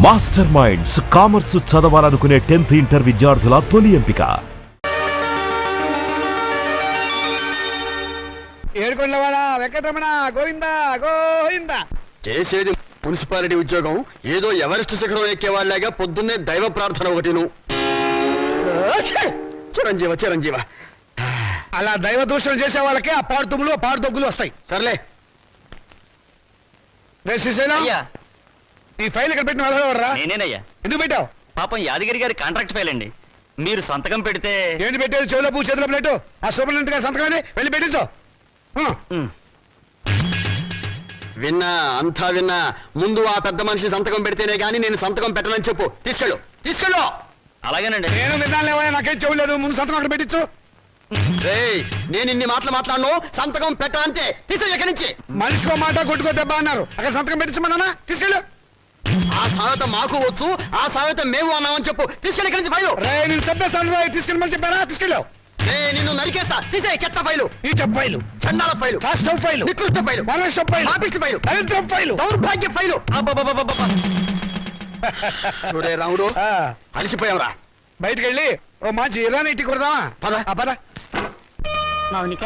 Master minds commerce చదవాలనుకునే 10th inter విద్యార్థుల తొలి ఎంపిక. ఏడుకొండలవాడ వెంకటరమణ గోవింద గోవింద. చేసేది మున్సిపాలిటీ ఉద్యోగం, ఏదో ఎవరెస్ట్ శిఖరం ఎక్కేవాళ్ళగా పొద్దున్నే దైవ ప్రార్థన ఒకటిను. చిరంజీవ చిరంజీవ. అలా దైవ దూషణ చేసే వాళ్ళకి ఆ పాడుతుమ్ములు పాడుదొగ్గులు వస్తాయి. సర్లే. ఈ ఫైల్ ఇక్కడ పెట్టిన వెళ్ళరా? నేనేనయ్యా. ఎందుకు పెట్టావు? పాపం యాదగిరి గారి కాంట్రాక్ట్ ఫైల్ అండి. మీరు సంతకం పెడితే. ఏంటి పెట్టేది? చెవులో పూ చేతిలో ప్లేటు. ఆ సూపరింటెండెంట్ గారి సంతకాన్ని వెళ్ళి పెట్టించు. విన్నా, అంతా విన్నా. ముందు ఆ పెద్ద మనిషి సంతకం పెడితేనే గానీ నేను సంతకం పెట్టనని చెప్పు. తీసుకెళ్ళు తీసుకెళ్ళు. అలాగేనండి. నేను విన్నాలేవా? నాకేం చెవు లేదు. ముందు సంతకం అక్కడ పెట్టించు. నేను ఇన్ని మాటలు మాట్లాడను. సంతకం పెట్టనంతే. తీసుకెళ్ళి ఎక్కడి నుంచి. మనిషికో మాట కొట్టుకో దెబ్బ అన్నారు. అక్కడ సంతకం పెట్టించమన్నా తీసుకెళ్ళు. ఆ సామెత మాకు వచ్చు, ఆ సామెత మేము అన్నామని చెప్పు. తీసుకెళ్ళి ఎక్కడి నుంచి ఫైలు. నేను చెప్పేస్తాను. తీసుకెళ్ళమని చెప్పారా? తీసుకెళ్ళావు. నిన్ను నరికేస్తా. తీసే చెత్త ఫైలు. ఈ చెప్ప ఫైలు, చండాల ఫైలు, కాస్టవ్ ఫైలు, నికృష్ట ఫైలు, వరలక్ష్మ ఫైలు, పాపిష్టి ఫైలు, దరిద్రం ఫైలు, దౌర్భాగ్య ఫైలు. రాముడు అలసిపోయావురా. బయటికి వెళ్ళి ఓ మంచి ఇలానే ఇట్టి కొడదామా? పద పద. మౌనిక,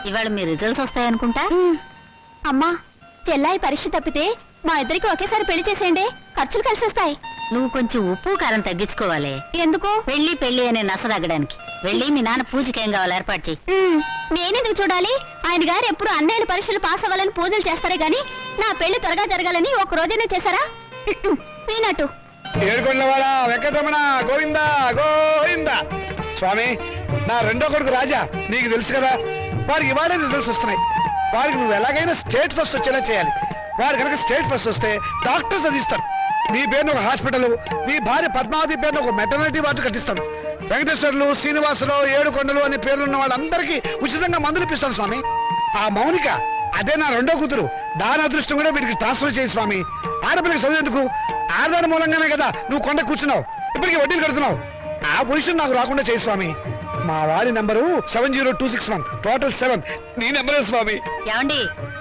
ఇవాళ మీ రిజల్ట్స్ వస్తాయనుకుంటా. అమ్మా, చెల్లాయి పరీక్ష తప్పితే మా ఇద్దరికి ఒకేసారి పెళ్లి చేసేయండి. ఖర్చులు కలిసి వస్తాయి. నువ్వు కొంచెం ఉప్పు కారం తగ్గించుకోవాలి. ఎందుకు? పెళ్లి పెళ్లి అనే నసదగ్గడానికి. వెళ్ళి మీ నాన్న పూజకి ఏం కావాలి ఏర్పాటు చెయ్యి. నేనెందుకు చూడాలి? ఆయన గారు ఎప్పుడు అన్నయ్య పరీక్షలు పాస్ అవ్వాలని పూజలు చేస్తారే గాని నా పెళ్లి త్వరగా జరగాలని ఒక రోజైనా చేశారా? మీనట్టు. ఏడుకొండలవాడ వెంకటరమణ గోవింద గోవింద. స్వామి, నా రెండో కొడుకు రాజా నీకు తెలుసు కదా, వాడికి ఇవాళే రిజల్ట్స్ వస్తున్నాయి. వాడికి నువ్వు ఎలాగైనా స్టేట్ ఫస్ట్ వచ్చేలా చేయాలి. వాడు కనుక స్టేట్ ఫస్ట్ వస్తే డాక్టర్స్ చదివిస్తాను. నీ పేరును ఒక హాస్పిటల్, నీ భార్య పద్మావతి పేరును ఒక మెటర్నిటీ వార్డు కట్టిస్తాను. వెంకటేశ్వర్లు, శ్రీనివాసరావు, ఏడుకొండలు అనే పేర్లున్న వాళ్ళందరికీ ఉచితంగా మందులు ఇప్పిస్తాను స్వామి. ఆ మౌనిక, అదే నా రెండో కూతురు. దాని అదృష్టం కూడా వీడికి ట్రాన్స్ఫర్ చేయి స్వామి. ఆడపిల్లకి చదివేందుకు ఆడదాని మూలంగానే కదా నువ్వు కొండ కూర్చున్నావు, ఇప్పటికీ వడ్డీలు కడుతున్నావు. ఆ పొజిషన్ నాకు రాకుండా చేయి స్వామి. మా వారి నంబరు 70261, టోటల్ 7. నీ నెంబరే స్వామి. ఏమండి,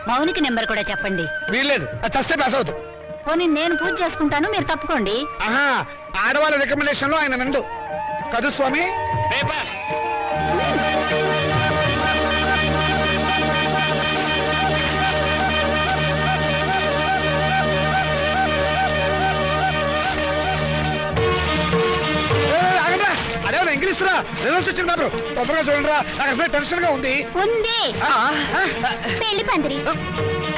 మౌనికి నెంబర్ కూడా చెప్పండి. వీల్లేదు, అది చస్తే పాస్ అవుతావు. పోనీ నేను పూజ చేసుకుంటాను, మీరు తప్పుకోండి. ఆహా, ఆడవాళ్ళ రికమెండేషన్ లో ఆయన నందు కదు స్వామి. అదేమన్నా ఇంగ్లీష్ రా, రిజల్ట్స్ వచ్చిన పేపర్ తొందరగా చూడండి రా. నాకు అసలు టెన్షన్ గా ఉంది. పెళ్లి పందిరి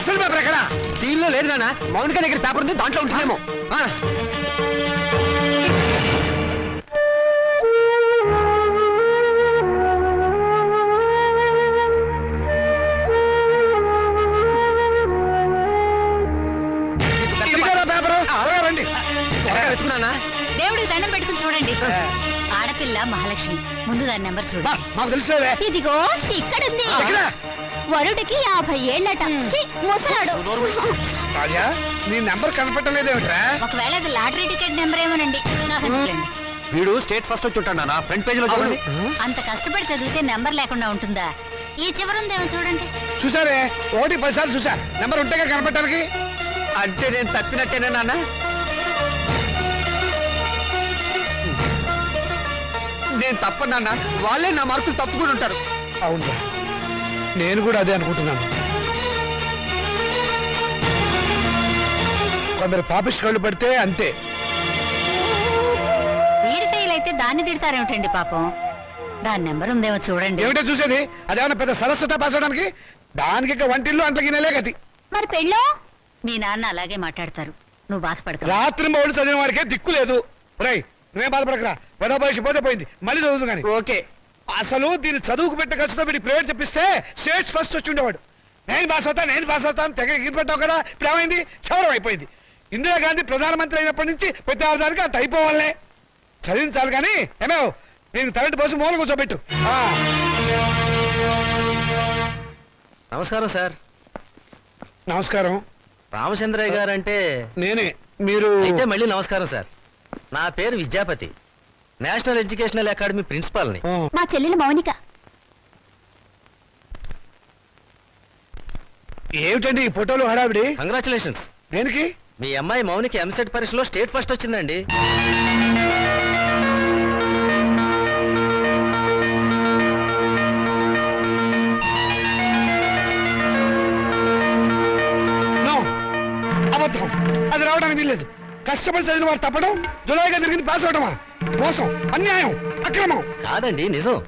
అసలు పేపర్ ఎక్కడ? దీనిలో లేదు నాన్న. మౌనిక దగ్గర పేపర్ ఉంది, దాంట్లో ఉంటుందేమో. రండి, వెతుకున్నానా? దేవుడికి దండం పెట్టుకుని చూడండి. ఆడపిల్ల మహాలక్ష్మి. ముందు దాని నెంబర్ చూడండి. మాకు తెలుసులే. ఇదిగో ఇక్కడుంది. వరుడికి 50 ఏళ్ళట. ముసలాడు. రాజా, నీ నెంబర్ కనపట్టలేదేమిట్రా? ఒకవేళ అది లాటరీ టికెట్ నెంబర్ ఏమోనండి. నాకు అనుకోండి. వీడు స్టేట్ ఫస్ట్ వచ్చి ఉంటాడు నాన్న. ఫ్రంట్ పేజ్ లో చూడండి. అంత కష్టపడి చదివితే నెంబర్ లేకుండా ఉంటుందా? ఈ చివరుందేమో చూడండి. చూసారే, 1 10 సార్లు చూసా. నెంబర్ ఉంటేగా కనపడటానికి. అంటే నేను తప్పినట్టేనా నాన్న? నేను తప్పనన్నా, వాళ్ళే నా మార్కులు తప్పుకుని ఉంటారు. అవును, నేను కూడా అదే అనుకుంటున్నాను. కొందరు పాపిస్ట్ కళ్ళు పడితే అంతే. వీడి ఫెయిల్ అయితే దాన్ని తిడతారేమిటండి పాపం. దాని నెంబర్ ఉందేమో చూడండి. ఏమిటో చూసేది? అదేమన్నా పెద్ద సరస్వత పాస్ అవడానికి? దానికి ఇక వంటిల్లు అంతకి నెలే గతి. మరి పెళ్ళో? మీ నాన్న అలాగే మాట్లాడతారు. నువ్వు బాధపడతావు. రాత్రి మౌళ్ళు చదివిన వాడికే దిక్కు లేదు. రై, నువ్వేం బాధపడకరా. పెద్ద భవిష్య పోతే పోయింది, మళ్ళీ చదువుతు కానీ. ఓకే. అసలు దీన్ని చదువుకు పెట్టే ఖర్చుతో వీడి ప్రైవేట్ చెప్పిస్తే స్టేట్ ఫస్ట్ వచ్చి ఉండేవాడు. నేను పాస్ అవుతాను తెగ ఎగిరిపెట్టావు కదా. ఇప్పుడు ఏమైంది? క్షవరం అయిపోయింది. ఇందిరాగాంధీ ప్రధానమంత్రి అయినప్పటి నుంచి ప్రతి ఆధారానికి అంత అయిపోవాలనే. చదివించాలి కానీ ఏమో నేను కరెంట్ పోసి మూల కూర్చోబెట్టు. నమస్కారం సార్. నమస్కారం. రామచంద్రయ్య గారు అంటే నేనే. మీరు అయితే మళ్ళీ నమస్కారం సార్. నా పేరు విద్యాపతి, నేషనల్ ఎడ్యుకేషనల్ అకాడమీ ప్రిన్సిపాల్ని. మా చెల్లెలు మౌనిక. ఏమిటండి ఈ ఫోటోలు హడావిడి? కంగ్రాచులేషన్స్. దేనికి? మీ అమ్మాయి మౌనికి ఎంసెట్ పరీక్షలో స్టేట్ ఫస్ట్ వచ్చిందండి. నో, అబద్ధం. అది రావడానికి వీల్లేదు. కష్టపడి చదివిన వాడు తప్పడం, జులాయిగా తిరిగింది పాస్ అవడమా? మోసం, అన్యాయం, అక్రమం. కాదండి, నిజం.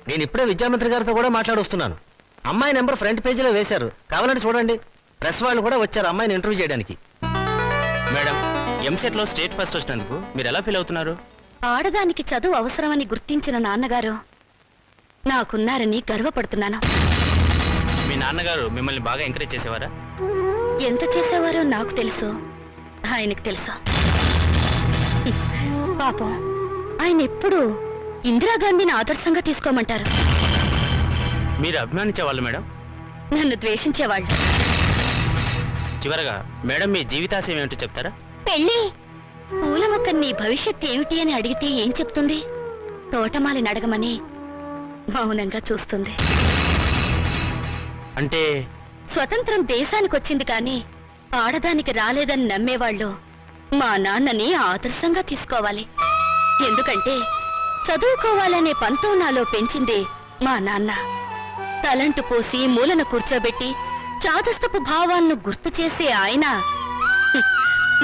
నేను ఇప్పుడే విద్యామంత్రి గారితో కూడా మాట్లాడొస్తున్నాను. అమ్మాయి నెంబర్ ఫ్రంట్ పేజీలో వేశారు, కావాలంటే చూడండి. ప్రెస్ వాళ్ళు కూడా వచ్చారు అమ్మాయిని ఇంటర్వ్యూ చేయడానికి. మేడం, ఎంసెట్ లో స్టేట్ ఫస్ట్ వచ్చినందుకు మీరు ఎలా ఫీల్ అవుతున్నారు? ఆడదానికి చదువు అవసరమని గుర్తించిన నాన్నగారు నాకున్నారని గర్వపడుతున్నాను. మీ నాన్నగారు మిమ్మల్ని బాగా ఎంకరేజ్ చేసేవారా? ఎంత చేసేవారో నాకు తెలుసు, ఆయనకు తెలుసు. పాపం ఆయన ఎప్పుడు ఇందిరాగాంధీని ఆదర్శంగా తీసుకోమంటారు. మీరు అభిమానించేవాళ్ళు మేడం? నన్ను ద్వేషించేవాళ్ళు. చివరగా మేడం మీ జీవితాశయం ఏమిటో చెప్తారా? పెళ్ళి. పూల మొక్క నీ భవిష్యత్ ఏమిటి అని అడిగితే ఏం చెప్తుంది? తోటమాలిని అడగమని మౌనంగా చూస్తుంది. అంటే స్వతంత్రం దేశానికి వచ్చింది కానీ ఆడదానికి రాలేదని నమ్మేవాళ్ళు మా నాన్నని ఆదర్శంగా తీసుకోవాలి. ఎందుకంటే చదువుకోవాలనే పంతం నాలో పెంచింది మా నాన్న. తలంటు పోసి మూలన కూర్చోబెట్టి చాదస్తపు భావాలను గుర్తు చేసే ఆయన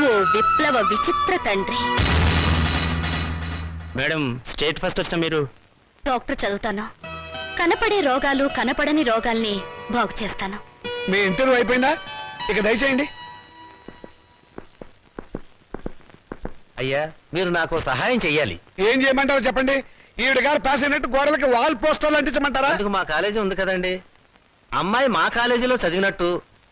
ఓ విప్లవ విచిత్ర తండ్రి. మేడం, స్టేట్ ఫస్ట్ వచ్చిన మీరు డాక్టర్ చదువుతాను. కనపడే రోగాలు కనపడని రోగాల్ని బాగు చేస్తాను. మీ ఇంటర్వ్యూ అయిపోయిందా? ఇక దయచేయండి. అయ్యా, మీరు నాకు సహాయం చెయ్యాలి. ఏం చేయమంటారో చెప్పండి. ఈవిడ గారు పాస్ అయినట్టు గోడలకి వాల్ పోస్టర్లు అంటించమంటారా? అందుకు మా కాలేజీ ఉంది కదండి. అమ్మాయి మా కాలేజీలో చదివినట్టు,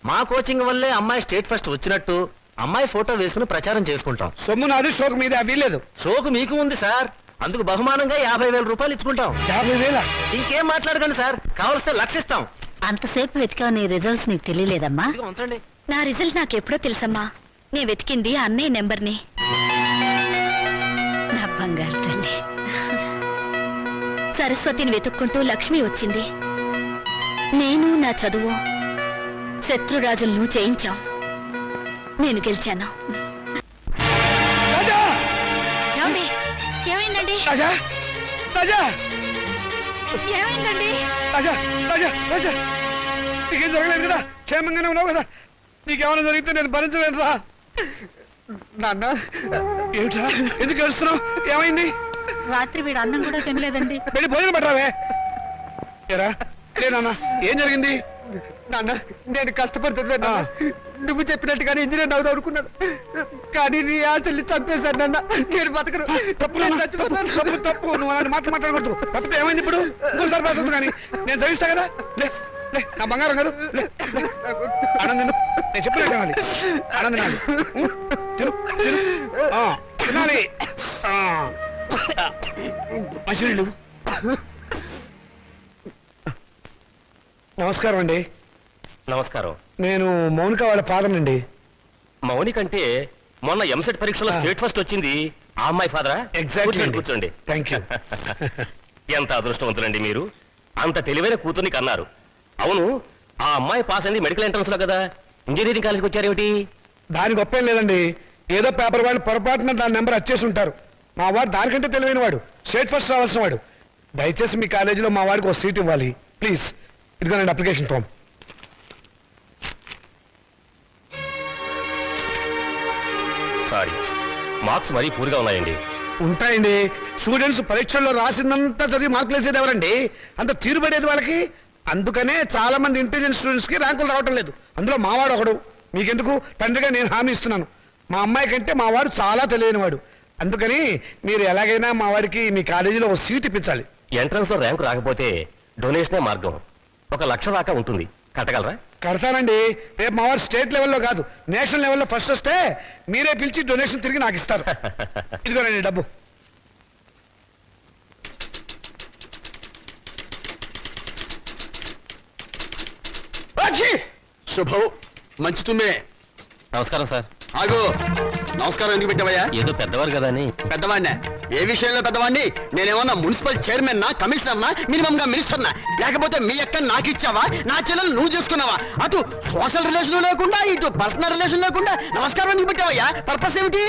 మా కోచింగ్ వల్లే అమ్మాయి స్టేట్ ఫస్ట్ వచ్చినట్టు అమ్మాయి ఫోటో వేసుకుని ప్రచారం చేసుకుంటాం. సొమ్ము నాది, షోకు మీద వీల్లేదు. షోకు మీకు ఉంది సార్, అందుకు బహుమానంగా 50,000 రూపాయలు ఇచ్చుకుంటాం. 50,000? ఇంకేం మాట్లాడకండి సార్, కావలిస్తే లక్షిస్తాం. అంతసేపు వెతికావు, నీ రిజల్ట్స్ నీకు తెలియలేదమ్మా? ఇదిగో ఉంచండి. నా రిజల్ట్ నాకెప్పుడో తెలుసమ్మా. నే వెతికింది అన్నయ్య నెంబర్ని. నా బంగారు తల్లి. సరస్వతిని వెతుక్కుంటూ లక్ష్మి వచ్చింది. నేను నా చదువు శత్రురాజులను జయించాం. నేను గెలిచాను. రాజా! ఏమండి? ఏమైందండి? రాజా! రాజా! ఏమైందండి? రాజా! రాజా! రాజా! నీకేం జరగలేదు కదా? క్షేమంగానే ఉన్నావు కదా? నీకేమైనా జరిగితే నేను భరించలేను రా. నాన్న, ఏమిట్రా ఎందుకు ఏడుస్తున్నావు? ఏమైంది? రాత్రి వీడు అన్నం కూడా తినలేదండి. వెళ్ళి భోజనం పట్టరావే. ఏరా, లే నాన్న, ఏం జరిగింది? నాన్న, నేను కష్టపడుతుంది నువ్వు చెప్పినట్టుగానే ఇంజనీర్ అవుదాం అనుకున్నాను, కానీ నీ ఆశల్ని చంపేశాను నాన్న. నేను బతకను. తప్పు నాన్న, తప్పు తప్పు. నువ్వు అలాంటి మాటలు మాట్లాడకూడదు. తప్పితే ఏమైంది ఇప్పుడు? ఇంకోసారి పాస్ అవుతుంది కానీ నేను చదివిస్తా కదా. లే లే, నా బంగారం కాదు. లే లే. ఆనంద్, నేను చెప్పలేదు తినాలి. ఆనంద్ తినాలి. తిను తిను. తినాలి. మంచినీళ్ళు. నమస్కారం అండి. నమస్కారం. నేను మౌనిక వాళ్ళ ఫాదర్ అండి. మౌనిక అంటే మొన్న ఎంసెట్ పరీక్షలో స్టేట్ ఫస్ట్ వచ్చింది ఆ అమ్మాయి ఫాదరా? ఎగ్జాక్ట్లీ. కూర్చోండి. Thank you. ఎంత అదృష్టవంతులండి మీరు, అంత తెలివైన కూతుర్ని కన్నారు. అవును, ఆ అమ్మాయి పాస్ అయింది మెడికల్ ఎంట్రన్స్ లో కదా, ఇంజనీరింగ్ కాలేజ్కి వచ్చారేమిటి? దాని గొప్ప ఏం లేదండి. ఏదో పేపర్ వాళ్ళు పొరపాటున దాని నెంబర్ వచ్చేసి ఉంటారు. మా వాడు దానికంటే తెలివైన వాడు, స్టేట్ ఫస్ట్ రావాల్సిన వాడు. దయచేసి మీ కాలేజీలో మా వాడికి ఒక సీట్ ఇవ్వాలి ప్లీజ్. ఇదిగోనండి అప్లికేషన్ ఫామ్. సారీ, మార్క్స్ మరీ పూర్గా ఉన్నాయండి. ఉంటాయండి. స్టూడెంట్స్ పరీక్షల్లో రాసిందంతా చదివి మార్కులు వేసేది ఎవరండి? అంత తీరుబడేది వాళ్ళకి. అందుకనే చాలా మంది ఇంటెలిజెంట్ స్టూడెంట్స్ కి ర్యాంకులు రావటం లేదు. అందులో మావాడు ఒకడు. మీకెందుకు, తండ్రిగా నేను హామీ ఇస్తున్నాను. మా అమ్మాయి కంటే మా వాడు చాలా తెలియని వాడు. అందుకని మీరు ఎలాగైనా మా వాడికి మీ కాలేజీలో ఒక సీట్ ఇప్పించాలి. ఎంట్రన్స్ లో ర్యాంకు రాకపోతే డొనేషనే మార్గం. 1,00,000 దాకా ఉంటుంది, కట్టగలరా? కడతానండి. రేపు మా వాడు స్టేట్ లెవెల్లో కాదు, నేషనల్ లెవెల్లో ఫస్ట్ వస్తే మీరే పిలిచి డొనేషన్ తిరిగి నాకు ఇస్తారు. ఇదిగోనండి డబ్బు. శుభం. మంచి తుమ్మే. నమస్కారం సార్. ఆగు. నమస్కారం ఎందుకు పెట్టావయ్యా? ఏదో పెద్దవారు కదా అని. పెద్దవాడినా? ఏ విషయంలో పెద్దవాడిని? నేనేమన్నా మున్సిపల్ చైర్మన్ నా, కమిషనర్ నా, మినిమం గా మినిస్టర్ నా? లేకపోతే మీ అక్క నాకు ఇచ్చావా, నా చెల్లెలు నువ్వు చేసుకున్నావా? అటు సోషల్ రిలేషన్ లేకుండా ఇటు పర్సనల్ రిలేషన్ లేకుండా నమస్కారం ఎందుకు పెట్టావయ్యా? పర్పస్ ఏమిటి?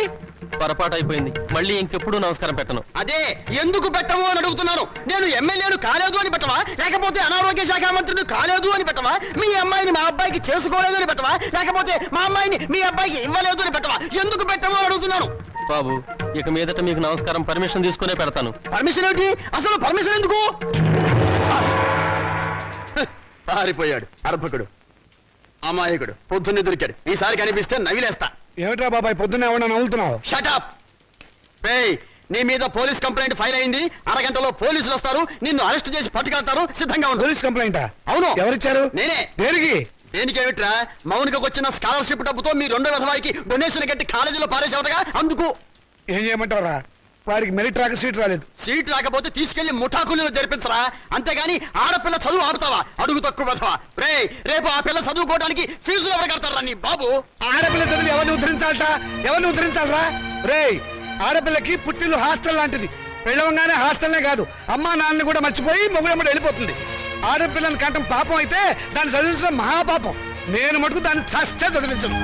పొరపాటు అయిపోయింది, మళ్ళీ ఇంకెప్పుడు నమస్కారం పెట్టను. అదే ఎందుకు పెట్టము అని అడుగుతున్నాను. నేను ఎమ్మెల్యేను కాలేదు అని పెట్టవా, లేకపోతే అనారోగ్య శాఖ మంత్రిని కాలేదు అని పెట్టవా, మీ అమ్మాయిని మా అబ్బాయికి చేసుకోలేదు అని పెట్టవా, లేకపోతే మా అమ్మాయిని మీ అబ్బాయికి ఇవ్వలేదు అని పెట్టవా? ఎందుకు పెట్టము అని అడుగుతున్నాను. బాబు, ఇక మీదట మీకు నమస్కారం పర్మిషన్ తీసుకునే పెడతాను. పర్మిషన్ ఏమిటి? అసలు పర్మిషన్ ఎందుకు? పారిపోయాడు అర్భకుడు, అమాయకుడు, పొద్దున్నే దొరికాడు. ఈసారి కనిపిస్తే నవిలేస్తా. ఏమిట్రా బాబాయ్ పొద్దున్నే ఏమన్నా నవ్వుతున్నావు? షటప్. నీ మీద పోలీస్ కంప్లైంట్ ఫైల్ అయింది. అరగంటలో పోలీసులు వస్తారు, నిన్ను అరెస్ట్ చేసి పట్టుకెళ్తారు. సిద్ధంగా ఉండు. పోలీస్ కంప్లైంటా? అవును. ఎవరిచ్చారు? నేనే. దేనికి? దేనికేమిట్రా? మౌనికకు వచ్చిన స్కాలర్షిప్ డబ్బుతో మీ రెండో విధవాయికి డొనేషన్ కట్టి కాలేజీలో పారేసేవటగా. అందుకు ఏం చేయమంటావురా? వాడికి మెరిట్ రాక సీట్ రాలేదు. సీట్ రాకపోతే తీసుకెళ్లి ముఠాకుల్లో జరిపించరా, అంతేగాని ఆడపిల్ల చదువు ఆపుతావా? అడుగు తక్కువ విధవా. రేపు ఆ పిల్ల చదువుకోవడానికి ఫీజులు ఎవరు కడతారా నీ బాబు? ఆడపిల్ల చదివి ఎవరిని ఉద్ధరించాలట? ఎవరిని ఉద్ధరించాలరా? రేయ్, ఆడపిల్లకి పుట్టిల్లు హాస్టల్ లాంటిది. పెళ్ళవంగానే హాస్టల్నే కాదు, అమ్మా నాన్నని కూడా మర్చిపోయి మొగుడమ్మడి వెళ్ళిపోతుంది. ఆడపిల్లని కంటం పాపం అయితే దాన్ని చదివించడం మహాపాపం. నేను మటుకు దాన్ని చస్తే చదివించను.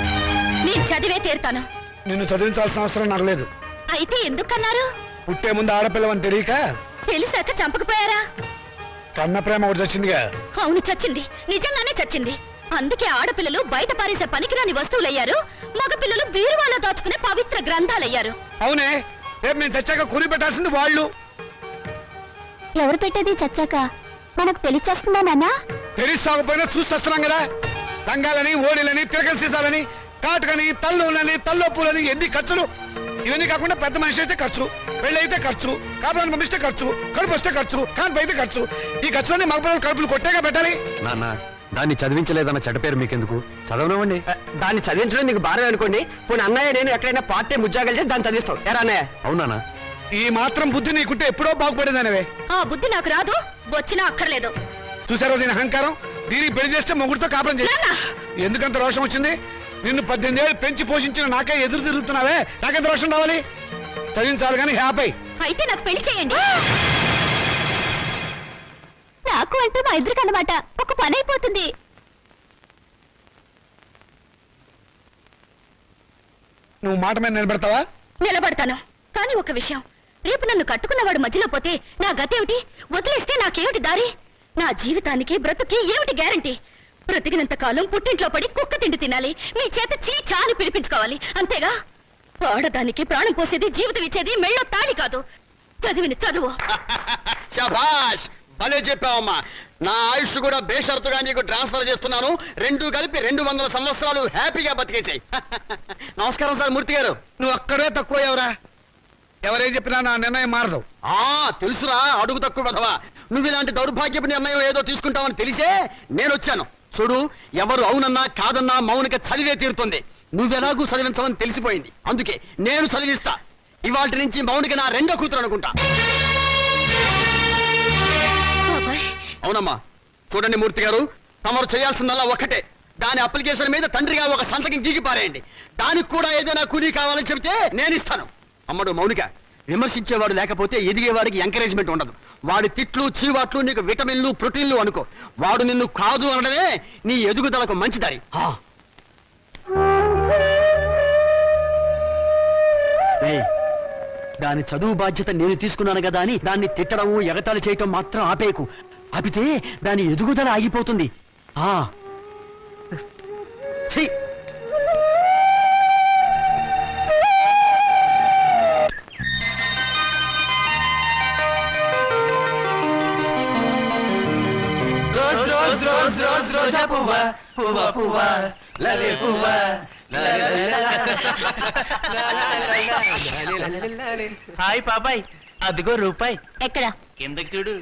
నేను చదివే తీరుతాను. నిన్ను చదివించాల్సిన అవసరం నాకు లేదు. అయితే ఎందుకన్నారు? పుట్టే ముందు ఆడపిల్లవని తెలియక తెలిసాక చంపకపోయారా? కన్న ప్రేమ ఒకటి వచ్చిందిగా. అవును, చచ్చింది. నిజంగానే చచ్చింది. అందుకే ఆడపిల్లలు బయట పారేసే పనికిరాని వస్తువులయ్యారు, మగపిల్లలు బీరువాలో దాచుకునే పవిత్ర గ్రంథాలయ్యారు. అవునే, రేపు నేను తెచ్చాక కురి పెట్టాల్సింది వాళ్ళు. ఎవరు పెట్టేది చచ్చాక మనకు తెలిచేస్తుందా నాన్న? తెలిసాకపోయినా చూస్తున్నాం కదా. రంగాలని, ఓడిలని, తిరగ సీసాలని, కాటుకని, తల్లులని, తల్లొప్పులని, ఎన్ని ఖర్చులు. ఇవన్నీ కాకుండా పెద్ద మనిషి అయితే ఖర్చు, పెళ్ళైతే ఖర్చు, కాపురాన్ని పంపిస్తే ఖర్చు, కడుపు వస్తే ఖర్చు, కాన్పు అయితే ఖర్చు. ఈ ఖర్చులన్నీ మగపిల్లలు కడుపులు కొట్టేగా పెట్టాలి. నాన్న, దాన్ని చదివించలేదన్న చెడ్డ పేరు మీకెందుకు? చదవనివ్వండి. దాన్ని చదివించడం మీకు భారం అనుకోండి. పోనీ అన్నయ్య నేను ఎక్కడైనా పార్ట్ టైం ఉద్యోగాలు చేసి దాన్ని చదివిస్తాం. ఎరా అన్నయ్య? అవునా? ఈ మాత్రం బుద్ధి నీకుంటే ఎప్పుడో బాగుపడేదానివే. ఆ బుద్ధి నాకు రాదు, వచ్చినా అక్కర్లేదు. చూసారో దీని అహంకారం? దీనికి పెళ్లి చేస్తే మొగుడితో కాపురం చేసి నాన్న! ఎందుకంత రోషం వచ్చింది? నిన్ను 18 ఏళ్ళు పెంచి పోషించిన నాకే ఎదురు తిరుగుతున్నావే, నాకెంత రోషం రావాలి? చదివించాలి కానీ హ్యాపీ. అయితే నాకు పెళ్లి చేయండి. నాకు అంటే మా ఇద్దరికి అన్నమాట ఒక పని అయిపోతుంది. నువ్వు మాట మీద నిలబెడతావా? నిలబడతాను, కానీ ఒక విషయం. రేపు నన్ను కట్టుకున్నవాడు మధ్యలో పోతే నా గతేమిటి? వదిలేస్తే నాకేమిటి దారి? నా జీవితానికి బ్రతుకి ఏమిటి గ్యారంటీ? బ్రతికినంత కాలం పుట్టింట్లో పడి కుక్క తిండి తినాలి, మీ చేత చీచా అని పిలిపించుకోవాలి, అంతేగా? ఆడదానికి ప్రాణం పోసేది, జీవితం ఇచ్చేది మెళ్ళో తాళి కాదు, చదివిని చదువు. శభాష్, భలే చెప్పావమ్మా. నా ఆయుష్ కూడా బేషరతుగా నీకు ట్రాన్స్ఫర్ చేస్తున్నాను. రెండు కలిపి 200 సంవత్సరాలు హ్యాపీగా బతికేసాయి. నమస్కారం సార్ మూర్తి గారు. నువ్వు అక్కడే తక్కువ ఎవరా? ఎవరేం చెప్పినా నా నిర్ణయం మారదు. తెలుసురా, అడుగు తక్కువ కదవా. నువ్వు ఇలాంటి దౌర్భాగ్యపు నిర్ణయం ఏదో తీసుకుంటావని తెలిసే నేను వచ్చాను. చూడు, ఎవరు అవునన్నా కాదన్నా మౌనిక చదివే తీరుతుంది. నువ్వెలాగూ చదివించవని తెలిసిపోయింది, అందుకే నేను చదివిస్తా. ఇవాటి నుంచి మౌనిక నా రెండో కూతురు అనుకుంటా. అవునమ్మా. చూడండి మూర్తి గారు, తమరు చేయాల్సిందల్లా ఒక్కటే. దాని అప్లికేషన్ మీద తండ్రిగా ఒక సంతకం గీకి పారేయండి. దానికి కూడా ఏదైనా కూలీ కావాలని చెబితే నేను ఇస్తాను. అమ్మడు మౌనిక, విమర్శించేవాడు లేకపోతే ఎదిగేవాడికి ఎంకరేజ్మెంట్ ఉండదు. వాడి తిట్లు, చీవాట్లు నీకు విటమిన్లు, ప్రోటీన్లు అనుకో. వాడు నిన్ను కాదు అనడమే నీ ఎదుగుదలకు మంచిదారి. దాని చదువు బాధ్యత నేను తీసుకున్నాను కదా అని దాన్ని తిట్టడము, ఎగతాళి చేయటం మాత్రం ఆపేయకు. ఆపితే దాని ఎదుగుదల ఆగిపోతుంది. ఛీ! రోజా పువ్వా పువ్వా పువ్వా లలే పువ్వా. హాయ్ పాపాయ్, అదిగో రూపాయి. ఎక్కడ? కిందకి చూడు.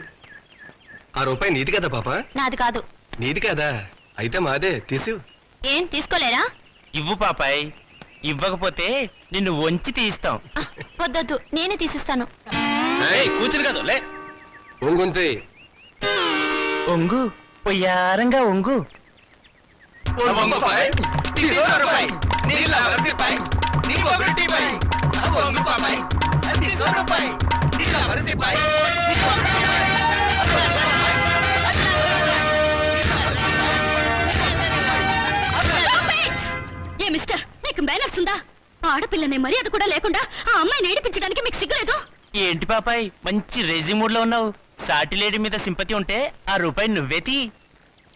ఆ రూపాయి నీది కదా పాప? నాది కాదు. నీది కదా? అయితే మాదే, తీసు. ఏం తీసుకోలేరా? ఇవ్వు పాపాయ్, ఇవ్వకపోతే నిన్ను వంచి తీస్తాం. వద్దొద్దు, నేనే తీసిస్తాను. కూర్చుని కాదు లే. ఒంగుంతి. ఒంగు, పొయ్యారంగా ఒంగు. రూపాయి. తీసుకో రూపాయి. ఏ మిస్టర్, మీకు మేనర్స్ ఉందా? ఆడపిల్లనే మర్యాద కూడా లేకుండా ఆ అమ్మాయిని ఏడిపించడానికి మీకు సిగ్గులేదు? ఏంటి పాపాయ్ మంచి రేజీ మూడ్ లో ఉన్నావు? సాటి లేడీ మీద సింపతి ఉంటే ఆ రూపాయి నువ్వే తీ.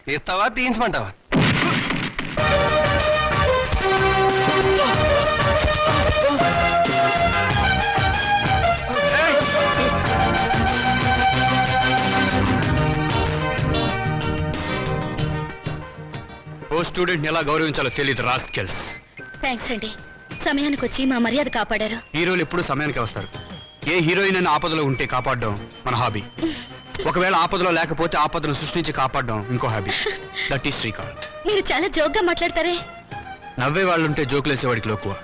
తీస్తావా తీయించమంటావా? ఓ స్టూడెంట్ ఎలా గౌరవించాలో తెలియదు రాస్కెల్స్. థ్యాంక్స్ అండి, సమయానికి వచ్చి మా మర్యాద కాపాడారు. హీరోలు ఎప్పుడు సమయానికి వస్తారు. ఏ హీరోయిన్ అయినా ఆపదలో ఉంటే కాపాడడం మన హాబీ. ఒకవేళ ఆపదలో లేకపోతే ఆపదను సృష్టించి కాపాడడం ఇంకో హాబీ. That is Srikanth. మీరు చాలా జోక్గా మాట్లాడతారే. నవ్వే వాళ్ళుంటే జోకులేసేవాడికి లోకువ.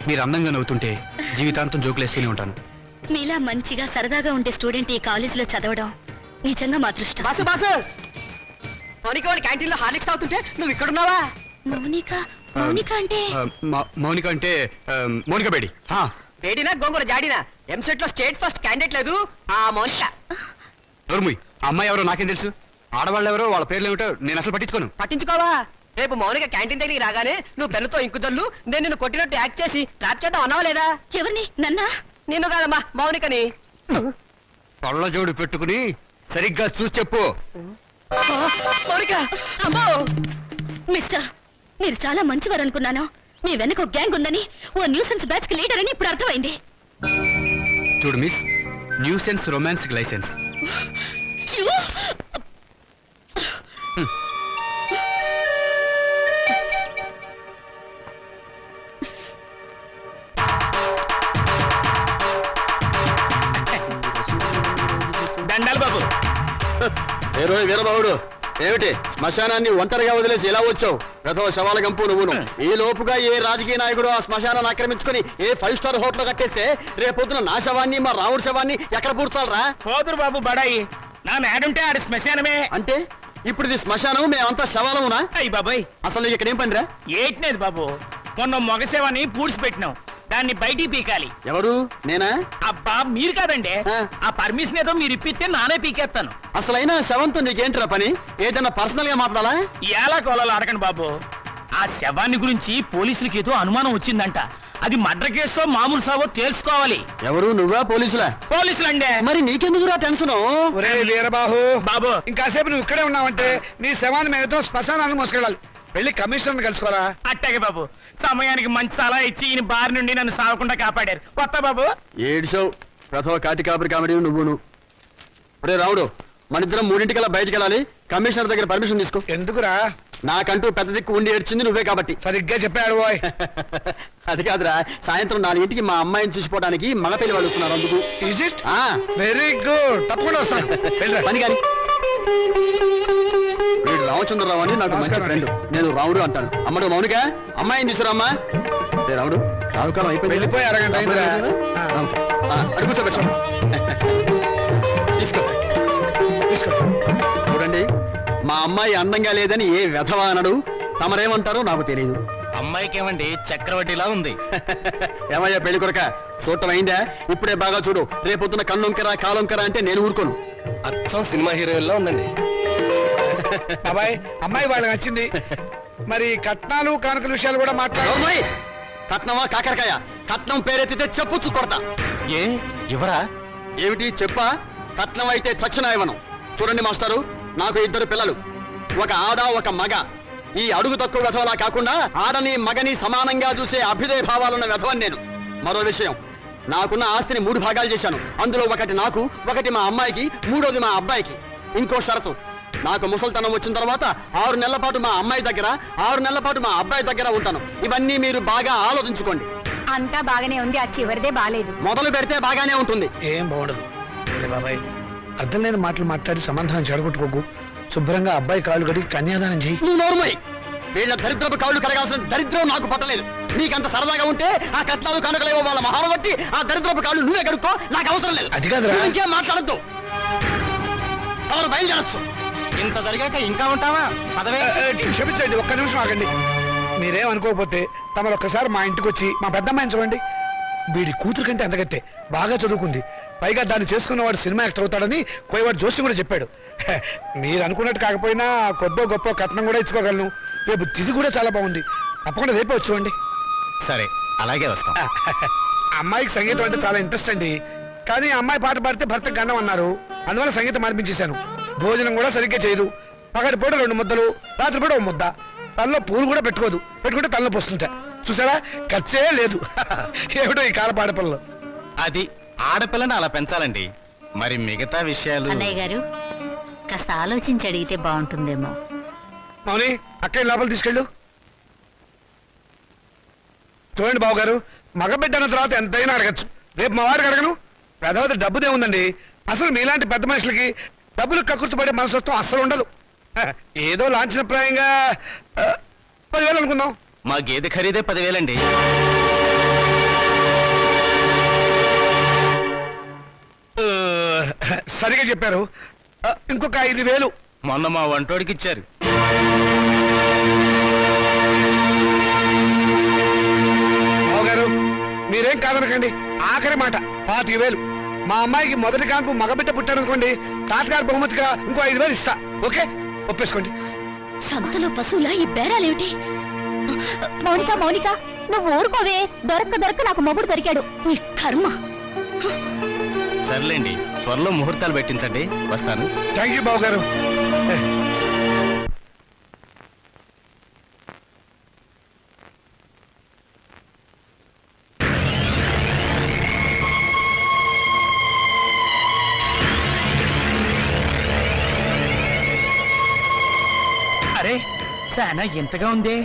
మీరు అందంగా నవ్వుతుంటే జీవితాంతం జోకులేస్తూనే ఉంటాను. మీలా మంచిగా సరదాగా ఉండే స్టూడెంట్ ఈ కాలేజీలో చదవడం నిజంగా మా అదృష్టం. బాసు బాసు, మౌనిక వాడి క్యాంటీన్ లో హార్లిక్స్ తాగుతుంటే నువ్వు ఇక్కడున్నావా? మౌనిక మౌనిక అంటే మౌనిక అంటే మౌనిక బేడి. వేడినా గోంగూర జాడినా ఎంసెట్ లో స్టేట్ ఫస్ట్ క్యాండిడేట్ లేదు ఆ మౌనిక. నోర్ముయ్, ఆ అమ్మాయి ఎవరో నాకేం తెలుసు? ఆడవాళ్ళు ఎవరో వాళ్ళ పేర్లు ఏమిటో నేను అసలు పట్టించుకోను. పట్టించుకోవా? రేపు మౌనిక క్యాంటీన్ దగ్గరికి రాగానే నువ్వు పెన్నుతో ఇంకుదల్లు నేను నిన్ను కొట్టినట్టు యాక్ట్ చేసి ట్రాప్ చేద్దాం అన్నావా లేదా? ఎవరిని? నన్నా? నిన్ను కాదమ్మా మౌనికని. పళ్ళ జోడు పెట్టుకుని సరిగ్గా చూసి చెప్పు. మౌనిక అమ్మో! మిస్టర్, మీరు చాలా మంచివారు అనుకున్నాను. మీ వెనక ఒక గ్యాంగ్ ఉందని, ఓ న్యూసెన్స్ బ్యాచ్ కి లీడర్ అని ఇప్పుడు అర్థమైంది. చూడు miss, nuisance romance license. You? దండాలు బాబు. ఏ రోజు వీరబాబుడు, ఏమిటి శ్మశానాన్ని ఒంటరిగా వదిలేసి ఎలా వచ్చావు? రథవ శవాల గంపు నువ్వును. ఈ లోపుగా ఏ రాజకీయ నాయకుడు ఆ శ్మశానాన్ని ఆక్రమించుకుని ఏ 5 స్టార్ హోటల్ కట్టేస్తే రేపొద్దున నా శవాన్ని మా రావుడి శవాన్ని ఎక్కడ పూడ్చాలరా? పోదురు బాబు బడాయి. నా మేడుంటే ఆడి శ్మశానమే. అంటే ఇప్పుడు ఇది శ్మశానం, మేమంతా శవాలమునా? అయ్యి బాబాయ్, అసలు నీకు ఇక్కడ ఏం పనిరా? ఏట్నేది బాబు, మొన్న మొగసేవని పూడ్చిపెట్టినాం, దాన్ని బయటికి పీకాలి. ఎవరు? నేనా? అబ్బా మీరు కాదండి. ఆ. ఆ పర్మిషన్ ఏదో మీరు ఇప్పిస్తే నానే పీకేస్తాను. అసలైనా శవంతో నీకేంటిరా పని? ఏదైనా పర్సనల్ గా మాట్లాడాలా? ఎలా కోలాలో అడగండి బాబు. ఆ శవాన్ని గురించి పోలీసులకి ఏదో అనుమానం వచ్చిందంట. అది మర్డర్ కేసో మామూలు సావో తెలుసుకోవాలి. ఎవరు? నువ్వా పోలీసులా? పోలీసులండే. మరి నీకెందుకురా టెన్షన్? ఒరే వీరబాహు బాబు ఇంకాసేపు నువ్వు ఇక్కడే ఉన్నావంటే నీ శవాన్ని మేము శ్మశానాన్ని మోసుకెళ్ళాలి. వెళ్ళి కమిషనర్ కలుసుకోరా. అట్టాగే బాబు, సమయానికి మంచి సలహా ఇచ్చి ఈయన బారి నుండి నన్ను సావకుండా కాపాడారు. కొత్త బాబు. ఏడిసావు ప్రథమ కాటి కాపరి కామెడీ నువ్వును. ఒరే రావుడు, మన ఇద్దరం 3:00 బయటికి వెళ్ళాలి. కమిషనర్ దగ్గర పర్మిషన్ తీసుకో. ఎందుకురా? నాకంటూ పెద్ద దిక్కు ఉండి ఏడ్చింది నువ్వే కాబట్టి. సరిగ్గా చెప్పాడు బాయ్. అది కాదురా, సాయంత్రం 4:00కి మా అమ్మాయిని చూసిపోవడానికి మగ పెళ్లి వాళ్ళు వస్తున్నారు. అందుకు ఈజ్ ఇట్? వెరీ గుడ్, తప్పకుండా వస్తాను. వెళ్ళిరా. పని కానీ. వీడు రామచంద్రరావు అని నాకు మంచి ఫ్రెండ్. నేను రావుడు అంటాను. అమ్మడు మౌనిక, అమ్మాయిని తీసుకురామ్మా. రావుడు, రావుకాలం అయిపోయింది. వెళ్ళిపోయి అరగంట అయిందిరా. అడుగు కూర్చోబెట్టు. తీసుకో తీసుకో. చూడండి, మా అమ్మాయి అందంగా లేదని ఏ వెధవా అనడు. తమరేమంటారో నాకు తెలియదు. అమ్మాయికి ఏమండి చక్రవడ్డీలా ఉంది. ఏమయ్యా పెళ్లి కొరక, చూడటం అయిందా? ఇప్పుడే బాగా చూడు. రేపొద్దున కన్నొంకరా కాలొంకరా అంటే నేను ఊరుకోను. అచ్చం సినిమా హీరోయిన్లో ఉందండి. అబ్బాయి అమ్మాయి వాళ్ళకి నచ్చింది. మరి కట్నాలు కానుకల విషయాలు కూడా మాట్లాడు. ఓయ్! కట్నమా కాకరకాయ? కట్నం పేరెత్తితే చెప్పుచ్చు కొడతా. ఏ ఎవరా? ఏమిటి చెప్పా? కట్నం అయితే చచ్చిన ఇవ్వను. చూడండి మాస్టారు, నాకు 2 పిల్లలు, ఒక ఆడ ఒక మగ. ఈ అడుగు తక్కువ వెధవలా కాకుండా ఆడని మగని సమానంగా చూసే అభ్యుదయ భావాలున్న వెధవని నేను. మరో విషయం, నాకున్న ఆస్తిని 3 భాగాలు చేశాను. అందులో ఒకటి నాకు, ఒకటి మా అమ్మాయికి, 3వది మా అబ్బాయికి. ఇంకో షరతు, నాకు ముసల్తనం వచ్చిన తర్వాత 6 నెలల పాటు మా అమ్మాయి దగ్గర, 6 నెలల పాటు మా అబ్బాయి దగ్గర ఉంటాను. ఇవన్నీ మీరు బాగా ఆలోచించుకోండి. అంతా బాగానే ఉంది, ఆ చివరిదే బాలేదు. మొదలు పెడితే బాగానే ఉంటుంది. ఏం బాగుండదు. ఒరే బాబాయ్, అర్థం లేని మాటలు మాట్లాడి సమాధానం చెడగొట్టుకోకు. శుభ్రంగా అబ్బాయి కాళ్ళు కడిగి కన్యాదానం చెయ్యి. నువ్వు నోరుమోయ్. వీళ్ళ దరిద్రపు కాళ్ళు కడగాల్సిన దరిద్రం నాకు పట్టలేదు. నీకంత సరదాగా ఉంటే ఆ కట్నాలు కానుకలేవో వాళ్ళ మహాలు కొట్టి ఆ దరిద్రపు కాళ్ళు నువ్వే కడుక్కో, నాకు అవసరం లేదు. అది కాదురా. నువ్వు ఇంకేం మాట్లాడద్దు. ఎవరు బయలుదేరచ్చు. ఇంత జరిగాక ఇంకా ఉంటావా? పదవే. క్షమించండి, ఒక్క నిమిషం ఆగండి. మీరేం అనుకోకపోతే తమరు ఒక్కసారి మా ఇంటికి వచ్చి మా పెద్దమ్మాయిని చూడండి. వీడి కూతురు కంటే అంతగత్తే, బాగా చదువుకుంది. పైగా దాన్ని చేసుకున్నవాడు సినిమా యాక్టర్ అవుతాడని కోయవాడు జోషి కూడా చెప్పాడు. మీరు అనుకున్నట్టు కాకపోయినా కొద్దో గొప్ప కట్నం కూడా ఇచ్చుకోగలను. రేపు తిథి కూడా చాలా బాగుంది. తప్పకుండా రేపే వచ్చి చూడండి. సరే అలాగే వస్తాం. అమ్మాయికి సంగీతం అంటే చాలా ఇంట్రెస్ట్ అండి. కానీ అమ్మాయి పాట పాడితే భర్తకు గండం అన్నారు. అందువల్ల సంగీతం మార్పించేశాను. భోజనం కూడా సరిగ్గా చేయదు. పగటి పూట 2 ముద్దలు, రాత్రి పూట 1 ముద్ద. తనలో పూలు కూడా పెట్టుకోదు. పెట్టుకుంటే తనలో పోస్తుంటా. చూసారా, ఖర్చే లేదు. ఏమిటో ఈ కాల పాడపిల్లలు. అది ఆడపిల్లని అలా పెంచాలండి. మరి మిగతా విషయాలు అన్నయ్య గారు కాస్త ఆలోచించి అడిగితే బాగుంటుందేమో. మౌని, అక్కయ్య లోపల తీసుకెళ్ళు. చూడండి బాబు గారు, మగబిడ్డ అన్న తర్వాత ఎంతైనా అడగచ్చు. రేపు మా వారికి అడగను. పెద్దవది డబ్బుదే ఉందండి. అసలు మీలాంటి పెద్ద మనుషులకి డబ్బులు కక్కుర్తిపడే మనసత్వం అస్సలు ఉండదు. ఏదో లాంఛనప్రాయంగా 10,000 అనుకుందాం. మా గేదె ఖరీదే 10,000 అండి. సరిగా చెప్పారు. ఇంకొక 5,000. మొన్న మా వంటోడికి ఇచ్చారు. బావగారు, మీరేం కాదనకండి. ఆఖరి మాట 25,000. మా అమ్మాయికి మొదటి కాన్పు మగబిడ్డ పుట్టారనుకోండి, తాతగారు బహుమతిగా ఇంకో 5,000 ఇస్తా. ఓకే, ఒప్పేసుకోండి. సంతలో పశువులా ఈ బేరాలేమిటి? మౌనిక మౌనిక, నువ్వు ఊరుకోవే. దొరక్క నాకు మొగుడు దొరికాడు. నీ కర్మ. సర్లేండి, త్వరలో ముహూర్తాలు పెట్టించండి. వస్తాను. థ్యాంక్ యూ బావగారు. అరే చాలా ఎంతగా ఉందే.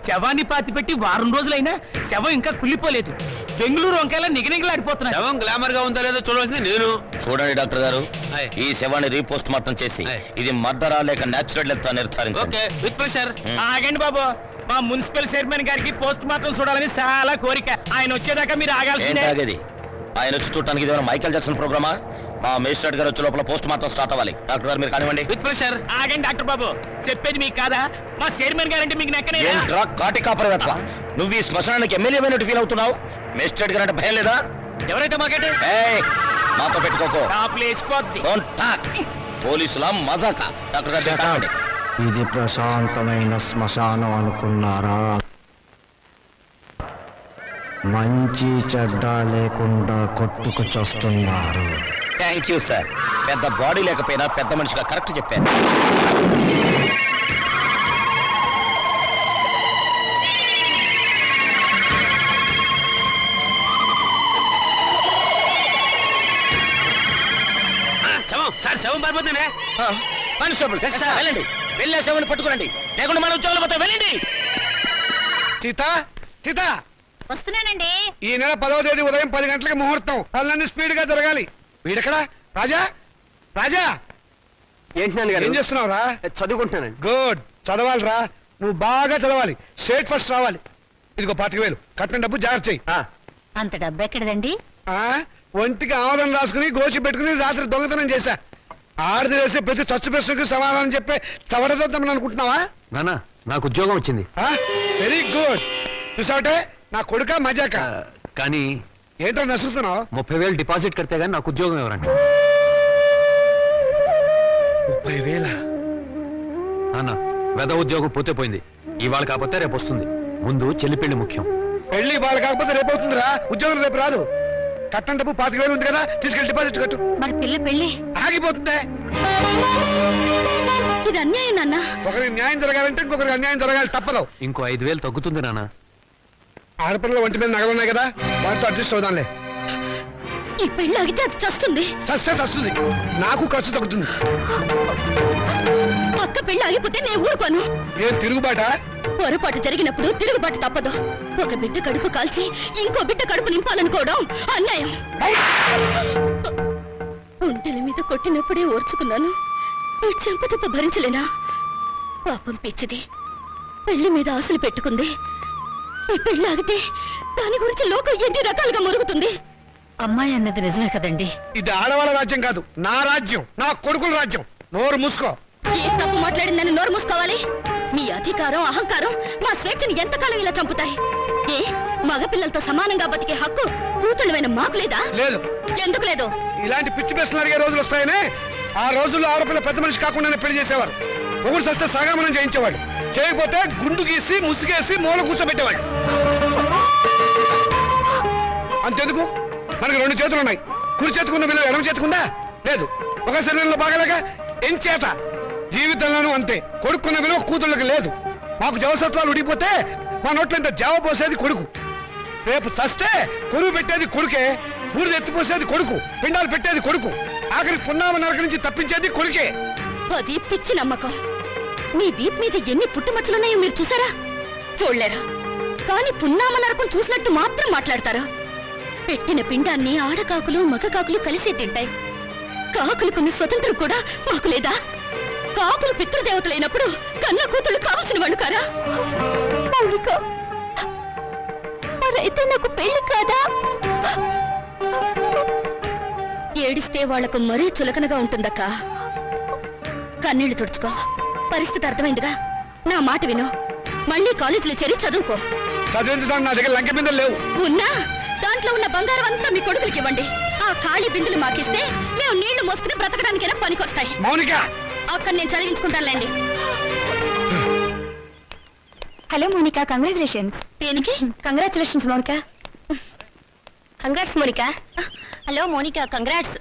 శవాన్ని పాతి పెట్టి 1 వారం రోజులైనా శవం ఇంకా కుళ్ళిపోలేదు. బెంగళూరు వంకాయలా నిగనిగలాడిపోతున్నా. శవం గ్లామర్ గా ఉందో లేదో చూడవలసింది నేను. చూడండి డాక్టర్ గారు, ఆయ్. ఈ శవాన్ని రీపోస్ట్ మార్టం చేసి ఆయ్. ఇది మర్డరా లేక నేచురల్ డెత్ నిర్ధారించండి. Okay, with pressure. ఆగండి బాబు, మా మున్సిపల్ చైర్మన్ గారికి పోస్ట్ మార్టం చూడాలని చాలా కోరిక. ఆయన వచ్చేదాకా మీరు ఆగాల్సిందే. ఏంటాగేది? ఆయన వచ్చి చూడటానికి ఇదేమైనా మైకేల్ జాక్సన్ ప్రోగ్రామా? మా మేజిస్ట్రేట్ గారు వచ్చే లోపల పోస్ట్ మార్టం స్టార్ట్ అవ్వాలి. డాక్టర్ గారు మీరు కానివ్వండి. With pressure. ఆగండి డాక్టర్ బాబు, చెప్పేది మీకు కాదా? మా చైర్మన్ గారంటే మీకు నెక్కనే. ఏంట్రా కాటి కాపరవేత్వ, నువ్వు ఈ శ్మశానానికి ఎమ్మెల్యే అయినట్టు ఫీల్ అవుతున్నావు? మేజిస్ట్రేట్ గారు అంటే భయం లేదా? ఎవరైతే మాకంటే ఏయ్, మాతో పెట్టుకోకో. టాప్లు వేసిపోద్ది. Don't talk. పోలీసుల మజాక. డాక్టర్ గారు మీరు కానివ్వండి. ఇది ప్రశాంతమైన శ్మశానం అనుకున్నారా? మంచి చెడ్డ లేకుండా కొట్టుకు చస్తున్నారు. Thank you sir. పెద్ద బాడీ లేకపోయినా పెద్ద మనిషిగా కరెక్ట్ చెప్పారు. శవం సార్, శవం పారిపోతుందే. కానిస్టేబుల్ వెళ్ళండి, వెళ్ళే శవాన్ని పట్టుకురండి, లేకుండా మన ఉద్యోగాలు పోతే వెళ్ళండి. సీత, సీత, వస్తున్నానండి. ఈ నెల 10వ తేదీ ఉదయం 10 గంటలకి ముహూర్తం. పనులన్నీ స్పీడ్ గా జరగాలి. వీడెక్కడా? రాజా, రాజా, ఏంటి ఏం చేస్తున్నావురా? చదువుకుంటున్నానండి. గుడ్, చదవాలిరా. నువ్వు బాగా చదవాలి. స్టేట్ ఫస్ట్ రావాలి. ఇదిగో 25,000 కట్టిన డబ్బు జాగ్రత్త చెయ్యి. అంత డబ్బు ఎక్కడదండి? ఒంటికి ఆమోదం రాసుకుని గోచి పెట్టుకుని రాత్రి దొంగతనం చేశా. ఆడది వేసే ప్రతి చచ్చు ప్రశ్నకి సమాధానం చెప్పే చవడదొద్దామని అనుకుంటున్నావా? నాన్న, నాకు ఉద్యోగం వచ్చింది. Very good. చూసావటే, నా కొడుక మజాక. కానీ ఏంటో నసులుతున్నావు? 30,000 డిపాజిట్ కడితే గానీ నాకు ఉద్యోగం ఎవరండి? 30,000? నాన్న, వెద ఉద్యోగం పోతే పోయింది. ఇవాళ కాకపోతే రేపు వస్తుంది. ముందు చెల్లి పెళ్లి ముఖ్యం. పెళ్లి వాళ్ళు కాకపోతే రేపు అవుతుందిరా. ఉద్యోగం రేపు రాదు. కట్టం డబ్బు 25,000 ఉంది కదా, తీసుకెళ్లి డిపాజిట్ కట్టు. మరి పిల్ల పెళ్ళి ఆగిపోతుందే. ఇది అన్యాయం నాన్న. ఒకరికి న్యాయం జరగాలంటే ఇంకొకరికి అన్యాయం జరగాలి, తప్పదు. ఇంకో 5,000 తగ్గుతుంది నాన్న. ఆడపిల్లల ఒంటి మీద నగలున్నాయి కదా, వాటితో అడ్జస్ట్ అవుదాంలే. ఈ పెళ్ళి ఆగితే అది చస్తుంది. చస్తే చస్తుంది, నాకు ఖర్చు తగ్గుతుంది. అక్క పెళ్ళి ఆగిపోతే నేను ఊరుకోను. ఏం తిరుగుబాట? పొరపాటు జరిగినప్పుడు తిరుగుబాటు తప్పదు. ఒక బిడ్డ కడుపు కాల్చి ఇంకో బిడ్డ కడుపు నింపాలనుకోవడం అన్యాయం. ఒంటెల మీద కొట్టినప్పుడే ఓర్చుకున్నాను. ఈ చెంపదెబ్బ భరించలేనా? పాపం పిచ్చిది, పెళ్లి మీద ఆశలు పెట్టుకుంది. ఈ పెళ్లి ఆగితే దాని గురించి లోకం ఎన్ని రకాలుగా మురుగుతుంది. అమ్మాయి అన్నది నిజమే కదండి. ఇది ఆడవాళ్ళ రాజ్యం కాదు, నా రాజ్యం, నా కొడుకుల రాజ్యం. నోరు మూసుకో. ఏ తప్పు మాట్లాడిందని నోరు మూసుకోవాలి? మీ అధికారం అహంకారం మా స్వేచ్ఛని ఎంతకాలం ఇలా చంపుతాయి? ఏ మగపిల్లలతో సమానంగా బతికే హక్కు కూతుళ్ళమైన మాకు లేదా? లేదు. ఎందుకు లేదు? ఇలాంటి పిచ్చి ప్రశ్నలు అడిగే రోజులు వస్తాయనే ఆ రోజుల్లో ఆడపిల్ల పెద్ద మనిషి కాకుండానే పెళ్లి చేసేవారు. ఒకరు సస్తే సగామనం చేయించేవాడు. చేయకపోతే గుండు గీసి ముసుగేసి మూల కూర్చోబెట్టేవాడు. అంతెందుకు, మనకి 2 చేతులు ఉన్నాయి. కుడి చేతుకున్న విలువ ఎడమ చేతుకుందా? లేదు. ఒక శరీరంలో బాగలేక ఎంచేత జీవితంలోనూ అంతే. కొడుకున్న విలువ కూతుళ్ళకి లేదు. మాకు జవసత్వాలు ఉడిపోతే మా నోట్లో ఇంత జావ పోసేది కొడుకు. రేపు చస్తే కొరువు పెట్టేది కొడుకే, బూడిద ఎత్తిపోసేది కొడుకు, పిండాలు పెట్టేది కొడుకు, ఆఖరి పున్నామ నరక నుంచి తప్పించేది కొడుకే. అది పిచ్చి నమ్మకం. మీ వీప్ మీద ఎన్ని పుట్టుమచ్చలున్నాయో మీరు చూసారా? చూడలేరా? కానీ పున్నామ నరకం చూసినట్టు మాత్రం మాట్లాడతారా? పెట్టిన పిండాన్ని ఆడకాకులు మగ కాకులు కలిసి తింటాయి. కాకులకున్న స్వతంత్రం కూడా మాకు లేదా? కాకులు పితృదేవతలైనప్పుడు కన్న కూతుళ్ళు కావలసిన వాళ్ళు కారా? అయితే నాకు పెళ్లి కాదా? ఏడిస్తే వాళ్లకు మరీ చులకనగా ఉంటుందక్క. కన్నీళ్లు తుడుచుకో. పరిస్థితి అర్థమైందిగా. నా మాట విను. మళ్ళీ కాలేజీలో చేరి చదువుకో. చదివించడానికి నా దగ్గర లంకె బిందెలు లేవు. ఉన్నా దాంట్లో ఉన్న బంగారం అంతా మీ కొడుకులకి ఇవ్వండి. ఆ ఖాళీ బిందులు మాకిస్తే మేము నీళ్లు మోసుకుని బ్రతకడానికైనా పనికొస్తాయి. మౌనిక, అక్కడ నేను చదివించుకుంటానులేండి. Hello Monika, congratulations. దేనికి? Congratulations Monika. Congrats Monika. Hello Monika, congrats.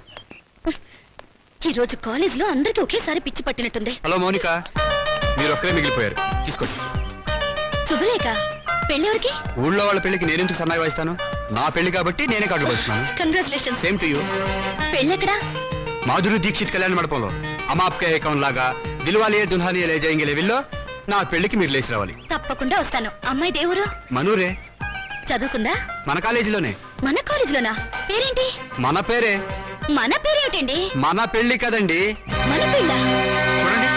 ఈరోజు కాలేజీలో అందరికీ ఒకేసారి పిచ్చి పట్టినట్టుంది. హలో మౌనిక, మీరు ఒక్కరే మిగిలిపోయారు. తీసుకోండి. శుభలేఖ, పెళ్ళెవరికి? ఊళ్ళో వాళ్ళ పెళ్లికి నేనెందుకు సన్నాయి వాయిస్తాను? నా పెళ్లి కాబట్టి నేనే కార్డులు పడుతున్నాను. కంగ్రాచులేషన్స్. Same to you. పెళ్ళెక్కడా? మాధురి దీక్షిత్ కళ్యాణ మండపంలో అమాప్కే ఏకం లాగా దిల్వాలియే దుల్హానియే లే జాయేంగే లెవెల్లో నా పెళ్లికి మీరు లేచి రావాలి. తప్పకుండా వస్తాను. అమ్మాయి దేవురు? మనూరే. చదువుకుందా? మన కాలేజీలోనే. మన కాలేజీలోనా? పేరేంటి? మన పేరే. మన పేరేమిటండి? మన పెళ్లి కదండి. మన పెళ్ళ? చూడండి.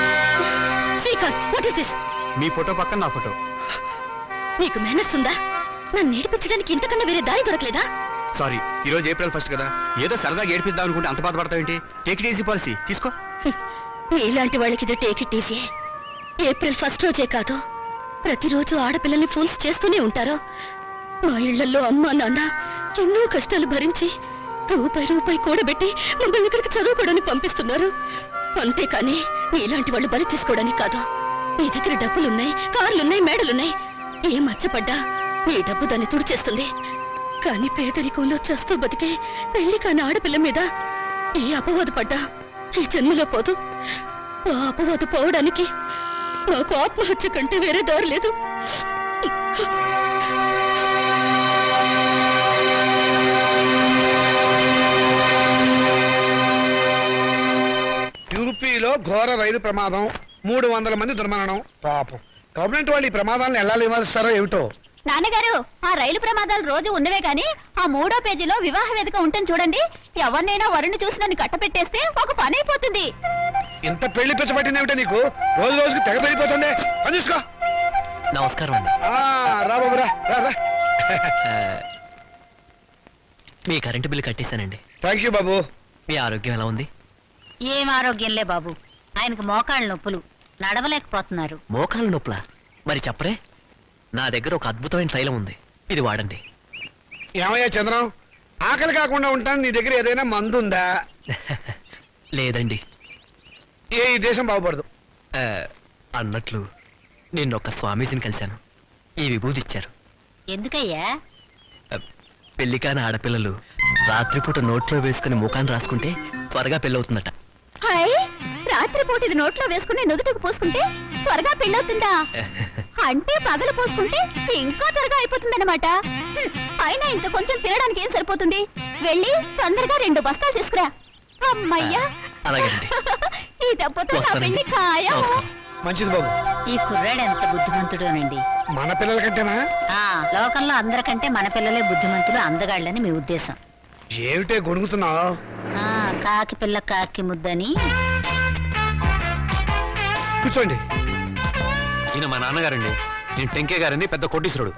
Srikanth, what is this? Me photo పక్కన నా ఫోటో. నీకు మేనర్స్ ఉందా? నన్ను నేర్పించడానికి ఇంతకన్నా వేరే దారి దొరకలేదా? సారీ, ఈ రోజు April 1 కదా, ఏదో సరదాగా ఏడిపిద్దాం అనుకుంటే అంత బాధపడతావేంటి? Take it easy policy. తీసుకో. మీలాంటి వాళ్ళకి ఇది టేక్ ఇట్ ఈజీ. April 1 రోజే కాదు, ప్రతిరోజు ఆడపిల్లల్ని ఫూల్స్ చేస్తూనే ఉంటారు. మా ఇళ్లలో అమ్మా నాన్న ఎన్నో కష్టాలు భరించి రూపాయి కూడబెట్టి మమ్మల్ని ఇక్కడికి చదువుకోవడానికి పంపిస్తున్నారు. అంతేకాని మీలాంటి వాళ్ళు బలి తీసుకోవడానికి కాదు. మీ దగ్గర డబ్బులున్నాయి, కార్లున్నాయి, మేడలున్నాయి. ఏ మచ్చపడ్డా మీ డబ్బు దాన్ని తుడిచేస్తుంది. కానీ పేదరికంలో చస్తూ బతికే పెళ్లి కాని ఆడపిల్ల మీద ఏ అపవాదు పడ్డా ఈ జన్మలో పోదు. ఆ అపవాదు పోవడానికి నాకు ఆత్మహత్య కంటే వేరే దారి లేదు. యూపీలో ఘోర రైలు ప్రమాదం, 300 మంది దుర్మరణం. పాపం గవర్నమెంట్ వాళ్ళు ఈ ప్రమాదాలను ఎలా నివారిస్తారో ఏమిటో. నాన్నగారు, ఆ రైలు ప్రమాదాలు రోజు ఉన్నవే గాని ఆ 3వ పేజీలో వివాహ వేదిక ఉంటుంది చూడండి. ఎవరినైనా వరుణ్ణి చూసి నన్ను కట్టపెట్టేస్తే ఒక పని అయిపోతుంది. ఇంత పెళ్లి పిచ్చబట్టింది ఏమిటో నీకు? రోజు రోజుకి తెగ పెరిగిపోతుంది. పని చూసుకో. నమస్కారం అండి. రా బాబు, రా రా రా. మీ కరెంటు బిల్లు కట్టేశానండి. థ్యాంక్ యూ బాబు. మీ ఆరోగ్యం ఎలా ఉంది? ఏం ఆరోగ్యంలే బాబు, ఆయనకు మోకాళ్ళ నొప్పులు, నడవలేకపోతున్నారు. మోకాలు నొప్పులా? మరి చెప్పరే, నా దగ్గర ఒక అద్భుతమైన తైలం ఉంది, ఇది వాడండి. ఏమయ్యా చంద్రం, ఆకలి కాకుండా ఉంటాను, నీ దగ్గర ఏదైనా మందు ఉందా? లేదండి. ఈ దేశం బాగుపడదు. అన్నట్లు నిన్నొక స్వామీజీని కలిశాను. ఈ విభూది ఇచ్చారు. ఎందుకయ్యా? పెళ్లి కాని ఆడపిల్లలు రాత్రిపూట నోట్లో వేసుకుని ముఖాన్ని రాసుకుంటే త్వరగా పెళ్ళవుతుందట. హాయ్, రాత్రిపూట ఇది నోట్లో వేసుకుని నుదుటికి పోసుకుంటే త్వరగా పెళ్ళవుతుందా? అంటే పగలు పోసుకుంటే ఇంకా త్వరగా అయిపోతుందన్నమాట. అయినా ఇంత కొంచెం తినడానికి ఏం సరిపోతుంది? వెళ్ళి తొందరగా 2 బస్తాలు తీసుకురా. అమ్మయ్యా, అలాగేనండి. ఈ దెబ్బతో నా వస్తానండి. పెళ్లి ఖాయం. నమస్కారం. మంచిది బాబు. ఈ కుర్రాడు ఎంత బుద్ధిమంతుడోనండి. మన పిల్లల కంటేనా? లోకంలో అందరికంటే మన పిల్లలే బుద్ధిమంతులు, అందగాళ్ళని మీ ఉద్దేశం. ఏమిటే గొడుగుతున్నావు? కాకి పిల్ల కాకి ముద్దని. కూర్చోండి. ఈయన మా నాన్నగారండి. నేను టెంకే గారండి, పెద్ద కోటీశ్వరుడు.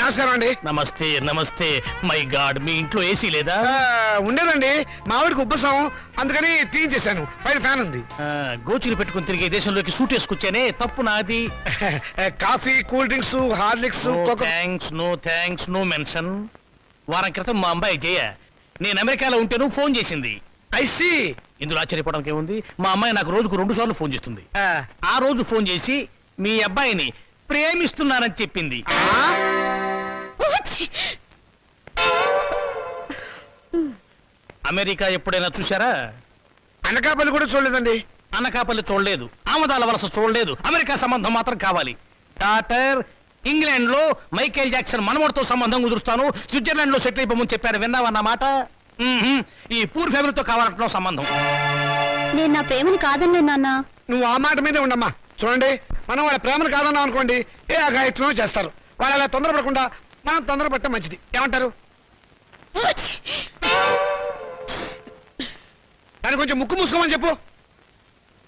నా నమస్కారం అండి. నమస్తే నమస్తే. మై గాడ్, మీ ఇంట్లో ఏసీ లేదా? ఉండేదండి, మావిడికి ఉబ్బసం, అందుకని తీయించేశాను. పైన ఫ్యాన్ ఉంది. గోచులు పెట్టుకుని తిరిగే దేశంలోకి సూట్ వేసుకొచ్చానే, తప్పు నాది. Coffee, cool drinks, Horlicks, no thanks, no mention. వారం క్రితం మా అమ్మాయి జయ నేను అమెరికాలో ఉంటేను ఫోన్ చేసింది. ఐసి. ఇందులో ఆశ్చర్యపోవడానికి ఏముంది? మా అమ్మాయి నాకు రోజుకు 2 సార్లు ఫోన్ చేస్తుంది. ఆ రోజు ఫోన్ చేసి మీ అబ్బాయిని ప్రేమిస్తున్నానని చెప్పింది. అమెరికా ఎప్పుడైనా చూసారా? అనకాపల్లి కూడా చూడలేదండి. అనకాపల్లి చూడలేదు, ఆమదాల వలస చూడలేదు. అమెరికా సంబంధం మాత్రం కావాలి. డాక్టర్, ఇంగ్లాండ్ లో మైకేల్ జాక్సన్ మనవడితో సంబంధం కుదురుస్తాను, స్విట్జర్లాండ్ లో సెటిల్ అయిపోమని చెప్పారు. విన్నావన్నమాట. ఈ పూర్ ఫ్యామిలీతో కావాలంటున్నావు సంబంధం. నేను నా ప్రేమని కాదన్నే నాన్న. నువ్వు ఆ మాట మీదే ఉండమ్మా. చూడండి, మనం వాళ్ళ ప్రేమను కాదన్నాం అనుకోండి, ఏ అఘాయిత్వం చేస్తారు. వాళ్ళు అలా తొందరపడకుండా మనం తొందరపడటం మంచిది. ఏమంటారు? దాన్ని కొంచెం ముక్కు మూసుకోమని చెప్పు.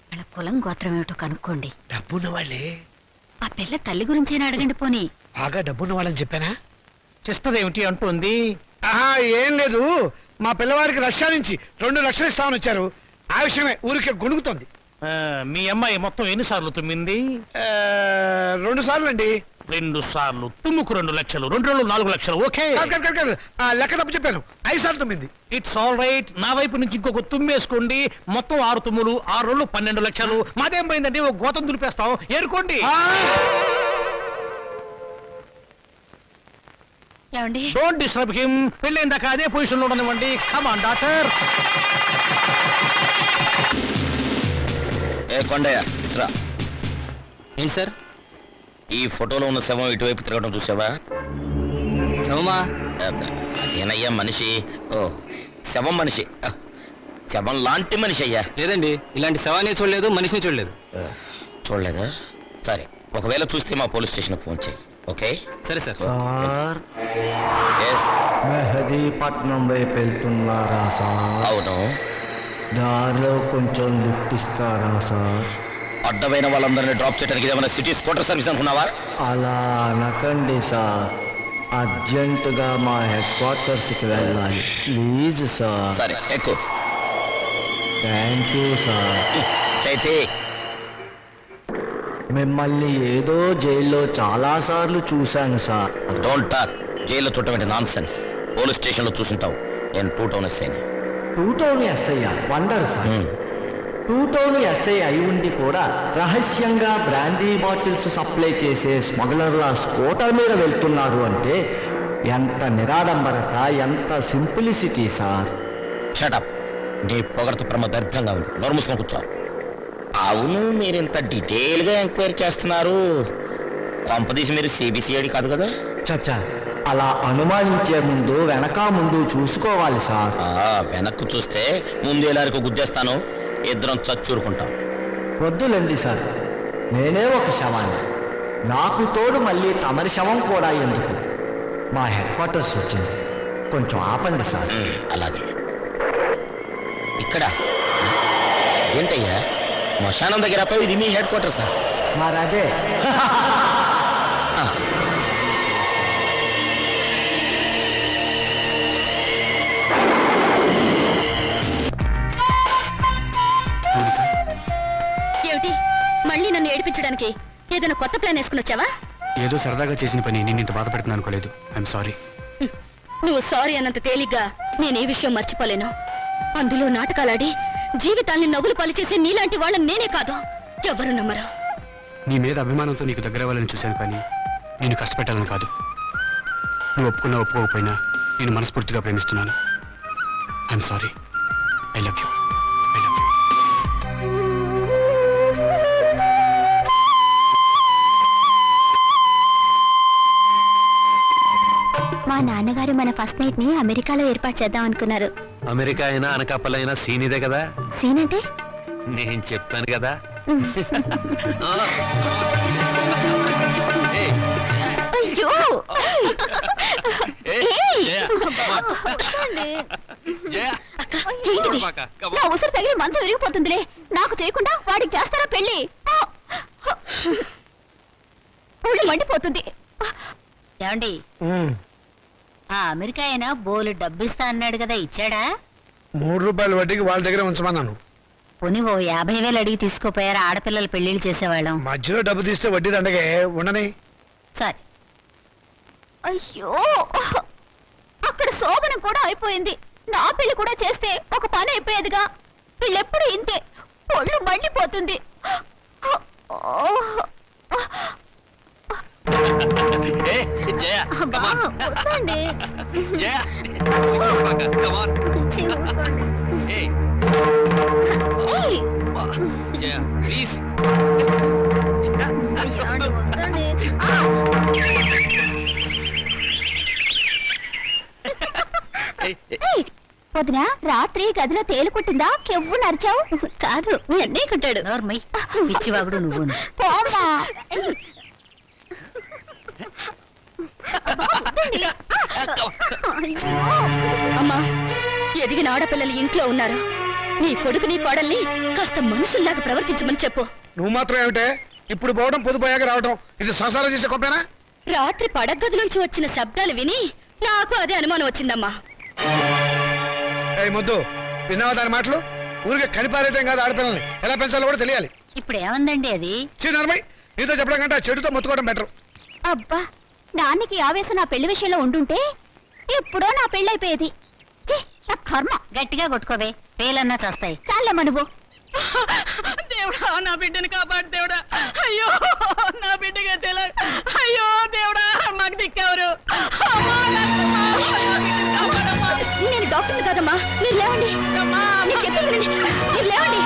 వాళ్ళ కులం గోత్రం ఏమిటో కనుక్కోండి. డబ్బున్న వాళ్ళే. ఆ పిల్ల తల్లి గురించేనా అడగండి పోనీ. బాగా డబ్బున్న వాళ్ళని చెప్పానా? సిస్టర్ ఏమిటి అంటుంది? ఆహా, ఏం లేదు. మా పిల్లవాడికి రష్యా నుంచి 2 లక్షలు ఇస్తామని వచ్చారు. ఆ విషయమే ఊరికే గొణుగుతోంది. మీ అమ్మాయి మొత్తం ఎన్నిసార్లు తుమ్మింది? 2 సార్లు అండి. 2 సార్లు తుమ్ముకు 2 లక్షలు, 2 రోజులు 4 లక్షలు. ఓకే, కాదు, లెక్క తప్పు చెప్పాను. 5 సార్లు తుమ్మింది. It's all right. నా వైపు నుంచి ఇంకొక తుమ్మేసుకోండి. మొత్తం 6 తుమ్ములు, 6 రోజులు 12 లక్షలు. మాదేం పోయిందండి, ఒక గోతం దులిపేస్తాం. ఏరుకోండి. ఏమండి? Don't disturb him. పెళ్ళైందాకా అదే పొజిషన్ లో ఉండనివ్వండి. Come on doctor. ఏ కొండయ్య, రా. ఏంటి సార్, ఈ ఫోటోలో ఉన్న శవం ఇటువైపు తిరగడం చూసావా? శవమా? అదేనయ్యా, మనిషి. ఓ, శవం మనిషి. శవం లాంటి మనిషి అయ్యా. లేదండి, ఇలాంటి శవాన్ని చూడలేదు, మనిషిని చూడలేదు. చూడలేదా? సరే, ఒకవేళ చూస్తే మా పోలీస్ స్టేషన్కి ఫోన్ చేయి. ఓకే? సరే సార్. Sir, yes. మెహదీపట్నం వైపు వెళ్తున్నారా సార్? అవును. దారిలో కొంచెం లిఫ్ట్ ఇస్తారా సార్? అడ్డమైన వాళ్ళందరినీ డ్రాప్ చేయడానికి ఏమైనా సిటీ స్కూటర్ సర్వీస్ అనుకున్నావా? అలా అనకండి సార్, అర్జెంటుగా మా హెడ్ క్వార్టర్స్కి వెళ్ళాలి. Please sir. సరే, ఎక్కువ. Thank you sir. చైతే, మిమ్మల్ని ఏదో జైల్లో చాలాసార్లు చూశాను సార్. Don't talk. జైల్లో చూడటం నాన్ సెన్స్. పోలీస్ స్టేషన్లో చూసుంటావు. నేను 2 టౌన్ ఎస్ఐని. 2 town SI wonder sir. 2 town SI అయి ఉండి కూడా రహస్యంగా బ్రాందీ బాటిల్స్ సప్లై చేసే స్మగ్లర్ల స్కూటర్ మీద వెళ్తున్నారు అంటే ఎంత నిరాడంబరత, ఎంత సింప్లిసిటీ సార్. షటప్. నీ పొగడత ప్రమ దరిద్రంగా ఉంది. నోరు మూసుకొని కూర్చో. అవును, మీరు ఇంత డీటెయిల్గా ఎంక్వైరీ చేస్తున్నారు. కొంపదీసి మీరు సిబిసిఐడి కాదు కదా? చచ్చా, అలా అనుమానించే ముందు వెనక ముందు చూసుకోవాలి సార్. వెనక్కు చూస్తే ముందు ఎలారికి గుద్దేస్తాను, ఇద్దరం చచ్చూరుకుంటాం. వద్దులండి సార్, నేనే ఒక శవాన్ని. నాకు తోడు మళ్ళీ తమరి శవం కూడా ఎందుకు? మా హెడ్ క్వార్టర్స్ వచ్చింది, కొంచెం ఆపండి సార్. అలాగే. ఇక్కడ ఏంటయ్యా, శ్మశానం దగ్గర పోయి ఇది మీ హెడ్ క్వార్టర్ సార్? మరదే. ఏమిటి, మళ్ళీ నన్ను ఏడిపించడానికి ఏదైనా కొత్త ప్లాన్ వేసుకుని వచ్చావా? ఏదో సరదాగా చేసిన పని నేను ఇంత బాధపడుతున్నాను అనుకోలేదు. I'm sorry. నువ్వు సారీ అన్నంత తేలిగ్గా నేనే విషయం మర్చిపోలేను. అందులో నాటకాలాడి జీవితాల్ని నవ్వులు పలిచేసే నీలాంటి వాళ్ళని నేనే కాదు, ఎవరు నమ్మరు. నీ మీద అభిమానంతో నీకు దగ్గర అవ్వాలని చూశాను, కానీ నేను కష్టపెట్టాలని కాదు. నువ్వు ఒప్పుకున్నా ఒప్పుకోకపోయినా నేను మనస్ఫూర్తిగా ప్రేమిస్తున్నాను. I'm sorry. I love you. I love you. మా నాన్నగారు మన ఫస్ట్ నైట్ ని అమెరికాలో ఏర్పాటు చేద్దాం అనుకున్నారు. అమెరికా అయినా అనకాపల్లి అయినా సీన్ ఇదే కదా. సీన్ అంటే నేను చెప్తాను కదా. అయ్యో, ఏంటిది? నా ఉసురు తగిలి మంచం విరిగిపోతుందిలే. నాకు చేయకుండా వాడికి చేస్తారా పెళ్లి? ఒళ్ళు మండిపోతుంది. ఏమండి ఆ అమెరికా అయినా బోలు డబ్బిస్తా అన్నాడు కదా, ఇచ్చాడా? 3 రూపాయల వడ్డీకి వాళ్ళ దగ్గర ఉంచమన్నాను. పోనీ ఓ 50,000 అడిగి తీసుకోపోయారా? ఆడపిల్లలు పెళ్లిళ్ళు చేసేవాళ్ళం. మధ్యలో డబ్బు తీస్తే వడ్డీ దండగే ఉండని. సరే. అయ్యో, అక్కడ శోభనం కూడా అయిపోయింది. నా పెళ్లి కూడా చేస్తే ఒక పని అయిపోయేదిగా. వీళ్ళెప్పుడు ఇంతే, ఒళ్ళు మండిపోతుంది. అబ్బా, వద్దండి. ఛీ, ఊరుకోండి. ఏయ్. ప్లీజ్. అయ్యో, అండి, వద్దండి. ఏయ్, వదినా, రాత్రి గదిలో తేలు కుట్టిందా? కెవ్వు నరిచావు? కాదు, ఎన్నే కుట్టాడు. నోర్మయ్, పిచ్చివాగుడు నువ్వు. పోమ్మా. అమ్మా, ఎదిగిన ఆడపిల్లలు ఇంట్లో ఉన్నారు. నీ కొడుకుని కోడల్ని కాస్త మనుషుల్లాగా ప్రవర్తించమని చెప్పు. నువ్వు మాత్రం ఏమిటే ఇప్పుడు పోవడం పొదుపోయాక రావడం, ఇది సంసారం చేసే గొప్పేనా? రాత్రి పడగది నుంచి వచ్చిన శబ్దాలు విని నాకు అదే అనుమానం వచ్చిందమ్మా. ముద్దు విన్నావా దాని మాటలు? ఊరికే కనిపారేయటం కాదు, ఆడపిల్లల్ని ఎలా పెంచాలో కూడా తెలియాలి. ఇప్పుడు ఏమందండి అది? చిన్నమ్మాయి, నీతో చెప్పడం కంటే ఆ చెడుతో మొత్తుకోవడం బెటర్. అబ్బా, నాన్నకి ఆవేశం నా పెళ్లి విషయంలో ఉండుంటే ఎప్పుడో నా పెళ్ళైపోయేది. ఛీ, నా కర్మ. గట్టిగా కొట్టుకోవే, పేలన్నా చేస్తాయి. చాలమ్మా నువ్వు. దేవుడా, నా బిడ్డను కాపాడు దేవుడా. అయ్యో, నా బిడ్డగా తెల. అయ్యో దేవుడా, మాకు దిక్కెవరు? నేను డాక్టర్ని కాదమ్మా, మీరు లేవండి. నేను చెప్పింది వినండి, మీరు లేవండి.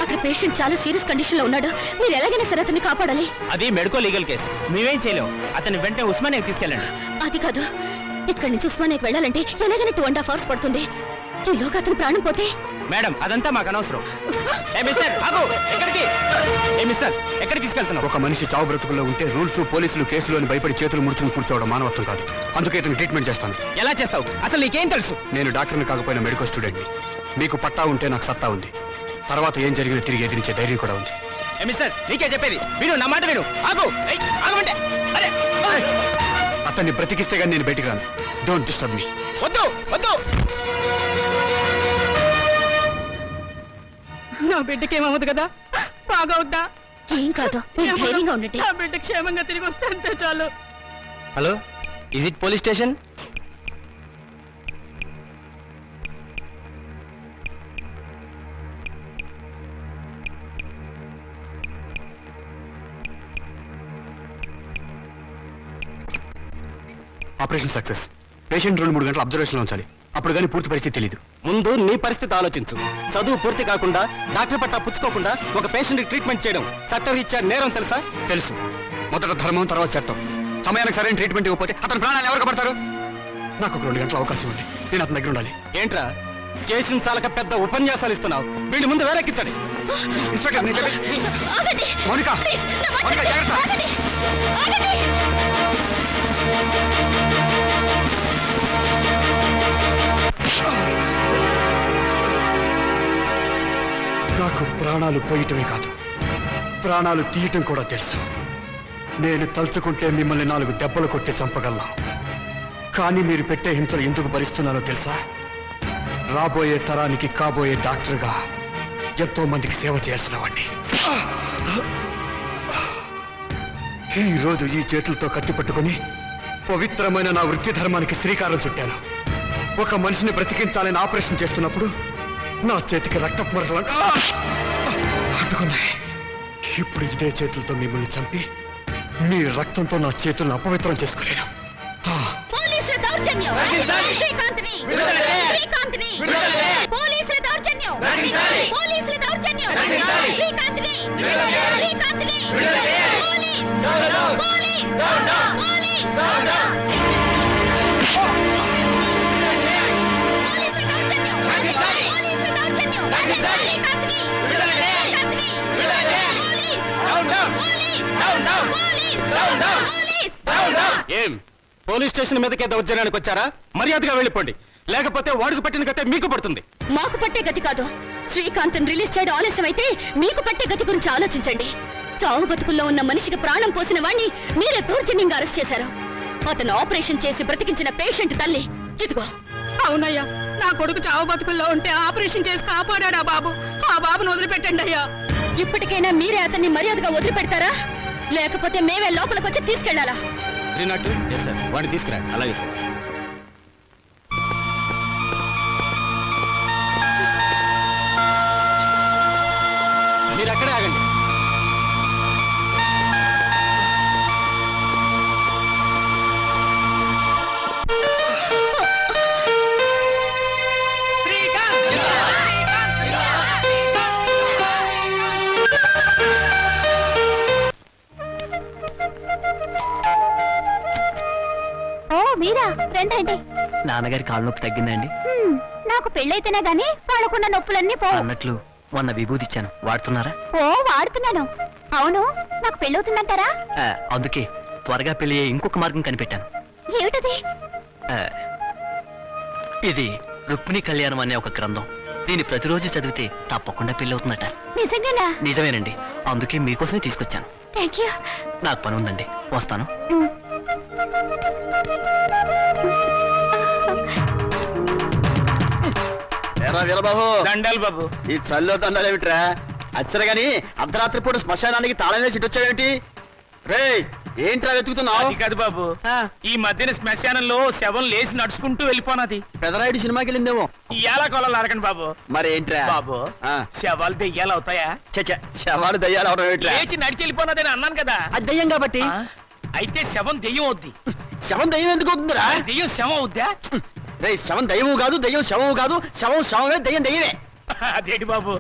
అక్కడ పేషెంట్ చాలా సీరియస్ కండిషన్ లో ఉన్నాడు. మీరు ఎలాగైనా సరే అతన్ని కాపాడాలి. అది మెడికో లీగల్ కేసు, మేమేం చేయలేము. అతన్ని వెంటనే ఉస్మానియాకి తీసుకెళ్ళండి. అది కాదు, ఇక్కడి నుంచి ఉస్మానియాకి వెళ్ళాలంటే ఎలాగైనా 2.5 hours పడుతుంది. ఈలోగా అతని ప్రాణం పోతే? మేడం, అదంతా మాకు అనవసరం. ఏ మిస్టర్, ఆగు. ఎక్కడికి? ఏ మిస్టర్, ఎక్కడికి తీసుకెళ్తున్నావు? ఒక మనిషి చావు బ్రతుకుల్లో ఉంటే రూల్స్, పోలీసులు, కేసులు అని భయపడి చేతులు ముడుచుని కూర్చోవడం మానవత్వం కాదు. అందుకే ఇతను ట్రీట్మెంట్ చేస్తాను. ఎలా చేస్తావు? అసలు నీకేం తెలుసు? నేను డాక్టర్ని కాకపోయినా మెడికల్ స్టూడెంట్ని. మీకు పట్టా ఉంటే నాకు సత్తా ఉంది. తర్వాత ఏం జరిగినా తిరిగి ఎదిరించే ధైర్యం కూడా ఉంది. ఏ మిస్టర్, నీకే చెప్పేది విను, నా మాట విను. ఆగు. ఏయ్, ఆగమంటే. అరే, అతన్ని బ్రతికిస్తే గానీ నేను బయటికి రాను. Don't disturb me. వద్దు, వద్దు. నా బిడ్డకేమవుతుంది కదా, బాగవుద్దా? ఏం కాదు, మీరు ధైర్యంగా ఉండండి. నా బిడ్డ క్షేమంగా తిరిగి వస్తే అంతే చాలు. Hello, is it police station? Operation success. Patient 2-3 గంటలు అబ్జర్వేషన్లో ఉంచాలి. అప్పుడు కానీ పూర్తి పరిస్థితి తెలియదు. ముందు నీ పరిస్థితి ఆలోచించు. చదువు పూర్తి కాకుండా, డాక్టర్ పట్టా పుచ్చుకోకుండా ఒక పేషెంట్ ట్రీట్మెంట్ చేయడం చట్టరీత్యా నేరం, తెలుసా? తెలుసు. మొదట ధర్మం, తర్వాత చట్టం. సమయానికి సరైన ట్రీట్మెంట్ ఇవ్వకపోతే అతని ప్రాణాలు ఎవరు కాపాడతారు? నాకు ఒక 2 గంటల అవకాశం ఉంది. నేను అతని దగ్గర ఉండాలి. ఏంట్రా చేసిన చాలక పెద్ద ఉపన్యాసాలు ఇస్తున్నావు? వీడి ముందు వేరెక్కించండి. ఇన్స్పెక్టర్, నేను చెప్పేది- ఆగండి. మౌనిక, ప్లీజ్, నా మాట మౌనిక, వినండి. జాగ్రత్త. ఆగండి. ఆగండి. నాకు ప్రాణాలు పోయటమే కాదు, ప్రాణాలు తీయటం కూడా తెలుసు. నేను తలుచుకుంటే మిమ్మల్ని 4 దెబ్బలు కొట్టి చంపగలను. కానీ మీరు పెట్టే హింసలు ఎందుకు భరిస్తున్నానో తెలుసా? రాబోయే తరానికి కాబోయే డాక్టర్గా ఎంతో మందికి సేవ చేయాల్సిన వాడిని. ఈ రోజు ఈ చేతులతో కత్తి పట్టుకుని పవిత్రమైన నా వృత్తి ధర్మానికి శ్రీకారం చుట్టాను. ఒక మనిషిని బ్రతికించాలని ఆపరేషన్ చేస్తున్నప్పుడు నా చేతికి రక్తపు మరకలు అడ్డుకున్నాయి. ఇప్పుడు ఇదే చేతులతో మిమ్మల్ని చంపి మీ రక్తంతో నా చేతులను అపవిత్రం చేసుకోలేను. పోలీసుల దౌర్జన్యం. శ్రీకాంత్ని. శ్రీకాంత్ని. పోలీసుల దౌర్జన్యం. పోలీసుల దౌర్జన్యం. శ్రీకాంత్ని. శ్రీకాంత్ని. పోలీస్. పోలీస్. పోలీస్. పోలీసుల దౌర్జన్యం. పోలీసుల దౌర్జన్యం. శ్రీకాంత్ని. శ్రీకాంత్ని. ఏం పోలీస్ స్టేషన్ మీదకే దౌర్జన్యానికి వచ్చారా? మర్యాదగా వెళ్ళిపోండి, లేకపోతే వాడికి పట్టిన గతే మీకు పడుతుంది. మాకు పట్టే గతి కాదు, శ్రీకాంత్ రిలీజ్ చేయడం ఆలస్యమైతే మీకు పట్టే గతి గురించి ఆలోచించండి. చావు బతుకుల్లో ఉన్న మనిషికి ప్రాణం పోసిన వాణ్ణి మీరే దౌర్జన్యంగా అరెస్ట్ చేశారు. అతను ఆపరేషన్ చేసి బ్రతికించిన పేషెంట్ తల్లి ఇదిగో. అవునయ్యా, నా కొడుకు చావు బతుకుల్లో ఉంటే ఆపరేషన్ చేసి కాపాడా బాబు. ఆ బాబును వదిలిపెట్టండి అయ్యా. ఇప్పటికైనా మీరే అతన్ని మర్యాదగా వదిలిపెడతారా, లేకపోతే మేమే లోపలికొచ్చి తీసుకెళ్లాలా? వాడిని తీసుకురా. అలాగే సార్. మీరు అక్కడే ఆగండి. ఓ మీరా, రండి. నాన్నగారి కాళ్ళ నొప్పి తగ్గిందండి? నాకు పెళ్ళైతేనే గాని వాళ్ళకున్న నొప్పులన్నీ పో. అన్నట్లు మొన్న విభూతి ఇచ్చాను, వాడుతున్నారా? ఓ వాడుతున్నాను. అవును, నాకు పెళ్ళవుతుందంటారా? అందుకే త్వరగా పెళ్లి అయ్యే ఇంకొక మార్గం కనిపెట్టాను. ఏమిటది? ఇది రుక్మిణి కళ్యాణం అనే ఒక గ్రంథం. దీన్ని ప్రతిరోజు చదివితే తప్పకుండా పెళ్లి అవుతుందట. నిజంగానా? నిజమేనండి, అందుకే మీకోసమే తీసుకొచ్చాను. Thank you. నాకు పని ఉందండి, వస్తాను. వీరబాబు, దండాలు బాబు. ఈ చల్లో దండాలేమిట్రా? అచ్చరే గాని అర్ధరాత్రి పూట శ్మశానానికి తాళం వేసి వచ్చావేమిటి? రే, ఏంట్రా వెతుకుతున్నావు? అది కాదు బాబు, ఈ మధ్యన శ్మశానంలో శవం లేచి నడుచుకుంటూ వెళ్ళిపోనది. పెదరాయుడు సినిమాకి వెళ్ళిందేమో. ఇయాల కొలలు అడగండి బాబు. మరి ఏంట్రా బాబు, ఆ. శవాలు దెయ్యాలు అవుతాయా? చచ్చ, శవాలు దయ్యాలు అవడం ఏమిట్రా? లేచి నడిచి వెళ్ళిపోనదని అన్నాను కదా. అది దయ్యం కాబట్టి. ఆ? అయితే శవం దెయ్యం అవుద్ది. శవం దయ్యం ఎందుకు అవుతుందిరా? దెయ్యం శవం అవుద్దా? రే, శవం దయ్యము కాదు, దయ్యం శవము కాదు. శవం శవమే, దయ్యం దయ్యమే. అదేంటి బాబు,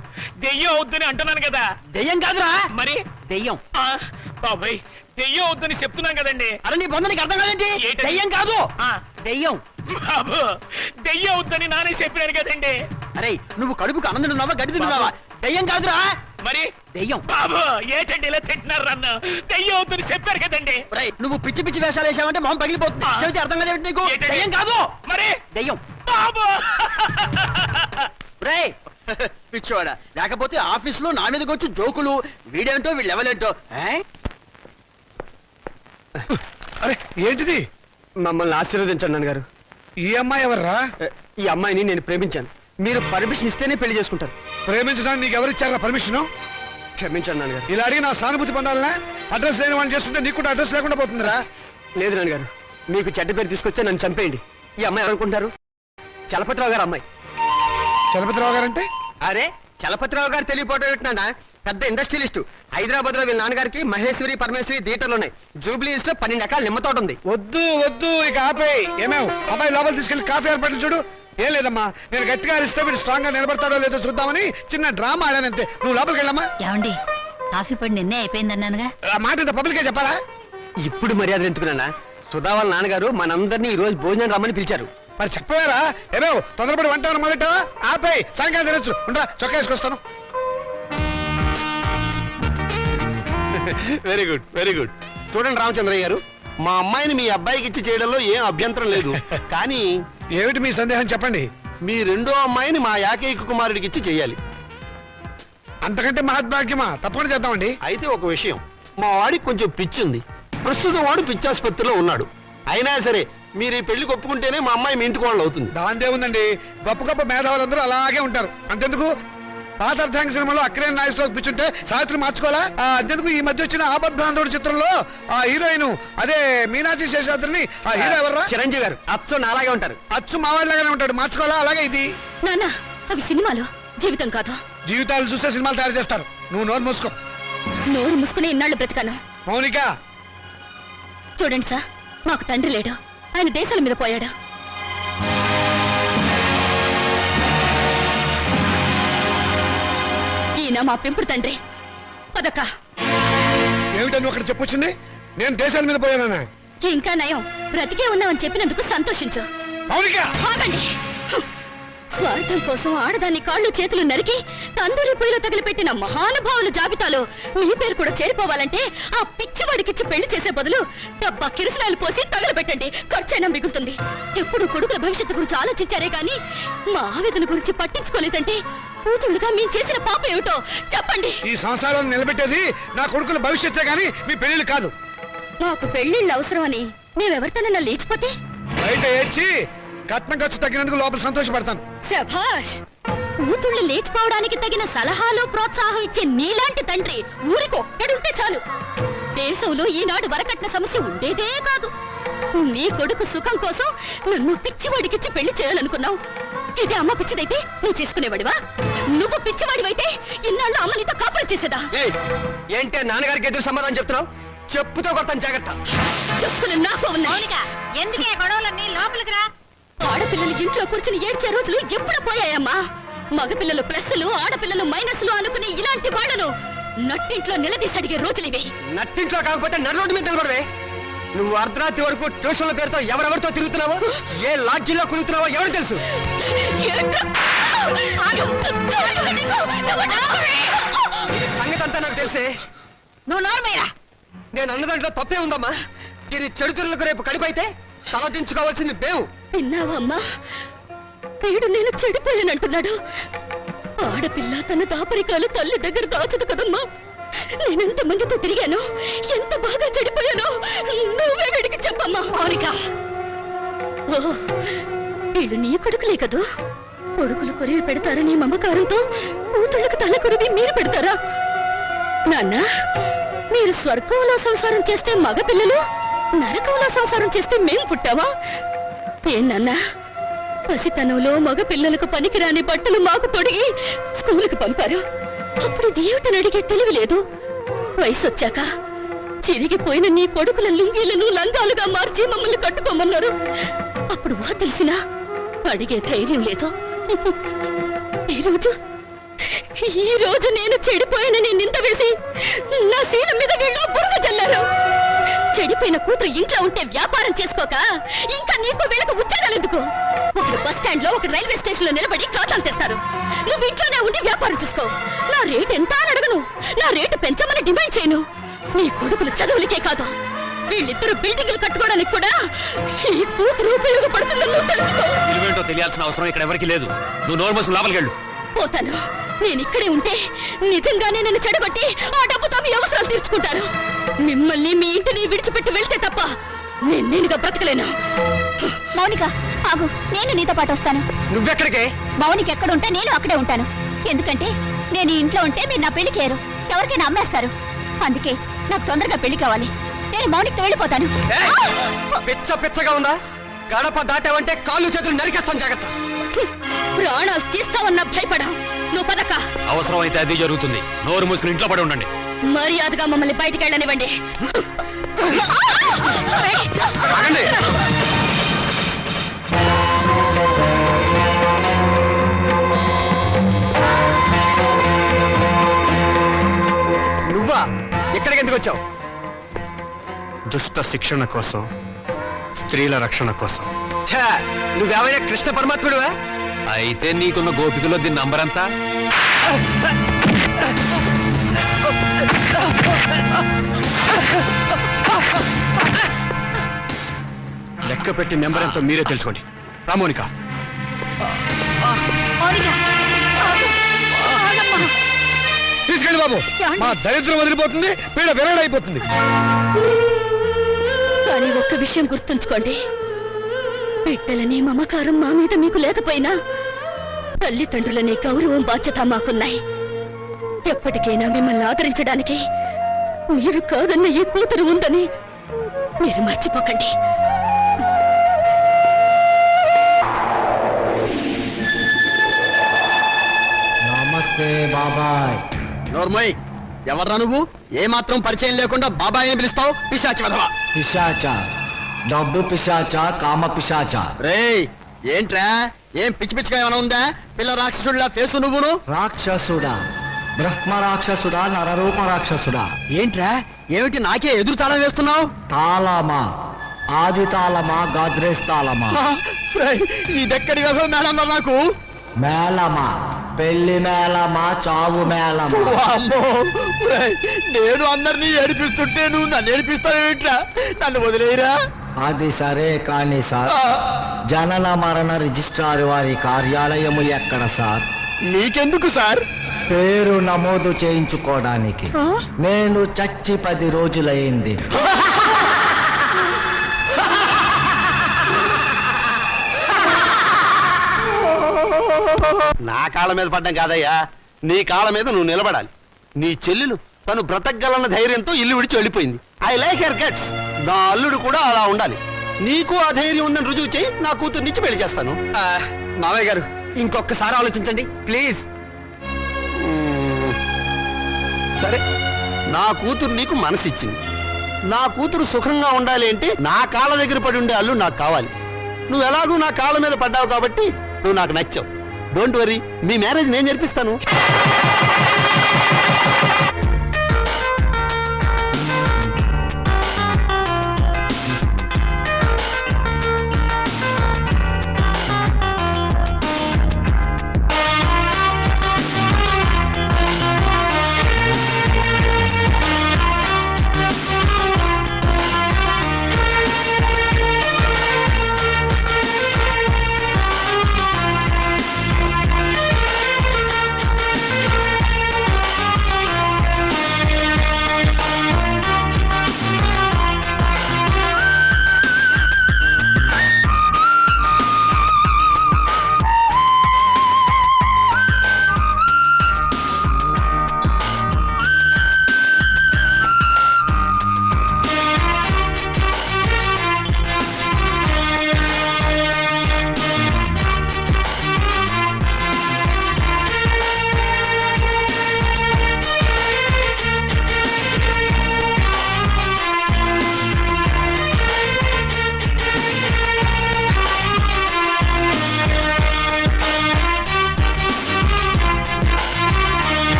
దెయ్యం అవుద్దని అంటున్నాను కదా. దయ్యం కాదురా, మరి దయ్యం. బాబాయ్, దెయ్యం అవుద్దని చెప్తున్నాను కదండి. అరే నీ బొంద నీకు అర్థం కాదేంటి? ఏంటది? దయ్యం కాదు, ఆ. దయ్యం. బాబు, దెయ్యం అవుద్దని నానే చెప్పినాను కదండి. అరే, నువ్వు కడుపుకు అన్నం తింటున్నావా, గడ్డి తింటున్నావా? దయ్యం కాదురా, మరి దయ్యం. బాబు, ఏంటండి ఇలా తింటున్నారు నన్ను? దెయ్యం అవుద్దని చెప్పారు కదండి. రేయ్, నువ్వు పిచ్చి పిచ్చి వేషాలు వేసావంటే మొహం పగిలిపోతుంది. ఆ. చెబితే అర్థం కాదేంటి నీకు? ఏంటది? దయ్యం కాదు, మరి దయ్యం. బాబు. రే పిచ్చోడా, లేకపోతే ఆఫీస్ లో నా మీదకి వచ్చి జోకులు, వీడేంటో వీళ్ళు ఎవలేంటో. అరే ఏంటిది? మమ్మల్ని ఆశీర్వదించండి నాన్నగారు. ఈ అమ్మాయి ఎవర్రా? ఈ అమ్మాయిని నేను ప్రేమించాను. మీరు పర్మిషన్ ఇస్తేనే పెళ్లి చేసుకుంటారు. ప్రేమించడానికి నీకు ఎవరిచ్చారా పర్మిషన్? క్షమించండి నాన్నగారు. ఇలా అడిగి నా సానుభూతి పొందాలనా? అడ్రస్ లేని వాడిని చేస్తుంటే నీకు కూడా అడ్రస్ లేకుండా పోతుందిరా. లేదు నాన్నగారు, మీకు చెడ్డ పేరు తీసుకొస్తే నన్ను చంపేయండి. ఈ అమ్మాయి ఎవరనుకుంటారు? చలపతిరావు గారు అమ్మాయి. చలపతిరావు గారంటే? అరే, చలపతిరావు గారు తెలియపోవడం ఏంటన్నా, పెద్ద ఇండస్ట్రియలిస్టు. హైదరాబాద్ లో వీళ్ళ నాన్నగారికి మహేశ్వరి పరమేశ్వరి థియేటర్లు ఉన్నాయి. జూబ్లీ హిల్స్ లో 12 ఎకరాల నిమ్మ తోట ఉంది. వద్దు వద్దు, ఇక ఆపేయ్. ఏమేవ్ అబ్బాయి లోపల తీసుకెళ్లి కాఫీ ఏర్పాట్లు చూడు. ఏం లేదమ్మా, నేను గట్టిగా అరిస్తే మీరు స్ట్రాంగ్ గా నిలబడతాడో లేదో చూద్దామని చిన్న డ్రామా ఆడానంతే. నువ్వు లోపలికి వెళ్ళమ్మా. ఏమండి, కాఫీ పడి నిన్నే అయిపోయిందన్నానుగా. ఆ మాట ఇంత పబ్లిక్ గా చెప్పాలా? ఇప్పుడు మర్యాద ఎందుకున్నా? సుధా వాళ్ళ నాన్నగారు మనందరినీ ఈ రోజు భోజనం రమ్మని పిలిచారు. మరి చెప్పారా? ఏమేవ్ తొందరపడి వంట మొదలెట్టావా? ఆపేయ్, సాయంకాలం తినొచ్చు. ఉండరా, చొక్కా వేసుకొస్తాను. Very good, very good. చూడండి రామచంద్రయ్య గారు, మా అమ్మాయిని మీ అబ్బాయికి ఇచ్చి చేయడంలో ఏం అభ్యంతరం లేదు. కానీ ఏమిటి మీ సందేహం చెప్పండి. మీ రెండో అమ్మాయిని మా ఏకైక కుమారుడికి ఇచ్చి చేయాలి. అంతకంటే మహద్భాగ్యమా? తప్పకుండా చేద్దామండి. అయితే ఒక విషయం, మా వాడికి కొంచెం పిచ్చి ఉంది. ప్రస్తుతం వాడు పిచ్చాసుపత్రిలో ఉన్నాడు. అయినా సరే మీరు ఈ పెళ్లికి ఒప్పుకుంటేనే మా అమ్మాయి మీ ఇంటికి వాళ్ళు అవుతుంది. దాందే ఉందండి, గొప్ప గొప్ప మేధావులందరూ అలాగే ఉంటారు. అంతెందుకు, పాత అర్థాంగ సినిమాలో అక్కడే నాయకులకు పిచ్చుంటే సావిత్రి మార్చుకోవాలా? అంతెందుకు ఈ మధ్య వచ్చిన ఆపద్బాంధవుడు చిత్రంలో ఆ హీరోయిన్ అదే మీనాక్షి శేషాద్రిని ఆ హీరో ఎవర్రా? చిరంజీవి గారు. అచ్చం అలాగే ఉంటారు. అచ్చు మావాడిలాగానే ఉంటాడు, మార్చుకోవాలా? అలాగే ఇది. నాన్న, అవి సినిమాలు, జీవితం కాదు. జీవితాలు చూస్తే సినిమాలు తయారు చేస్తారు. నువ్వు నోరు మూసుకో. నోరు మూసుకుని ఇన్నాళ్ళు బ్రతికాను. మౌనిక, చూడండి సార్, మాకు తండ్రి లేడు, ఆయన దేశాల మీద పోయాడు. ఈయన మా పెంపుడు తండ్రి. పదక్క. ఏమిటో నువ్వు అక్కడ చెప్పొచ్చింది? నేను దేశాల మీద పోయానా? ఇంకా నయం, బ్రతికే ఉన్నామని చెప్పినందుకు సంతోషించు. మౌనిక, ఆగండి. స్వార్థం కోసం ఆడదాన్ని కాళ్ళు చేతులు నరికి తందూరి పొయ్యిలో తగిలిపెట్టిన మహానుభావుల జాబితాలో మీ పేరు కూడా చేరిపోవాలంటే ఆ పిచ్చివాడికిచ్చి పెళ్లి చేసే బదులు డబ్బా కిరసనాయలు పోసి తగలబెట్టండి, ఖర్చైనా మిగులుతుంది. ఎప్పుడు కొడుకుల భవిష్యత్తు గురించి ఆలోచించారే గాని మా ఆవేదన గురించి పట్టించుకోలేదంటే కూతుళ్ళుగా మేము చేసిన పాప ఏమిటో చెప్పండి. ఈ సంసారాన్ని నిలబెట్టేది నా కొడుకుల భవిష్యత్తే గాని మీ పెళ్లిళ్ళు కాదు. మాకు పెళ్లిళ్ళు అవసరమని మేమెవరితోనన్నా లేచిపోతే బయట ఏడ్చి కట్నం ఖర్చు తగ్గినందుకు లోపల సంతోషపడతాను. శభాష్! కూతుళ్ళు లేచిపోవడానికి తగిన సలహాలు ప్రోత్సాహం ఇచ్చే నీలాంటి తండ్రి ఊరికి ఒక్కడుంటే చాలు. దేశంలో ఈనాడు వరకట్న సమస్య ఉండేదే కాదు. నీ కొడుకు సుఖం కోసం నన్ను పిచ్చివాడికిచ్చి పెళ్లి చేయాలనుకున్నావు. ఇదే అమ్మ పిచ్చిదైతే నువ్వు చేసుకునేవాడివా? నువ్వు పిచ్చివాడివైతే ఇన్నాళ్ళు అమ్మ నీతో కాపురం చేసేదా? ఏంటే నాన్నగారికి ఎదురు సమాధానం చెప్తున్నావు? చెప్పుతో కొడతాను, జాగ్రత్త. చెప్పులు నాకు ఉన్నాయి. ఎందుకే గొడవలన్నీ లోపలికి రా. ఆడపిల్లలు ఇంట్లో కూర్చుని ఏడ్చే రోజులు ఎప్పుడు పోయాయమ్మా? మగపిల్లలు ప్లస్లు, ఆడపిల్లలు మైనస్లు అనుకునే ఇలాంటి వాళ్లను నట్టింట్లో నిలదీసి అడిగే రోజులివి. నట్టింట్లో కాకపోతే నడు రోడ్డు మీద నిలబడవే. నువ్వు అర్ధరాత్రి వరకు ట్యూషన్ల పేరుతో ఎవరెవరితో తిరుగుతున్నావో, ఏ లాడ్జీలో కుదురుతున్నావో ఎవరు తెలుసు. సంగతి అంతా నాకు తెలిసే. నువ్వు నోర్మయ్యా. నేను అన్న దాంట్లో తప్పే ఉందమ్మా. దీని చెడుతులకు రేపు కడిపైతే తలదించుకోవాల్సింది మేము. విన్నావమ్మా? వీడు నేను చెడిపోయానంటున్నాడు. ఆడపిల్ల తన దాపరికాలు తల్లి దగ్గర దాచదు కదమ్మా. నేనెంత మందితో తిరిగాను, ఎంత బాగా చెడిపోయానో నువ్వే వీడికి చెప్పమ్మా. హారిక, ఓ వీళ్ళు నీ కొడుకులే కదూ. కొడుకులు కొరివి పెడతారని మమకారంతో కూతుళ్ళకు తల కొరివి మీరు పెడతారా? నాన్న, మీరు స్వర్గంలో సంసారం చేస్తే మగ పిల్లలు, నరకంలో సంసారం చేస్తే మేము పుట్టావా? ఏనన్నా, పసితనంలో మగ పిల్లలకు పనికిరాని బట్టలు మాకు తొడిగి స్కూలుకి పంపారు. అప్పుడు దేవుటని అడిగే తెలివి లేదు. వయసు వచ్చాక చిరిగిపోయిన నీ కొడుకుల లుంగీలను లంగాలుగా మార్చి మమ్మల్ని కట్టుకోమన్నారు. అప్పుడు వా తెలిసినా అడిగే ధైర్యం లేదు. ఈ రోజు నేను చెడిపోయానని నింద వేసి నా శీలం మీద వీళ్ళు బురద చల్లారు. చెడిపోయిన కూతురు ఇంట్లో ఉంటే వ్యాపారం చేసుకోక ఇంకా నీకు వీళ్ళకు ఉద్యోగాలు ఎందుకు? ఒకడు బస్ స్టాండ్ లో, ఒక రైల్వే స్టేషన్ లో నిలబడి ఖాతాలు తెస్తారు. నువ్వు ఇంట్లోనే ఉండి వ్యాపారం చూసుకో. నా రేటు ఎంత అని అడగను, నా రేటు పెంచమని డిమాండ్ చేయను. నీ కొడుకులు చదువులకే కాదు, వీళ్ళిద్దరు బిల్డింగ్లు కట్టుకోవడానికి కూడా ఈ కూతురు ఉపయోగపడుతుందని నువ్వు తెలుసుకో. విలువేంటో తెలియాల్సిన అవసరం ఇక్కడ ఎవరికి లేదు. నువ్వు నోరు మూసుకుని లోపలికి వెళ్ళు. పోతాను. నేను ఇక్కడే ఉంటే నిజంగానే నన్ను చెడగొట్టి ఆ డబ్బుతో మీ అవసరాలు తీర్చుకుంటారు. మిమ్మల్ని మీ ఇంటిని విడిచిపెట్టి వెళ్తే తప్ప నేనుగా బ్రతకలేను. మౌనిక ఆగు, నేను నీతో పాటు వస్తాను. నువ్వెక్కడికే? మౌనిక ఎక్కడుంటే నేను అక్కడే ఉంటాను. ఎందుకంటే నేను ఈ ఇంట్లో ఉంటే మీరు నా పెళ్లి చేయరు, ఎవరికైనా అమ్మేస్తారు. అందుకే నాకు తొందరగా పెళ్లి కావాలి. నేను మౌనికతో వెళ్ళిపోతాను. పిచ్చ పిచ్చగా ఉందా? గడప దాటావంటే కాళ్ళు చేతులు నరికేస్తాను, జాగ్రత్త. ప్రాణాలు తీస్తావన్నా భయపడా. నువ్వు పదక్క. అవసరం అయితే అది జరుగుతుంది. నోరు మూసుకుని ఇంట్లో పడి ఉండండి. మర్యాదగా మమ్మల్ని బయటికి వెళ్ళనివ్వండి. నువ్వా? ఇక్కడికి ఎందుకు వచ్చావు? దుష్ట శిక్షణ కోసం, స్త్రీల రక్షణ కోసం. ఛే, నువ్వేమైనా కృష్ణ పరమాత్ముడువా? అయితే నీకున్న గోపికలో దీని నంబర్ అంతా లెక్క పెట్టి నెంబర్ ఎంతో మీరే తెలుసుకోండి. రామోనిక, తీసుకెళ్ళి బాబు. మా దరిద్రం వదిలిపోతుంది, పీడ విరగడైపోతుంది. కానీ ఒక్క విషయం గుర్తుంచుకోండి, బిడ్డలని మమకారం మా మీద మీకు లేకపోయినా తల్లిదండ్రులని గౌరవం, బాధ్యత మాకున్నాయి. ఎప్పటికైనా మిమ్మల్ని ఆదరించడానికి మీరు కాదన్న ఈ కూతురు ఉందని మీరు మర్చిపోకండి. నమస్తే బాబాయ్. నోర్మయ్, ఎవర్రా నువ్వు? ఏ మాత్రం పరిచయం లేకుండా బాబాయ్ అని పిలుస్తావు? పిశాచి వెధవా. పిశాచ, డబ్బు పిశాచ, కామ పిశాచ. రేయ్, ఏంట్రా? ఏం పిచ్చి పిచ్చిగా ఏమైనా ఉందా? పిల్ల రాక్షసుడిలా ఫేసు నువ్వును. రాక్షసుడా, బ్రహ్మ రాక్షసుడా, నరరూప రాక్షసుడా. ఏంట్రా? ఏమిటి నాకే ఎదురు తాళం వేస్తున్నావు? తాళమా? ఆది తాళమా, గాద్రేజ్ తాళమా? ఇదెక్కడి వ్యధం మేడమ్మ నాకు? మేళమా? పెళ్లి మేళమా, చావు మేళమా? అమ్మో, నేను అందరినీ ఏడిపిస్తుంటే నువ్వు నన్ను ఏడిపిస్తావేంట్రా? నన్ను వదిలేయరా. అది సరే కానీ సార్, జనన మరణ రిజిస్ట్రార్ వారి కార్యాలయము ఎక్కడ సార్? నీకెందుకు సార్? పేరు నమోదు చేయించుకోవడానికి. నేను చచ్చి 10 రోజులైంది. నా కాళ్ళ మీద పడ్డం కాదయ్యా, నీ కాళ్ళ మీద నువ్వు నిలబడాలి. నీ చెల్లెలు తను బ్రతకగలన్న ధైర్యంతో ఇల్లు విడిచి వెళ్ళిపోయింది. I like her guts. నా అల్లుడు కూడా అలా ఉండాలి. నీకు ఆ ధైర్యం ఉందని రుజువు చేయి, నా కూతురు నుంచి పెళ్లి చేస్తాను. మామయ్య గారు ఇంకొకసారి ఆలోచించండి ప్లీజ్. సరే, నా కూతురు నీకు మనసిచ్చింది. నా కూతురు సుఖంగా ఉండాలి అంటే నా కాళ్ళ దగ్గర పడి ఉండే అల్లుడు నాకు కావాలి. నువ్వు ఎలాగూ నా కాళ్ళ మీద పడ్డావు కాబట్టి నువ్వు నాకు నచ్చావు. డోంట్ వరీ, మీ మ్యారేజ్ నేను జరిపిస్తాను.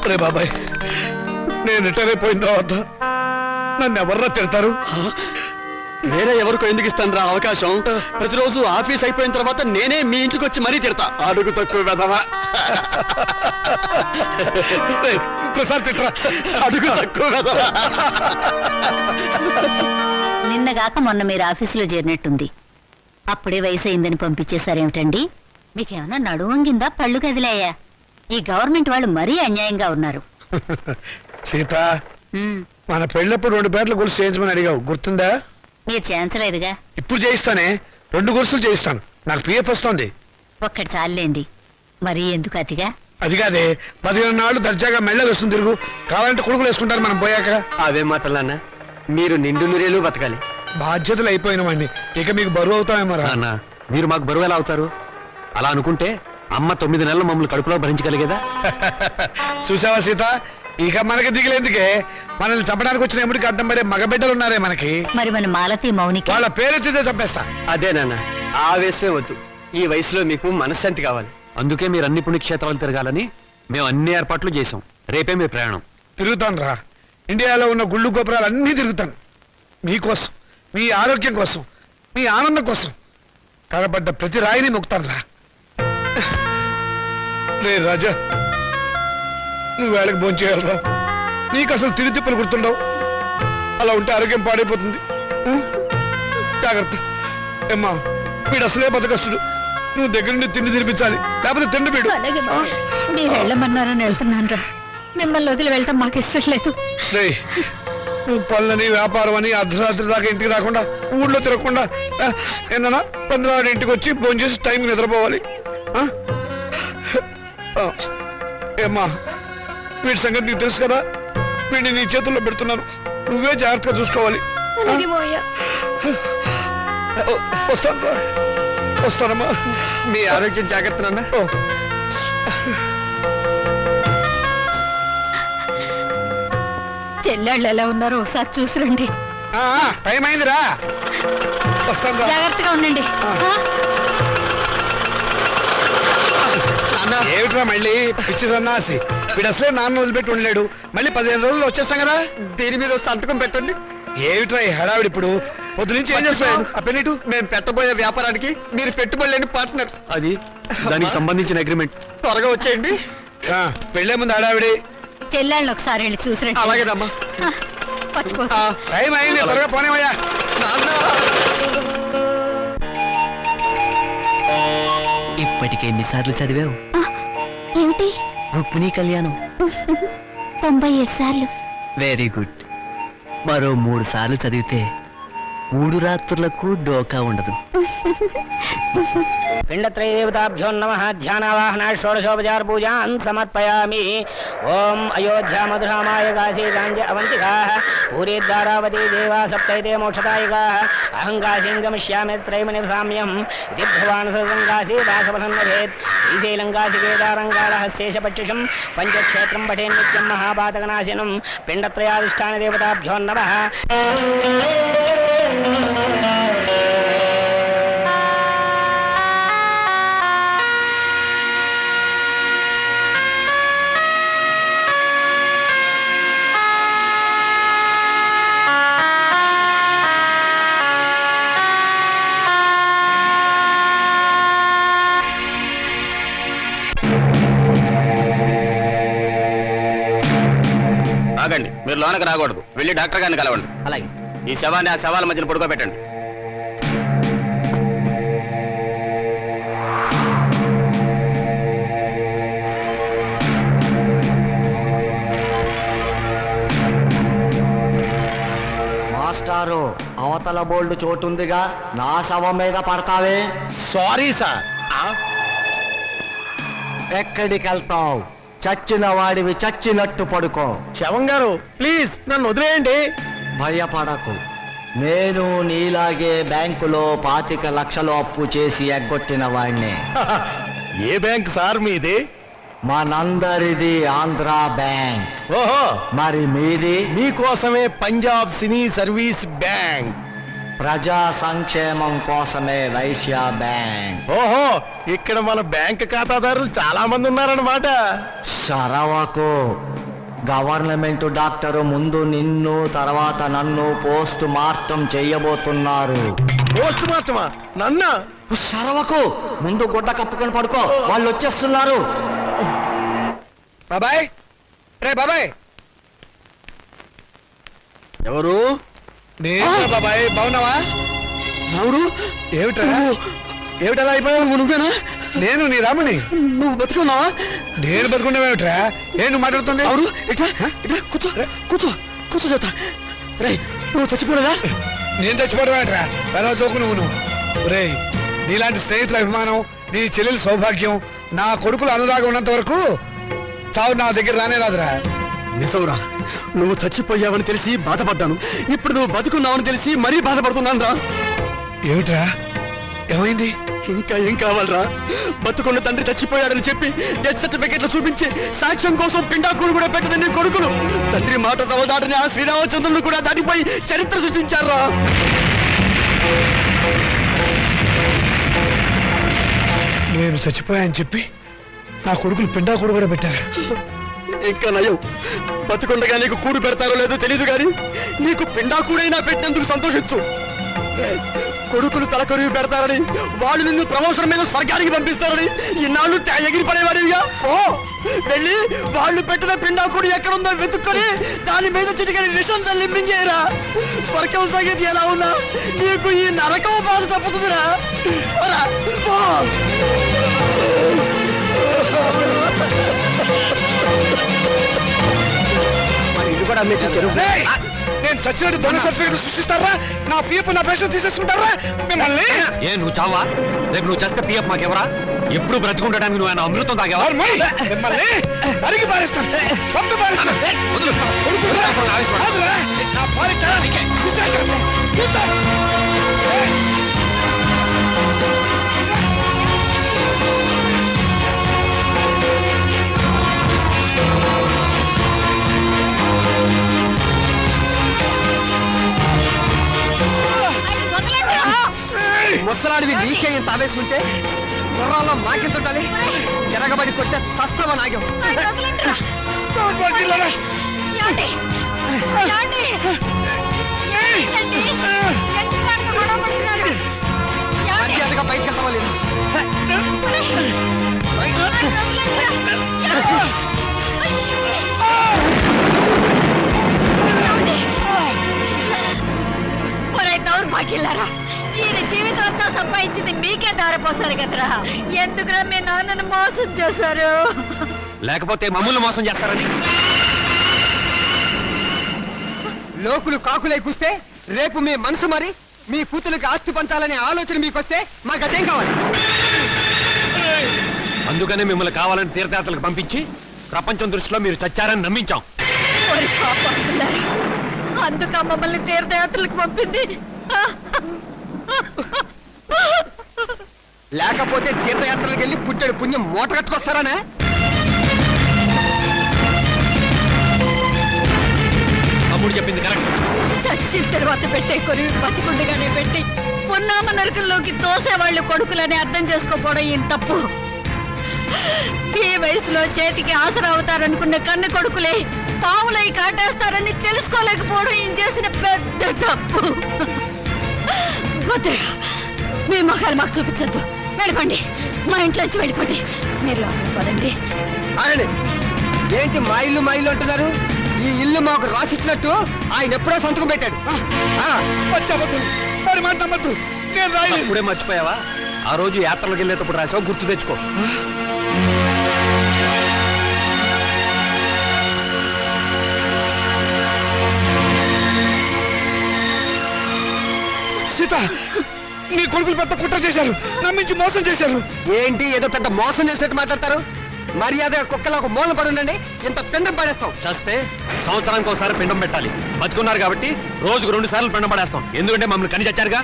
రే బాబాయ్, నేను రిటైర్ అయిపోయిన తర్వాత నన్ను ఎవర్రా తిడతారు? వేరే ఎవరికో ఎందుకు ఇస్తాను రా అవకాశం? ప్రతిరోజు ఆఫీస్ అయిపోయిన తర్వాత నేనే మీ ఇంటికి వచ్చి మరీ తిడతా. అడుగు తక్కువ వెధవా. రేయ్, ఇంకోసారి తిట్టరా. అడుగు తక్కువ వెధవా. నిన్నగాక మొన్న మీరు ఆఫీసులో చేరినట్టుంది. అప్పుడే వయసు అయిందని పంపించేశారేమిటండి? మీకేమన్నా నడుము వంగిందా, పళ్ళు కదిలాయా? ఈ గవర్నమెంట్ వాళ్ళు మరీ అన్యాయంగా ఉన్నారు. సీత, మన పెళ్ళప్పుడు 2 పేర్ల గుర్తు చేయించమని అడిగావు, గుర్తుందా? మీరు చేయించలేదుగా. ఇప్పుడు చేయిస్తానే, 2 గుర్తులు చేయిస్తాను. నాకు పిఎఫ్ వస్తుంది. ఒక్కటి చాలండి, మరీ ఎందుకు అతిగా? అది కాదే, 15 నాళ్ళు దర్జాగా మెళ్ళ వేస్తుంది తిరుగు. కావాలంటే కొడుకులు వేసుకుంటారు మనం పోయాక. అవే మాటలన్నా, మీరు నిండు నూరేళ్ళు బతకాలి. బాధ్యతలు అయిపోయినవండి, ఇక మీకు బరువు అవుతామేమో రా. నాన్న, మీరు మాకు బరువు ఎలా అవుతారు? అలా అనుకుంటే అమ్మ 9 నెలలు మమ్మల్ని కడుపులో భరించగలిగేదా? చూసావా సీత, ఇక మనకి దిగులేందుకే. మనల్ని చంపడానికి వచ్చిన ఎముడికి అడ్డం పడే మగబిడ్డలు ఉన్నారే మనకి. మరి మన మాలతి మౌనిక వాళ్ళ పేరెత్తితే చంపేస్తా. అదే నాన్న, ఆవేశమే వద్దు. ఈ వయసులో మీకు మనశ్శాంతి కావాలి. అందుకే మీరు అన్ని పుణ్యక్షేత్రాలు తిరగాలని మేము అన్ని ఏర్పాట్లు చేసాం. రేపే మీ ప్రయాణం. తిరుగుతాను రా, ఇండియాలో ఉన్న గుళ్ళు గోపురాలు అన్నీ తిరుగుతాను. మీకోసం, మీ ఆరోగ్యం కోసం, మీ ఆనందం కోసం కనబడ్డ ప్రతి రాయిని నొక్కుతాను రా. రే రాజా, నువ్వు వేళకి భోంచేయాలరా. నీకు అసలు తిరిగి తిప్పలు గుర్తుండవు. అలా ఉంటే ఆరోగ్యం పాడైపోతుంది. జాగ్రత్త. ఏమ్మా, వీడు అసలే బతకస్తుడు. నువ్వు దగ్గర నుండి తిండి తినిపించాలి, లేకపోతే తిండి వీడు. మీరు వెళ్ళమన్నారని వెళ్తున్నాను రా. మిమ్మల్ని వదిలి వెళ్ళటం మాకు ఇష్టం లేదు. రే, నువ్వు పనులని వ్యాపారం అని అర్ధరాత్రి దాకా ఇంటికి రాకుండా, ఊళ్ళో తిరగకుండా ఏందన్నా 15 ఇంటికి వచ్చి ఫోన్ చేసి టైంకి నిద్రపోవాలి. ఏమ్మా, వీడి సంగతి నీకు తెలుసు కదా. వీడిని నీ చేతుల్లో పెడుతున్నాను, నువ్వే జాగ్రత్తగా చూసుకోవాలి. వస్తానమ్మా. మీ ఆరోగ్యం జాగ్రత్త నాన్న. చెల్లెళ్ళు ఎలా ఉన్నారో ఒకసారి చూసిరండి. టైం అయిందిరా, వస్తాను రా. జాగ్రత్తగా ఉండండి. ఏమిట్రా మళ్ళీ పిచ్చి సన్నాసి, వీడు అసలే నాన్న వదిలిపెట్టి ఉండలేడు, మళ్ళీ 15 రోజులు వచ్చేస్తాం కదా. దీని మీద సంతకం పెట్టండి. ఏమిట్రా ఈ హడావిడి ఇప్పుడు? పొద్దు నుంచి ఏం చేస్తాడు ఆ పెన్నిటు? మేము పెట్టబోయే వ్యాపారానికి మీరు పెట్టుబడి లేని పార్ట్నర్. అది దానికి సంబంధించిన అగ్రిమెంట్. త్వరగా వచ్చేయండి. పెళ్ళే ముందు హడావిడి. చెల్లెళ్ళని ఒకసారి వెళ్ళి చూసిరండి. అలాగేదమ్మా. పచ్చిపో. టైం అయింది, త్వరగా పోనేవయ్యా. ఇప్పటికే ఎన్నిసార్లు చదివావు ఏమిటి? రుక్మిణీ కళ్యాణం 97 సార్లు. Very good. మరో 3 సార్లు చదివితే 3 రాత్రులకు డోకా ఉండదు. పిండత్రయదేవతాభ్యో నమః. ధ్యానావాహన షోడశోపచార పూజాన్ సమర్పయామి. ఓం అయోధ్యా మధురామాయ కాశీ గాంజ అవంతికాః పూరీ ద్వారావతి దేవా సప్తైతే మోక్షదాయికాః. అహం కాశీం గమిష్యామి త్రైమని సామ్యం ఇది భగవాన్ సర్వం కాశీ దాసవసన్నభేత్. శ్రీశైలం కాశీ కేదారం కాళహస్తేశపక్షిషం పంచక్షేత్రం పఠే నిత్యం మహాపాతకనాశనం. పిండత్రయాధిష్టాన దేవతాభ్యో నమః. ఆగండి, మీరు లోనకి రాకూడదు. వెళ్ళి డాక్టర్ గారిని కలవండి. అలాగే. ఈ శవాన్ని ఆ శవాల మధ్యన పడుకోబెట్టండి. మాస్టారు, అవతల బోల్డ్ చోటుందిగా, నా శవం మీద పడతావే. Sorry sir. ఎక్కడికి వెళ్తావు? చచ్చిన వాడివి చచ్చినట్టు పడుకో. శవం గారు ప్లీజ్ నన్ను వదిలేయండి. భయపడకు. నేను నీలాగే బ్యాంకులో 25 లక్షలు అప్పు చేసి ఎగ్గొట్టిన వాడిని. ఏ బ్యాంక్ సార్ మీది? మనందరిది ఆంధ్ర బ్యాంక్. ఓహో, మరి మీది? మీకోసమే పంజాబ్ సినీ సర్వీస్ బ్యాంక్. ప్రజా సంక్షేమం కోసమే వైశ్య బ్యాంక్. ఓహో, ఇక్కడ మన బ్యాంక్ ఖాతాదారులు చాలా మంది ఉన్నారన్నమాట. సరవకు. గవర్నమెంట్ డాక్టరు ముందు నిన్ను, తర్వాత నన్ను పోస్ట్ మార్టం చెయ్యబోతున్నారు. పోస్ట్ మార్టమా? నన్నా? సరవకు. ముందు గుడ్డ కప్పుకొని పడుకో, వాళ్ళు వచ్చేస్తున్నారు. బాబాయ్, రే బాబాయ్. ఎవరు? నేను బాబాయ్. బాగున్నావా? ఎవరు? ఏమిట్రా ఏమిటలా అయిపోయావు? నువ్వేనా? నేను నీ రాముని. నువ్వు బతుకున్నావా? నేను బతుకుండేవేమిట్రా? నువ్వు మాట్లాడుతుంది? ఎవరు? ఇట్లా ఇట్లా కూర్చో, కూర్చో, కూర్చో చెప్తా. రే, నువ్వు చచ్చిపోలేదా? నేను చచ్చిపోవడమేట్రా? ఎలా చోకు నువ్వు. రే, నీలాంటి స్నేహితుల అభిమానం, నీ చెల్లెల సౌభాగ్యం, నా కొడుకుల అనురాగం ఉన్నంత వరకు చావు నా దగ్గర రానే రాదురా. నిజంరా, నువ్వు చచ్చిపోయావని తెలిసి బాధపడ్డాను. ఇప్పుడు నువ్వు బతుకున్నావని తెలిసి మరీ బాధపడుతున్నాను రా. ఏమిట్రా, ఏమైంది? ఇంకా ఏం కావాలరా? బతుకున్న తండ్రి చచ్చిపోయాడని చెప్పి డెత్ సర్టిఫికెట్లు చూపించి సాక్ష్యం కోసం పిండాకుడు కూడా పెట్టదని నీ కొడుకులు. తండ్రి మాట సవదాటని ఆ శ్రీరామచంద్రుడు కూడా దాటిపోయి చరిత్ర సృష్టించారా. నేను చచ్చిపోయాని చెప్పి నా కొడుకులు పిండాకుడు కూడా పెట్టారు. ఇంకా నయం, బతుకుండగా నీకు కూడు పెడతారో లేదో తెలియదు కానీ నీకు పిండాకుడైనా పెట్టినందుకు సంతోషించు. కొడుకులు తలకొరివి పెడతారని, వాళ్ళు నిన్ను ప్రమోషన్ మీద స్వర్గానికి పంపిస్తారని ఇన్నాళ్ళు ఎగిరి పడేవాడివిగా. ఓ, వెళ్ళి వాళ్ళు పెట్టిన పిండాకుడు ఎక్కడుందో వెతుక్కొని దాని మీద చిటికని విషం తల్లింపించేయరా. స్వర్గం సంగతి ఎలా ఉన్నా నీకు ఈ నరకం బాధ తప్పుతుందిరా. ఓ. ఇది కూడా అమ్మే చెరువు. నేను చచ్చినట్టు దొంగ సర్టిఫికెట్ సృష్టిస్తారా? నా పీఎఫ్ నా పెన్షన్ తీసేసుకుంటారా మిమ్మల్ని? ఏ నువ్వు చావా? రేపు నువ్వు చేస్తే పిఎఫ్ మాకెవరా? ఎప్పుడు బ్రతికుండడానికి నువ్వు ఆయన అమృతం తాగేవా? మిమ్మల్ని అడిగి పారేస్తాను, చంపి పారేస్తాను. నా భార్య చాలా తీసేస్తాను. మగాడివి నీకే ఇంత ఆవేశం ఉంటే గుర్రాల్లో మాకెంత ఉండాలి? ఎరగబడి కొట్టే చస్తావా నాగం? మర్యాదగా బయటకు వెళ్తావా లేదు? దౌర్భాగ్యులారా, ఈయన జీవితం అంతా సంపాదించింది మీకే దారిపోసారు కదరా. ఎందుకురా మీ నాన్నను మోసం చేశారు? లేకపోతే మమ్మల్ని మోసం చేస్తారని. లోకులు కాకులై కూస్తే రేపు మీ మనసు మరి మీ కూతురికి ఆస్తి పంచాలనే ఆలోచన మీకొస్తే మాకు అదేం కావాలి? అందుకనే మిమ్మల్ని కావాలని తీర్థయాత్రలకు పంపించి ప్రపంచం దృష్టిలో మీరు చచ్చారని నమ్మించాం. ఓరి పాపంలారా, అందుక మమ్మల్ని తీర్థయాత్రలకు పంపింది. లేకపోతే తీర్థయాత్రలకు వెళ్ళి పుట్టడు పుణ్యం మూట కట్టుకొస్తారానే? తమ్ముడు చెప్పింది కరెక్ట్. చచ్చిన తర్వాత పెట్టే కొరివి బతికుండగానే పెట్టి పున్నామ నరకంలోకి తోసేవాళ్ళు కొడుకులని అర్థం చేసుకోపోవడం ఏం తప్పు. ఈ వయసులో చేతికి ఆసరా అవుతారనుకున్న కన్న కొడుకులే పావులై కాటేస్తారని తెలుసుకోలేకపోవడం ఏం చేసిన పెద్ద తప్పు. వద్దురా, మీ మొఖాలు మాకు చూపించద్దు. వెళ్ళిపోండి, మా ఇంట్లోంచి వెళ్ళిపోండి. మీరు లోపలికి పదండి. ఆగండి. ఏంటి మా ఇల్లు అంటున్నారు? ఈ ఇల్లు మాకు రాసిచ్చినట్టు ఆయన ఎప్పుడో సంతకం పెట్టాడు. మరి మాట నమ్మద్దు. నేను రాయలేదు. ఇప్పుడే మర్చిపోయావా? ఆ రోజు యాత్రలకు వెళ్ళేటప్పుడు రాసావు, గుర్తు తెచ్చుకో. సీత, నీ కొడుకులు పెద్ద కుట్ర చేశారు, నమ్మించి మోసం చేశారు. ఏంటి ఏదో పెద్ద మోసం చేసినట్టు మాట్లాడతారు? మర్యాద కుక్కలా ఒక మూలన పడి ఉండండి. ఇంత పిండం పడేస్తాం. చేస్తే సంవత్సరానికి ఒకసారి పిండం పెట్టాలి. బతుకున్నారు కాబట్టి రోజుకు 2 సార్లు పిండం పడేస్తాం. ఎందుకంటే మమ్మల్ని కని చచ్చారుగా.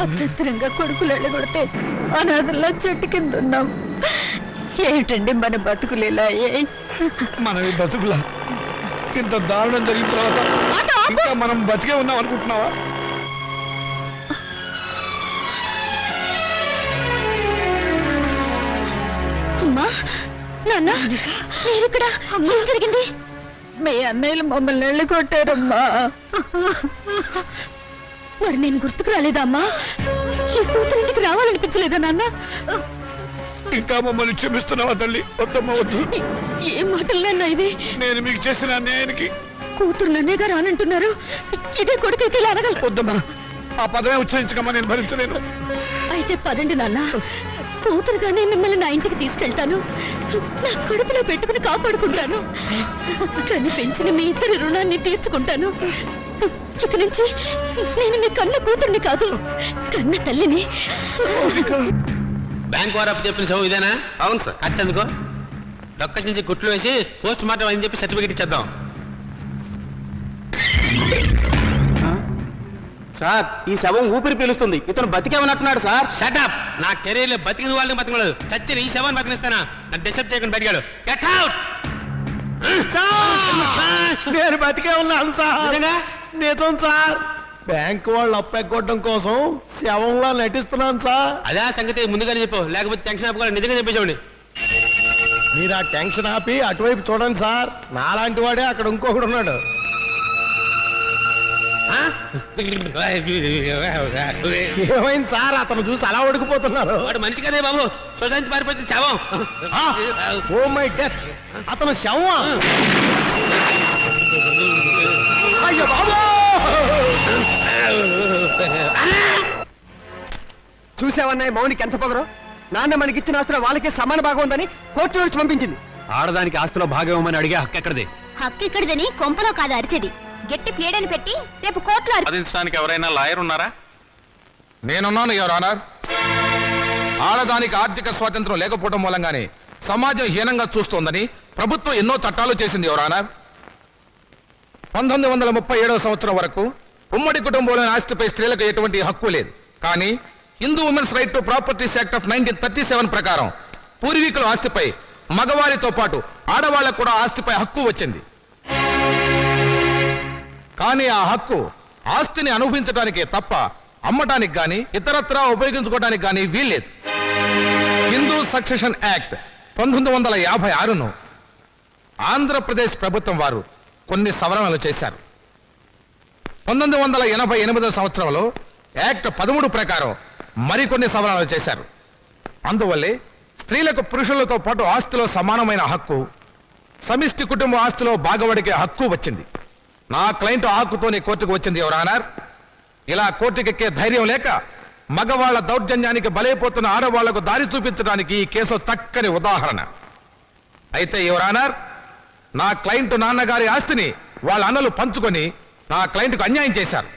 అత్యంతరంగా కొడుకులు వెళ్ళగొడితే అనాథల్లా చెట్టు కింద ఉన్నాం. ఏమిటండి మన బతుకులు ఇలా? మనవి బతుకులా? ఇంత దారుణం జరిగిన తర్వాత ఇంకా మనం బతికే ఉన్నాం అనుకుంటున్నావా? అమ్మా, నాన్న, మీరిక్కడ? ఏం జరిగింది? మీ అన్నయ్యలు మమ్మల్ని వెళ్ళగొట్టారమ్మా. మరి నేను గుర్తుకు రాలేదా అమ్మా? ఈ కూతురు ఇంటికి రావాలనిపించలేదా నాన్న? ఇంకా మమ్మల్ని క్షమిస్తున్నావా తల్లి? వద్దమ్మా, వద్దు. ఏ మాటలు నాన్న ఇవి? నేను మీకు చేసిన అన్యాయానికి కూతురు నన్నేగా రానంటున్నారు. ఇదే కొడుకైతే ఇలా అనగల. వద్దమ్మా, ఆ పదమే ఉచ్చరించకమ్మా, నేను భరించలేను. అయితే పదండి నాన్న, కూతురుగానే మిమ్మల్ని నా ఇంటికి తీసుకెళ్తాను. నా కడుపులో పెట్టుకుని కాపాడుకుంటాను. కానీ పెంచిన మీ ఇద్దరి రుణాన్ని తీర్చుకుంటాను. ఇక నుంచి నేను మీ కన్న కూతుర్ని కాదు, కన్న తల్లిని. బ్యాంక్ వారు అప్పు చెప్పిన సభ ఇదేనా? అవును సార్. కట్టెందుకో లొకేషన్ నుంచి గుట్లు వేసి పోస్ట్ మార్టం అని చెప్పి సర్టిఫికేట్ ఇచ్చేద్దాం. సార్, ఈ శవం ఊపిరి పీలుస్తుంది. ఇతను బతికేమన్నట్టున్నాడు సార్. షటప్! నా కెరీర్ లో బతికిన వాళ్ళని బతికలేదు, చచ్చిన ఈ శవాన్ని బతికిస్తానా? నా డిస్టర్బ్ చేయకుండా బతికాడు. Get out! నేను బతికే ఉన్నాను సార్. నిజం సార్. బ్యాంక్ వాళ్ళు అప్పెక్కొట్టడం కోసం శవంలా నటిస్తున్నాను సార్. అదే సంగతి ముందుగానే చెప్పు, లేకపోతే టెన్షన్ ఆపుకోవాలి. నిజంగా చెప్పేసాడు. మీరు ఆ టెన్షన్ ఆపి అటువైపు చూడండి సార్. నాలాంటి వాడే అక్కడ ఇంకొకడు ఉన్నాడు. ఏమైంది సార్? అతను చూసి అలా ఉడికిపోతున్నారు. వాడు మంచి కదే బాబు, సొసైటీ పారిపోతుంది శవం. Oh my death! అతను శవం. అయ్యో బాబు! చూసావన్నాయి మౌనికి ఎంత పొగరు. నాన్న మనకిచ్చిన ఆస్తులు వాళ్ళకే సమాన భాగం ఉందని కోర్టు నుంచి పంపించింది. ఆడదానికి ఆస్తిలో భాగం ఇవ్వమని అడిగే హక్కు ఎక్కడిది? హక్కు ఇక్కడిదని కొంపలో కాదు అరిచేది. గట్టి ప్లేడని పెట్టి రేపు కోర్టులో సాధించడానికి ఎవరైనా లాయర్ ఉన్నారా? నేనున్నాను యువర్ ఆనర్. ఆడదానికి ఆర్థిక స్వాతంత్రం లేకపోవడం మూలంగానే సమాజం హీనంగా చూస్తోందని ప్రభుత్వం ఎన్నో చట్టాలు చేసింది యువర్ ఆనర్. 1937 సంవత్సరం వరకు ఉమ్మడి కుటుంబంలోని ఆస్తిపై స్త్రీలకు ఎటువంటి హక్కు లేదు. కానీ Hindu women's right to properties act of 1937 ప్రకారం పూర్వీకుల ఆస్తిపై మగవారితో పాటు ఆడవాళ్లకు కూడా ఆస్తిపై హక్కు వచ్చింది. కానీ ఆ హక్కు ఆస్తిని అనుభవించడానికే తప్ప అమ్మటానికి గాని ఇతరత్రా ఉపయోగించుకోవడానికి గాని వీల్లేదు. హిందూ సక్సెషన్ యాక్ట్ 1956ను ఆంధ్రప్రదేశ్ ప్రభుత్వం వారు కొన్ని సవరణలు చేశారు. 1988 సంవత్సరంలో యాక్ట్ 13 ప్రకారం మరికొన్ని సవరణలు చేశారు. అందువల్లే స్త్రీలకు పురుషులతో పాటు ఆస్తిలో సమానమైన హక్కు, సమిష్టి కుటుంబ ఆస్తిలో భాగవడికే హక్కు వచ్చింది. నా క్లయింట్ ఆ హక్కుతోనే కోర్టుకు వచ్చింది యువర్ ఆనర్. ఇలా కోర్టుకెక్కే ధైర్యం లేక మగవాళ్ల దౌర్జన్యానికి బలైపోతున్న ఆడవాళ్లకు దారి చూపించడానికి ఈ కేసు చక్కని ఉదాహరణ. అయితే యువర్ ఆనర్, నా క్లయింట్ నాన్నగారి ఆస్తిని వాళ్ళ అన్నలు పంచుకొని నా క్లయింట్కు అన్యాయం చేశారు.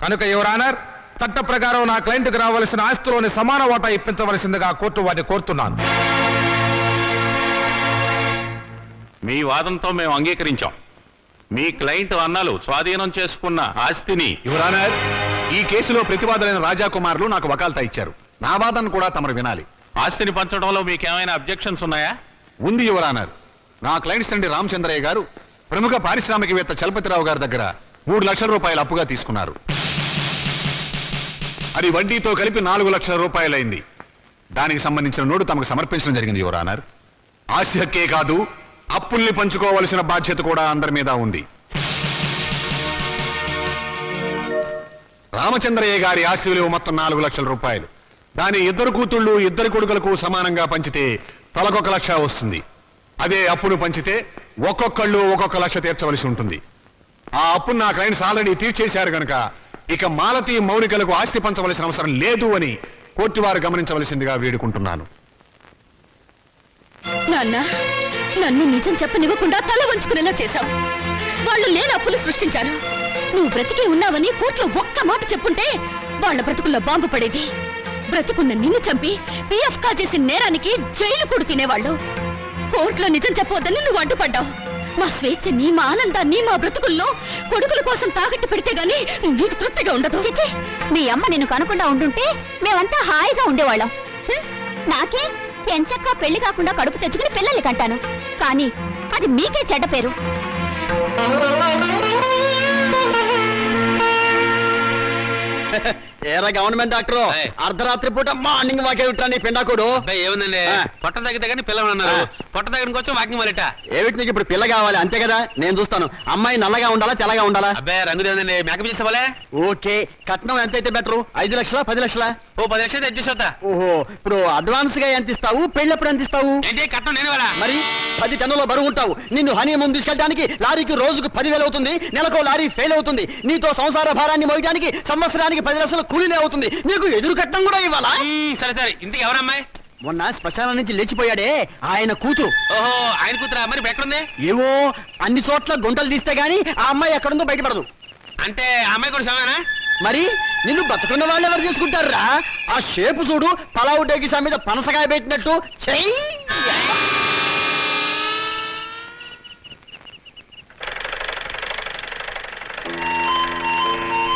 కనుక యువర్ ఆనర్, చట్ట ప్రకారం నా క్లయింట్కి రావాల్సిన ఆస్తిలోని సమాన వాటా ఇప్పించవలసిందిగా కోర్టు వారిని కోరుతున్నాను. మీ వాదంతో మేము అంగీకరించాం. మీ క్లయింట్ అన్నలు స్వాధీనం చేసుకున్న ఆస్తిని యువర్ ఆనర్, ఈ కేసులో ప్రతివాదులైన రాజాకుమారులు నాకు వకాల్తా ఇచ్చారు. నా వాదన కూడా తమరు వినాలి. ఆస్తిని పంచడంలో మీకేమైనా అబ్జెక్షన్స్ ఉన్నాయా? ఉంది యువర్ ఆనర్. నా క్లయింట్స్ తండ్రి రామచంద్రయ్య గారు ప్రముఖ పారిశ్రామికవేత్త చలపతిరావు గారి దగ్గర 3 లక్షల రూపాయలు అప్పుగా తీసుకున్నారు. అది వడ్డీతో కలిపి 4 లక్షల రూపాయలైంది. దానికి సంబంధించిన నోటు తమకు సమర్పించడం జరిగింది యువర్ ఆనర్. ఆస్తి హక్కే కాదు, అప్పుల్ని పంచుకోవలసిన బాధ్యత కూడా అందరి మీద ఉంది. రామచంద్రయ్య గారి ఆస్తి విలువ మొత్తం 4 లక్షల రూపాయలు. దాని 2 కూతుళ్ళు 2 కొడుకులకు సమానంగా పంచితే తలకొక 1 లక్ష వస్తుంది. అదే అప్పును పంచితే ఒక్కొక్కళ్ళు 1 లక్ష తీర్చవలసి ఉంటుంది. ఆ అప్పును నా క్లయింట్స్ ఆల్రెడీ తీర్చేశారు గనక ఇక మాలతి మౌనికలకు ఆస్తి పంచవలసిన అవసరం లేదు అని కోర్టు వారు గమనించవలసిందిగా వేడుకుంటున్నాను. నాన్న, నన్ను నిజం చెప్పనివ్వకుండా తల వంచుకునేలా చేశావు. వాళ్ళు లేని అప్పులు సృష్టించారు. నువ్వు బ్రతికి ఉన్నావని కోర్టులో ఒక్క మాట చెప్పుంటే వాళ్ళ బ్రతుకుల్లో బాంబు పడేది. బ్రతుకున్న నిన్ను చంపి పిఎఫ్ కాజేసి నేరానికి జైలు కూడా తినేవాళ్ళు. కోర్టులో నిజం చెప్పవద్దని నువ్వు అడ్డుపడ్డావు. మా స్వేచ్ఛని, మా ఆనందాన్ని, మా బ్రతుకుల్లో కొడుకుల కోసం తాకట్టు పెడితే గానీ నీకు తృప్తిగా ఉండదు. చిచ్చి, మీ అమ్మ నిన్ను కనుకుండా ఉండుంటే మేమంతా హాయిగా ఉండేవాళ్ళం. నాకే ఎంచక్కా పెళ్లి కాకుండా కడుపు తెచ్చుకుని పిల్లల్ని కంటాను. కానీ అది మీకే చెడ్డ పేరు. ఏరా గవర్నమెంట్ డాక్టర్, అర్ధరాత్రి పూట మార్నింగ్ వాక్ ఏమిటా పిండాకుడు? ఏముందండి, పొట్ట తగ్గితే కానీ పిల్లలు అన్నారు. పొట్ట దగ్గర వచ్చి వాకింగ్ వాళ్ళట. ఏమిటి నీకు ఇప్పుడు పిల్ల కావాలి అంతే కదా? నేను చూస్తాను. అమ్మాయి నల్లగా ఉండాలా తెల్లగా ఉండాలా? అబ్బాయి రంగు లేదండి, మేకప్ చేసేవాళ్ళే. ఓకే, కట్నం ఎంత అయితే బెటరు? 5 లక్షలా 10 లక్షలా? ఓ 10 లక్షలు తెచ్చేసా. ఓహో, ఇప్పుడు అడ్వాన్స్ గా ఎంత ఇస్తావు? పెళ్ళప్పుడు ఎంత ఇస్తావు? ఏంటి కట్నం నేను వాళ్ళ? మరి 10 టన్నుల బరువు ఉంటావు. నిన్ను హనీమూన్ తీసుకెళ్ళడానికి లారీకి రోజుకు 10,000 అవుతుంది. నెలకు లారీ ఫెయిల్ అవుతుంది. నీతో సంసార భారాన్ని మోయడానికి సంవత్సరానికి 10 లక్షల కూలీనే అవుతుంది. నీకు ఎదురు కట్నం కూడా ఇవ్వాలా? సరే సరే, ఇంటికి ఎవరమ్మాయి? మొన్న శ్మశానం నుంచి లేచిపోయాడే ఆయన కూతురు. ఓహో, ఆయన కూతురా? మరి ఇప్పుడు ఎక్కడుంది? ఏవో అన్ని చోట్ల గుంటలు తీస్తే గానీ ఆ అమ్మాయి ఎక్కడుందో బయటపడదు. అంటే అమ్మాయి కూడా సమానా? మరి నిన్ను బతుకున్న వాళ్ళు ఎవరు చేసుకుంటారా? ఆ షేపు చూడు, పలావు డేగిసా మీద పనసకాయ పెట్టినట్టు. చెయ్యి.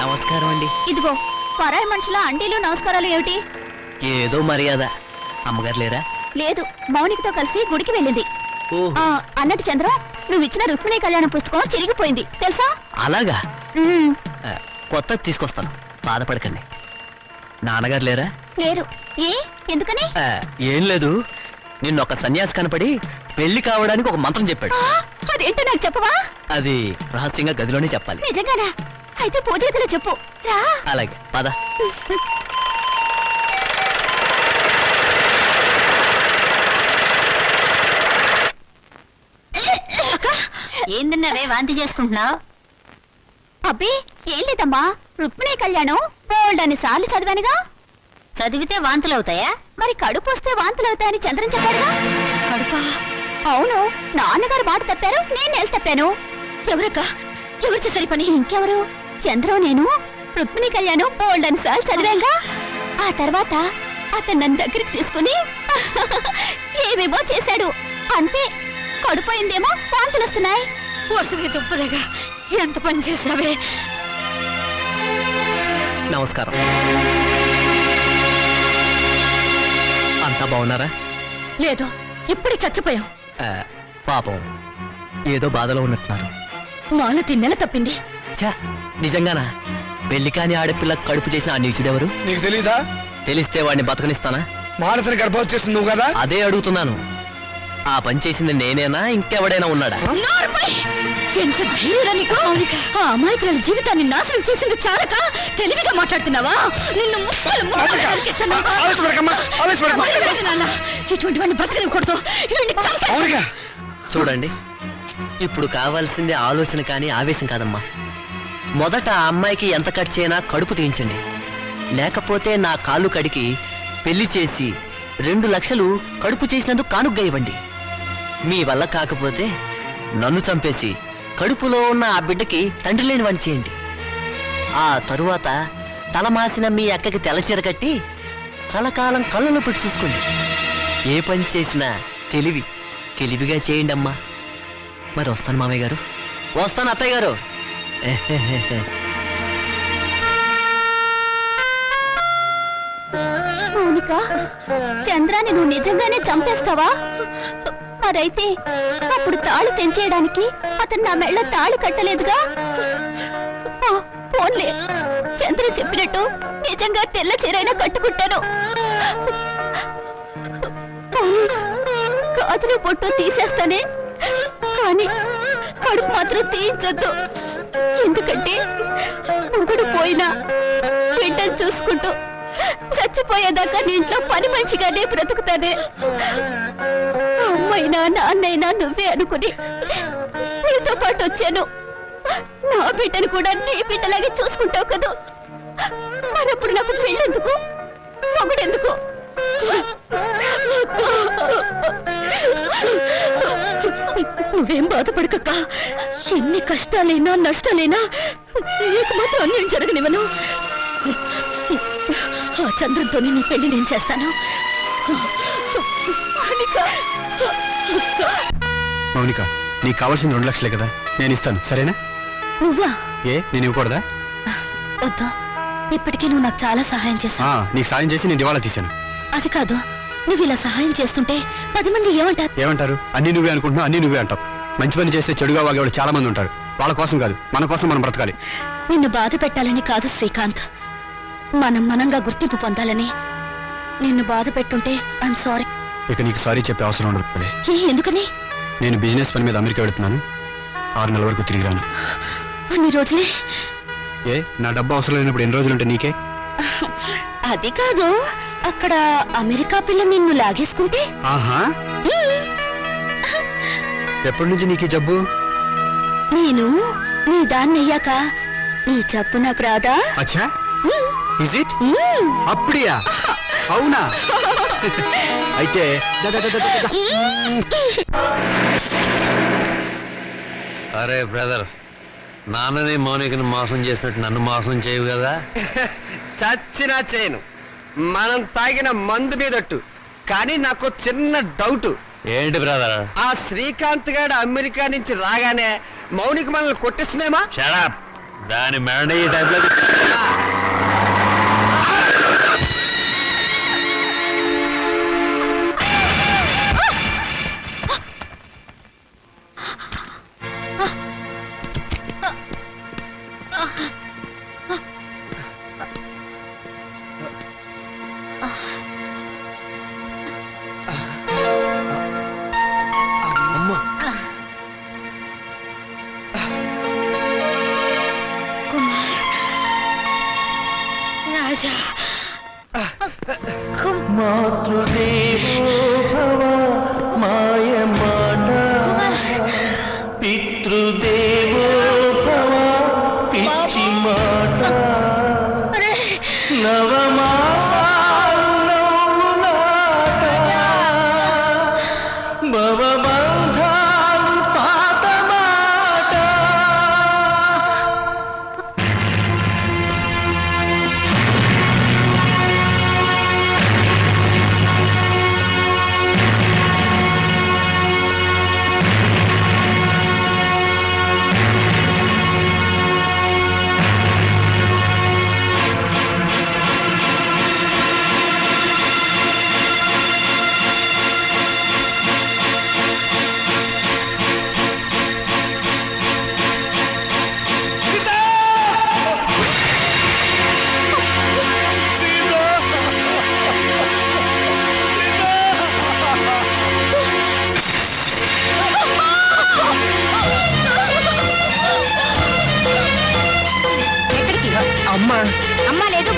నమస్కారం అండి. ఇదిగో పరాయి మనుషుల అండీలు నమస్కారాలు ఏమిటి? ఏదో మర్యాద. అమ్మగారు లేరా? లేదు, మౌనికతో కలిసి గుడికి వెళ్ళింది. అన్నట్టు చంద్రం, నువ్వు ఇచ్చిన రుక్మిణీ కళ్యాణ పుస్తకం చిరిగిపోయింది తెలుసా? అలాగా? కొత్త తీసుకొస్తాను, బాధపడకండి. నాన్నగారు లేరా? లేరు. ఏ ఎందుకని? ఏం లేదు, నిన్న ఒక సన్యాసి కనపడి పెళ్లి కావడానికి ఒక మంత్రం చెప్పాడు. అదేంటో నాకు చెప్పవా? అది రహస్యంగా గదిలోనే చెప్పాలి. నిజంగానా? అయితే పూజ గదిలో చెప్పు. రా. అలాగే, పద. ఏందన్నావే వాంతి చేసుకుంటున్నావు? అబ్బే ఏం లేదమ్మా, రుక్మిణీ కళ్యాణం బోల్డని సార్లు చదివానుగా. చదివితే వాంతులు అవుతాయా? మరి కడుపు వస్తే వాంతులు అవుతాయని చంద్రం చెప్పాడుగా. కడుపా? అవును, నాన్నగారు మాట తప్పారు, నేను నెల తప్పాను. ఎవరక్క? ఎవరు చేసరి పని? ఇంకెవరు? చంద్రం నేను రుక్మిణీ కళ్యాణం బోల్డని సార్లు చదివాగా. ఆ తర్వాత అతను నన్ను దగ్గరికి తీసుకుని ఏమేమో చేశాడు. అంతే, కడుపోయిందేమో వాంతులు వస్తున్నాయి. వరుసగా తుప్పలేగా ఎంత పని చేసావే. నమస్కారం. అంతా బాగున్నారా? లేదు, ఇప్పుడే చచ్చిపోయాం. పాపం ఏదో బాధలో ఉన్నట్టున్నారు. మాలతి నెల తప్పింది. ఛా, నిజంగానా? పెళ్లి కాని ఆడపిల్ల కడుపు చేసిన ఆ నీచుడెవరు? నీకు తెలీదా? తెలిస్తే వాడిని బతకనిస్తానా? మానసిని గర్భవతి చేస్తుంది నువ్వు కదా? అదే అడుగుతున్నాను. ఆ పని చేసింది నేనేనా, ఇంకెవడైనా ఉన్నాడా? నోర్మై! ఎంత ధైర్యం నీకు! ఆ అమాయకుల జీవితాన్ని నాశనం చేసింది చాలక తెలివిగా మాట్లాడుతున్నావా? నిన్ను ముక్కలు ముక్కలు నరికేస్తాను. వదిలిపెట్టు నాన్న. ఇటువంటి వాడిని బ్రతకనివ్వకూడదు. వీడిని చంపేస్తా. చూడండి, ఇప్పుడు కావాల్సింది ఆలోచన కానీ ఆవేశం కాదమ్మా. మొదట ఆ అమ్మాయికి ఎంత ఖర్చైనా కడుపు తీయించండి. లేకపోతే నా కాళ్ళు కడికి పెళ్లి చేసి 2 లక్షలు కడుపు చేసినందుకు కానుగ్గా ఇవ్వండి. మీ వల్ల కాకపోతే నన్ను చంపేసి కడుపులో ఉన్న ఆ బిడ్డకి తండ్రి లేని వాడిని చేయండి. ఆ తరువాత తలమాసిన మీ అక్కకి తెల్లచీర కట్టి కలకాలం కళ్ళలో పెట్టి చూసుకోండి. ఏ పని చేసినా తెలివిగా చేయండి అమ్మా. మరి వస్తాను మామయ్య గారు. వస్తాను అత్తయ్య గారు. మౌనిక, చంద్రాన్ని నువ్వు నిజంగానే చంపేస్తావా? మరైతే అప్పుడు తాళి తెంచేయడానికి అతను నా మెళ్ళ తాళి కట్టలేదుగా? పోన్లే, చంద్ర చెప్పినట్టు నిజంగా తెల్ల చీరైనా కట్టుకుంటాను. గాజులు పొట్టు తీసేస్తానే, కానీ కడుపు మాత్రం తీయించొద్దు. ఎందుకంటే మొగుడు పోయినా బిడ్డను చూసుకుంటూ చచ్చిపోయేదాకా నీ ఇంట్లో పని మనిషిగానే బ్రతుకుతానే. అమ్మైనా నాన్నైనా నువ్వే అనుకుని నీతో పాటు వచ్చాను. నా బిడ్డను కూడా నీ బిడ్డలాగే చూసుకుంటావు కదా. మరప్పుడు నాకు పెళ్ళెందుకు, మొగుడెందుకు? నువ్వేం బాధపడకక్క. ఎన్ని కష్టాలైనా నష్టాలైనా నీకు మాత్రం అన్యాయం జరగనివ్వను. ఆ చంద్రంతోనే నీ పెళ్లి నేను చేస్తాను. మౌనిక, నీకు కావాల్సింది 2 లక్షలే కదా, నేను ఇస్తాను, సరేనా? నువ్వా? ఏ, నేను ఇవ్వకూడదా? వద్దు, ఇప్పటికీ నువ్వు నాకు చాలా సహాయం చేశావు. నీకు సాయం చేసి నేను దివాళా తీశాను. అది కాదు, నువ్వు ఇలా సహాయం చేస్తుంటే 10 మంది ఏమంటారు? అన్ని నువ్వే అనుకుంటున్నావు, అన్ని నువ్వే అంటావు. మంచి పని చేస్తే చెడుగా వాగేవాళ్ళు చాలా మంది ఉంటారు. వాళ్ళ కోసం కాదు, మన కోసం మనం బ్రతకాలి. నిన్ను బాధ పెట్టాలని కాదు శ్రీకాంత్, మనంగా గుర్తింపు పొందాలని. నిన్ను బాధ పెట్టుంటే ఐఎమ్ సారీ. ఇక నీకు సారీ చెప్పే అవసరం ఉండదు. ఎందుకని? నేను బిజినెస్ పని మీద అమెరికా వెళుతున్నాను. 6 నెలల వరకు తిరిగి రాను. అన్ని రోజులే? ఏ, నా డబ్బు అవసరం లేనప్పుడు ఎన్ని రోజులుంటే నీకే? అది కాదు, అక్కడ అమెరికా పిల్ల నిన్ను లాగేసుకుంటే? ఆహా, ఎప్పటి నుంచి నీకు జబ్బు? నేను నీ దాన్ని అయ్యాక నీ జబ్బు నాకు రాదా? అచ్చా, ఇస్ ఇట్? అప్పుడియా? అవునా? అయితే అరే బ్రదర్, నాన్నని మౌనికని మోసం చేసినట్టు నన్ను మోసం చేయవు కదా? చచ్చినా చేయను, మనం తాగిన మందు మీదట్టు. కానీ నాకు చిన్న డౌట్. ఏంటి బ్రదర్? ఆ శ్రీకాంత్ గారు అమెరికా నుంచి రాగానే మౌనిక మనల్ని కొట్టిస్తుందేమా? షడప్, దాని మెడ ఈ టైప్లో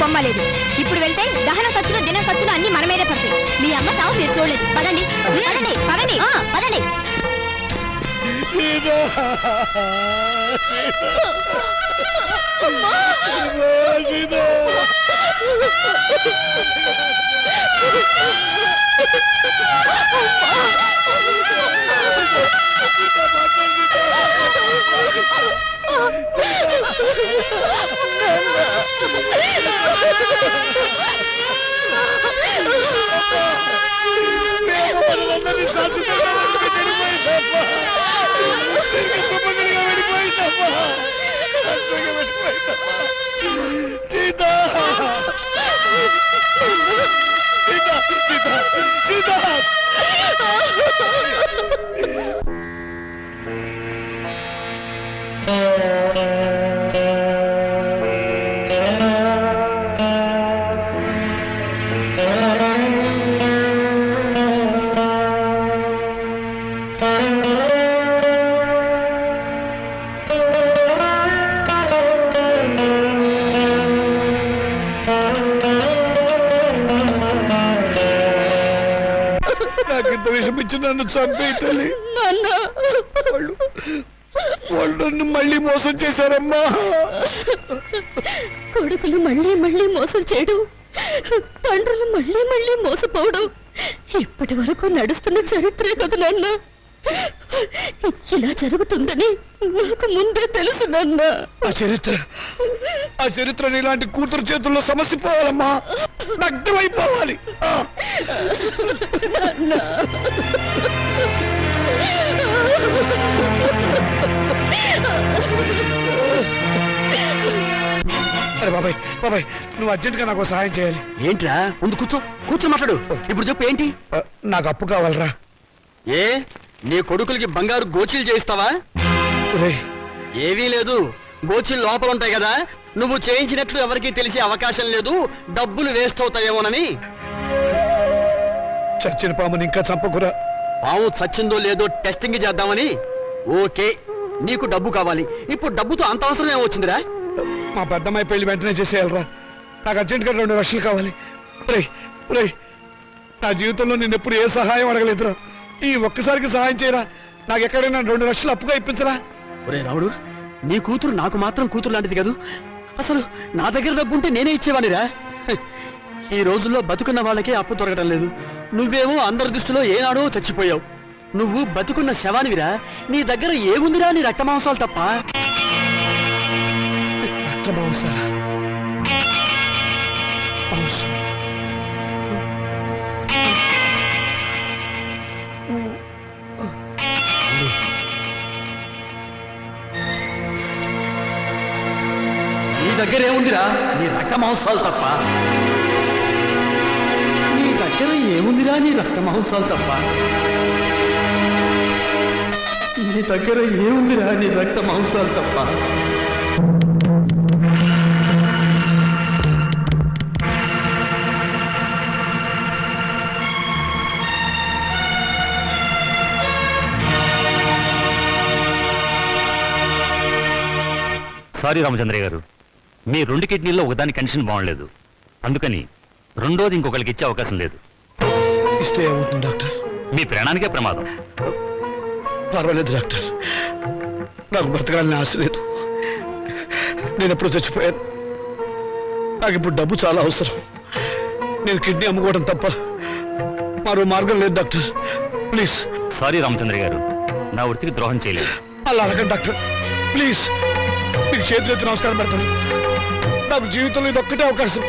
బొమ్మ లేదు. ఇప్పుడు వెళ్తే దహన ఖర్చులు దినం ఖర్చులు అన్ని మన మీదే పడతాయి. మీ అమ్మ చావు మీరు చూడలేదు. పదండి పదండి పదండి పదండి. నాకింత విషమిచ్చి నన్ను చంపే తల్లి. వాళ్ళు నన్ను మళ్ళీ మోసం చేశారమ్మా. కొడుకులు మళ్ళీ మళ్ళీ మోసం చేయడం, తండ్రులు మళ్ళీ మళ్ళీ మోసపోవడం ఇప్పటి వరకు నడుస్తున్న చరిత్రే కదా నాన్న. ఇలా జరుగుతుందని నాకు ముందే తెలుసు నాన్న. ఆ చరిత్ర ఇలాంటి కూతురు చేతుల్లో సమస్యపోవాలమ్మా, నగ్నమైపోవాలి. అరే బాబాయ్ బాబాయ్, నువ్వు అర్జెంట్ గా నాకు సహాయం చేయాలి. ఏంట్రా? ముందు కూర్చో మాట్లాడు. ఇప్పుడు చెప్పు ఏంటి? నాకు అప్పు కావాలరా. ఏ నీ కొడుకులకి బంగారు గోచీలు చేయిస్తావా? ఏవీ లేదు, గోచీలు లోపల ఉంటాయి కదా. నువ్వు చేయించినట్లు ఎవరికీ తెలిసే అవకాశం లేదు, డబ్బులు వేస్ట్ అవుతాయేమోనని. చచ్చిన పాముని ఇంకా చంపకురా. పాము చచ్చిందో లేదో టెస్టింగ్ చేద్దామని. ఓకే, నీకు డబ్బు కావాలి. ఇప్పుడు డబ్బుతో అంత అవసరం ఏమొచ్చిందిరా? మా పెద్దమ్మాయి పెళ్లి వెంటనే చేసేయాలరా. నాకు అర్జెంట్ గా 2 లక్షలు కావాలి. నా జీవితంలో నేను ఎప్పుడు ఏ సహాయం అడగలేదురా. ఈ ఒక్కసారికి సహాయం చేయరా. నాకు ఎక్కడైనా 2 లక్షలు అప్పుగా ఇప్పించరా. ఒరే రావుడు, నీ కూతురు నాకు మాత్రం కూతురు లాంటిది కాదు. అసలు నా దగ్గర డబ్బుంటే నేనే ఇచ్చేవాడిరా. ఈ రోజుల్లో బతుకున్న వాళ్ళకే అప్పు దొరకటం లేదు. నువ్వేమో అందరి దృష్టిలో ఏనాడో చచ్చిపోయావు. నువ్వు బతుకున్న శవానివిరా. నీ దగ్గర ఏముందిరా? నీ రక్త మాంసాలు తప్ప. నీ దగ్గర ఏముందిరా? నీ రక్త మాంసాలు తప్ప. నీ దగ్గర ఏముందిరా? నీ రక్త మాంసాలు తప్ప. నీ దగ్గర ఏముందిరా? నీ రక్త మాంసాలు తప్ప. సారీ రామచంద్రయ్య గారు, మీ 2 కిడ్నీల్లో ఒకదాని కండిషన్ బాగుండలేదు. అందుకని రెండోది ఇంకొకరికి ఇచ్చే అవకాశం లేదు. ఇస్తే ఏమవుతుంది డాక్టర్? మీ ప్రాణానికే ప్రమాదం. పర్వాలేదు డాక్టర్, నాకు బ్రతకాలని ఆశ లేదు. నేను ఎప్పుడు చచ్చిపోయాను. నాకు ఇప్పుడు డబ్బు చాలా అవసరం. నేను కిడ్నీ అమ్ముకోవడం తప్ప మరో మార్గం లేదు డాక్టర్. ప్లీజ్. సారీ రామచంద్రయ్య గారు, నా వృత్తికి ద్రోహం చేయలేదు. అలా అనకండి డాక్టర్, ప్లీజ్. మీకు చేతులెత్తి నమస్కారం పెడతాను. నాకు జీవితంలో ఇది ఒక్కటే అవకాశం.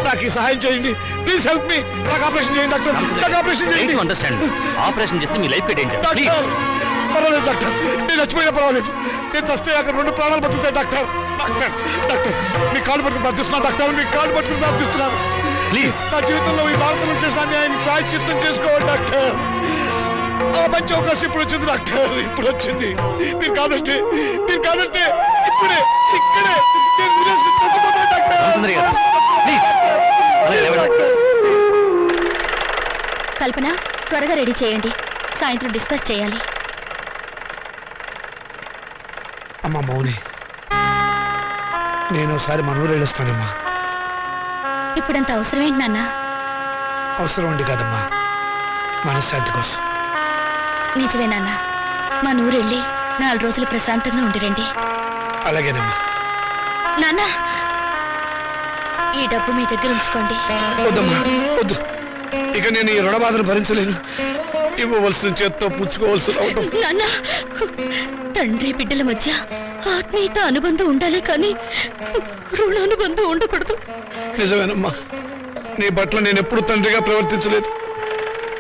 నాకు ఈ సహాయం చేయండి. Please help me. నాకు ఆపరేషన్ చేయండి డాక్టర్. నాకు ఆపరేషన్ చేయండి. అండర్స్టాండ్. ఆపరేషన్ చేస్తే మీ లైఫ్ డేంజర్. డాక్టర్ పర్వాలేదు డాక్టర్, నేను చచ్చిపోయినా పర్వాలేదు. నేను చస్తే అక్కడ 2 ప్రాణాలు బతుకుతాయి డాక్టర్. డాక్టర్ డాక్టర్ మీ కాలు పట్టుకుని ప్రార్థిస్తున్నాను డాక్టర్. మీ కాలు పట్టుకుని ప్రార్థిస్తున్నాను. ప్లీజ్. నా జీవితంలో ఈ భారతంలో చేసిన అన్యాయాన్ని ప్రాయశ్చిత్తం చేసుకోవాలి డాక్టర్. ఆ మంచి అవకాశం ఇప్పుడు వచ్చింది డాక్టర్, ఇప్పుడు వచ్చింది. మీరు కాదంటే ఇక్కడే నేను విదేశీ చచ్చిపోతాను డాక్టర్. కల్పన, త్వరగా రెడీ చేయండి. సాయంత్రం డిస్కస్ చేయాలి. అమ్మా మౌని, నేను ఒకసారి మన ఊరు వెళ్ళొస్తానమ్మా. ఇప్పుడంత అవసరం ఏంటి నాన్న? అవసరం ఉండి కదమ్మా, మనశ్శాంతి కోసం. నిజమే నాన్న, మా నూరెళ్ళి 4 రోజులు ప్రశాంతంగా ఉండిరండి. అలాగేనమ్మా. నాన్న, ఈ డబ్బు మీ దగ్గర ఉంచుకోండి. వద్దమ్మా, వద్దు. ఇక నేను ఈ రుణ బాధను భరించలేను. ఇవ్వవలసిన చేత్తో పుచ్చుకోవాల్సిన అవటం. నాన్న, తండ్రి బిడ్డల మధ్య ఆత్మీయత అనుబంధం ఉండాలి కానీ రుణానుబంధం ఉండకూడదు. నిజమేనమ్మా, నీ పట్ల నేను ఎప్పుడు తండ్రిగా ప్రవర్తించలేదు.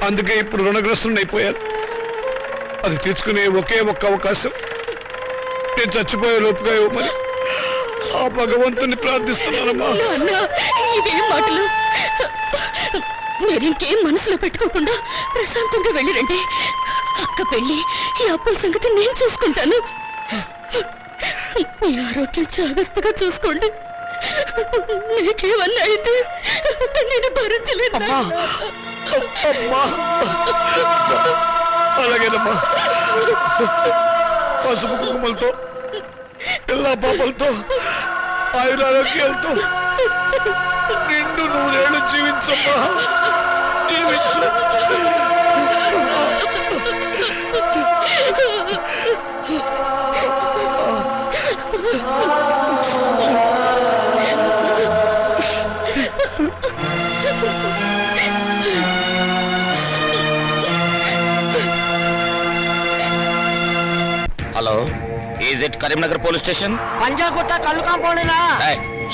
అందుకే ఇప్పుడు రుణగ్రస్తుని అయిపోయాను. అది తీర్చుకునే ఒకే ఒక్క అవకాశం నేను చచ్చిపోయే లోపుగా ఇవ్వమని ఆ భగవంతుని ప్రార్థిస్తున్నానమ్మా. నాన్న, ఇవేం మాటలు? మీరింకేం మనసులో పెట్టుకోకుండా ప్రశాంతంగా వెళ్ళిరండి. అక్క పెళ్ళి, ఈ అప్పుల సంగతి నేను చూసుకుంటాను. మీ ఆరోగ్యం జాగ్రత్తగా చూసుకోండి. నీకేమన్నా అయితే నేను భరించలేదు. అలాగేనమ్మా. పసుపు కుంకుమలతో, పిల్ల పాపలతో, ఆయురారోగ్యాలతో నిండు 100 ఏళ్ళు జీవించమ్మా, జీవించు. Hello, is it Karimnagar police station? Panjagutta కళ్ళు కాంపౌండేనా?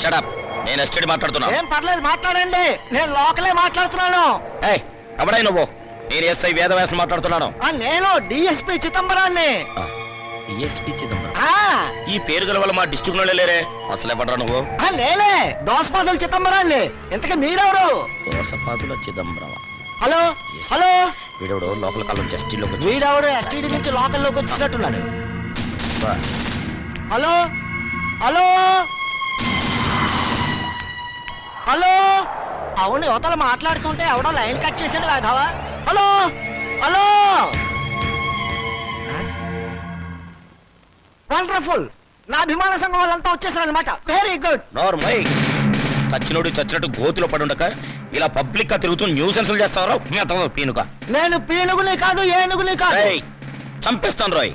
షడప్, నేను ఎస్టడీ మాట్లాడుతున్నా. ఏం పర్లేదు, మాట్లాడండి. నేను లోకలే మాట్లాడుతున్నాను. ఎవడై నువ్వు? నేను ఎస్ఐ వేదవ్యాసం మాట్లాడుతున్నాను. నేను డిఎస్పీ చిదంబరాన్ని. డిఎస్పీ చిదంబరం? ఆ, ఈ పేరు గల వల్ల మా డిస్ట్రిక్ట్ లో లేరే. అసలు ఎవడరా నువ్వు? నేనే దోసపాదుల చిదంబరాన్ని. ఇంతకీ మీరెవరు? దోసపాదుల చిదంబరం. హలో హలో, వీడెవడు లోపల కాలం జస్టిలోకి వచ్చి వీడెవడు ఎస్టీడీ నుంచి లోకల్లోకి వచ్చినట్టున్నాడు. Hello hello hello. అవును, యువతలు మాట్లాడుతుంటే ఎవడో లైన్ కట్ చేసాడు కాదావా. Hello hello. వండర్ఫుల్, నా అభిమాన సంఘం వాళ్ళంతా వచ్చేసారు అనమాట. Very good. నార్మల్. చచ్చినోడు చచ్చినట్టు గోతులో పడి ఉండక ఇలా పబ్లిక్ గా తిరుగుతూ న్యూసెన్సులు చేస్తావరా పీనుక? నేను పీనుగుని కాదు, ఏనుగుని కాదు. చంపేస్తాను రాయ్.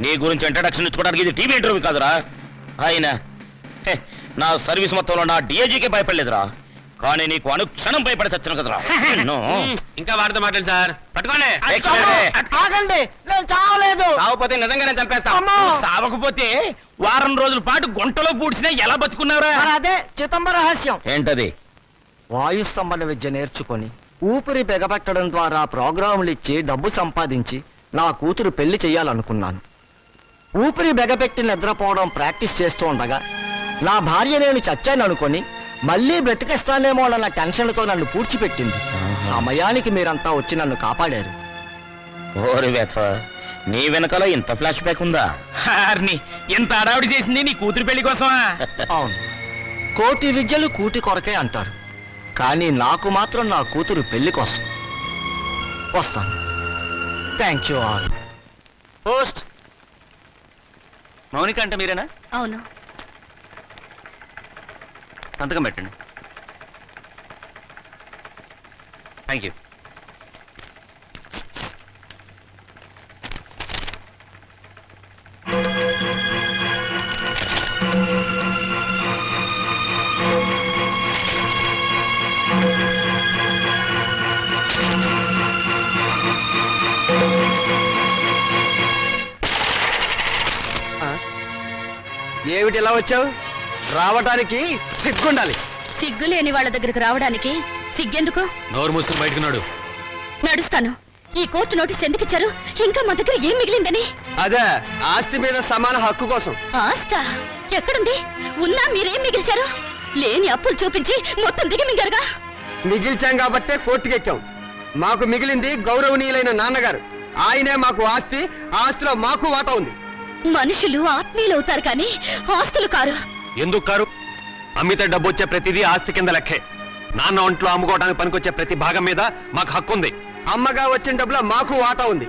నీ గురించి ఇంట్రడక్షన్ ఇచ్చుకోవడానికి ఇది టీవీ ఇంటర్వ్యూ కాదురా. ఆయన నా సర్వీస్ మొత్తంలో నా డిఐజీకే భయపడలేదురా, కానీ నీకు అనుక్షణం భయపడి చచ్చాను కదరా. ఇంకా వాడితో మాట్లాడు సార్. పట్టుకోండి. ఆగండి, నేను చావలేదు. సావపోతే నిజంగానే చంపేస్తా. అమ్మో. సావకపోతే వారం రోజుల పాటు గుంటలో పూడ్చినా ఎలా బతుకున్నావురా? మరి అదే చిదంబర రహస్యం. ఏంటది? వాయుస్తంభన విద్య నేర్చుకొని ఊపిరి బెగపెట్టడం ద్వారా ప్రోగ్రాములు ఇచ్చి డబ్బు సంపాదించి నా కూతురు పెళ్లి చెయ్యాలనుకున్నాను. ఊపిరి బెగపెట్టి నిద్రపోవడం ప్రాక్టీస్ చేస్తూ ఉండగా నా భార్య నేను చచ్చాను అనుకొని మళ్ళీ బ్రతికేస్తానేమో అన్న టెన్షన్తో నన్ను పూడ్చిపెట్టింది. సమయానికి మీరంతా వచ్చి నన్ను కాపాడారు. ఓరి వేత, నీ వెనకాల ఇంత ఫ్లాష్ బ్యాక్ ఉందా? ఇంత అడావిడి చేసింది నీ కూతురు పెళ్లి కోసమా? అవును, కోటి విద్యలు కూటి కొరకే అంటారు, కానీ నాకు మాత్రం నా కూతురు పెళ్లి కోసం. వస్తాను. Thank you all. Post. Mounika అంటే మీరేనా? అవును. సంతకం పెట్టండి. Thank you. ఏమిటి ఇలా వచ్చావు? రావటానికి సిగ్గుండాలి. సిగ్గు లేని వాళ్ళ దగ్గరకు రావడానికి సిగ్గెందుకు? నోరు మూసుకుని బయటకు నాడు. నడుస్తాను. ఈ కోర్టు నోటీస్ ఎందుకు ఇచ్చారు? ఇంకా మా దగ్గర ఏం మిగిలిందని? అదే, ఆస్తి మీద సమాన హక్కు కోసం. ఆస్తా ఎక్కడుంది? ఉన్నా మీరేం మిగిల్చారు? లేని అప్పులు చూపించి మొత్తం దిగి మింగారుగా. మిగిల్చాం కాబట్టే కోర్టుకెక్కాం. మాకు మిగిలింది గౌరవనీయులైన నాన్నగారు. ఆయనే మాకు ఆస్తి, ఆస్తిలో మాకు వాటా ఉంది. మనుషులు ఆత్మీయులు అవుతారు కానీ ఆస్తులు కారు. ఎందుకు కారు? అమ్మితే డబ్బు వచ్చే ప్రతిదీ ఆస్తి కింద లెక్కే. నాన్న ఒంట్లో అమ్ముకోవడానికి పనికొచ్చే ప్రతి భాగం మీద మాకు హక్కు ఉంది. అమ్మగా వచ్చిన డబ్బులో మాకు వాటా ఉంది.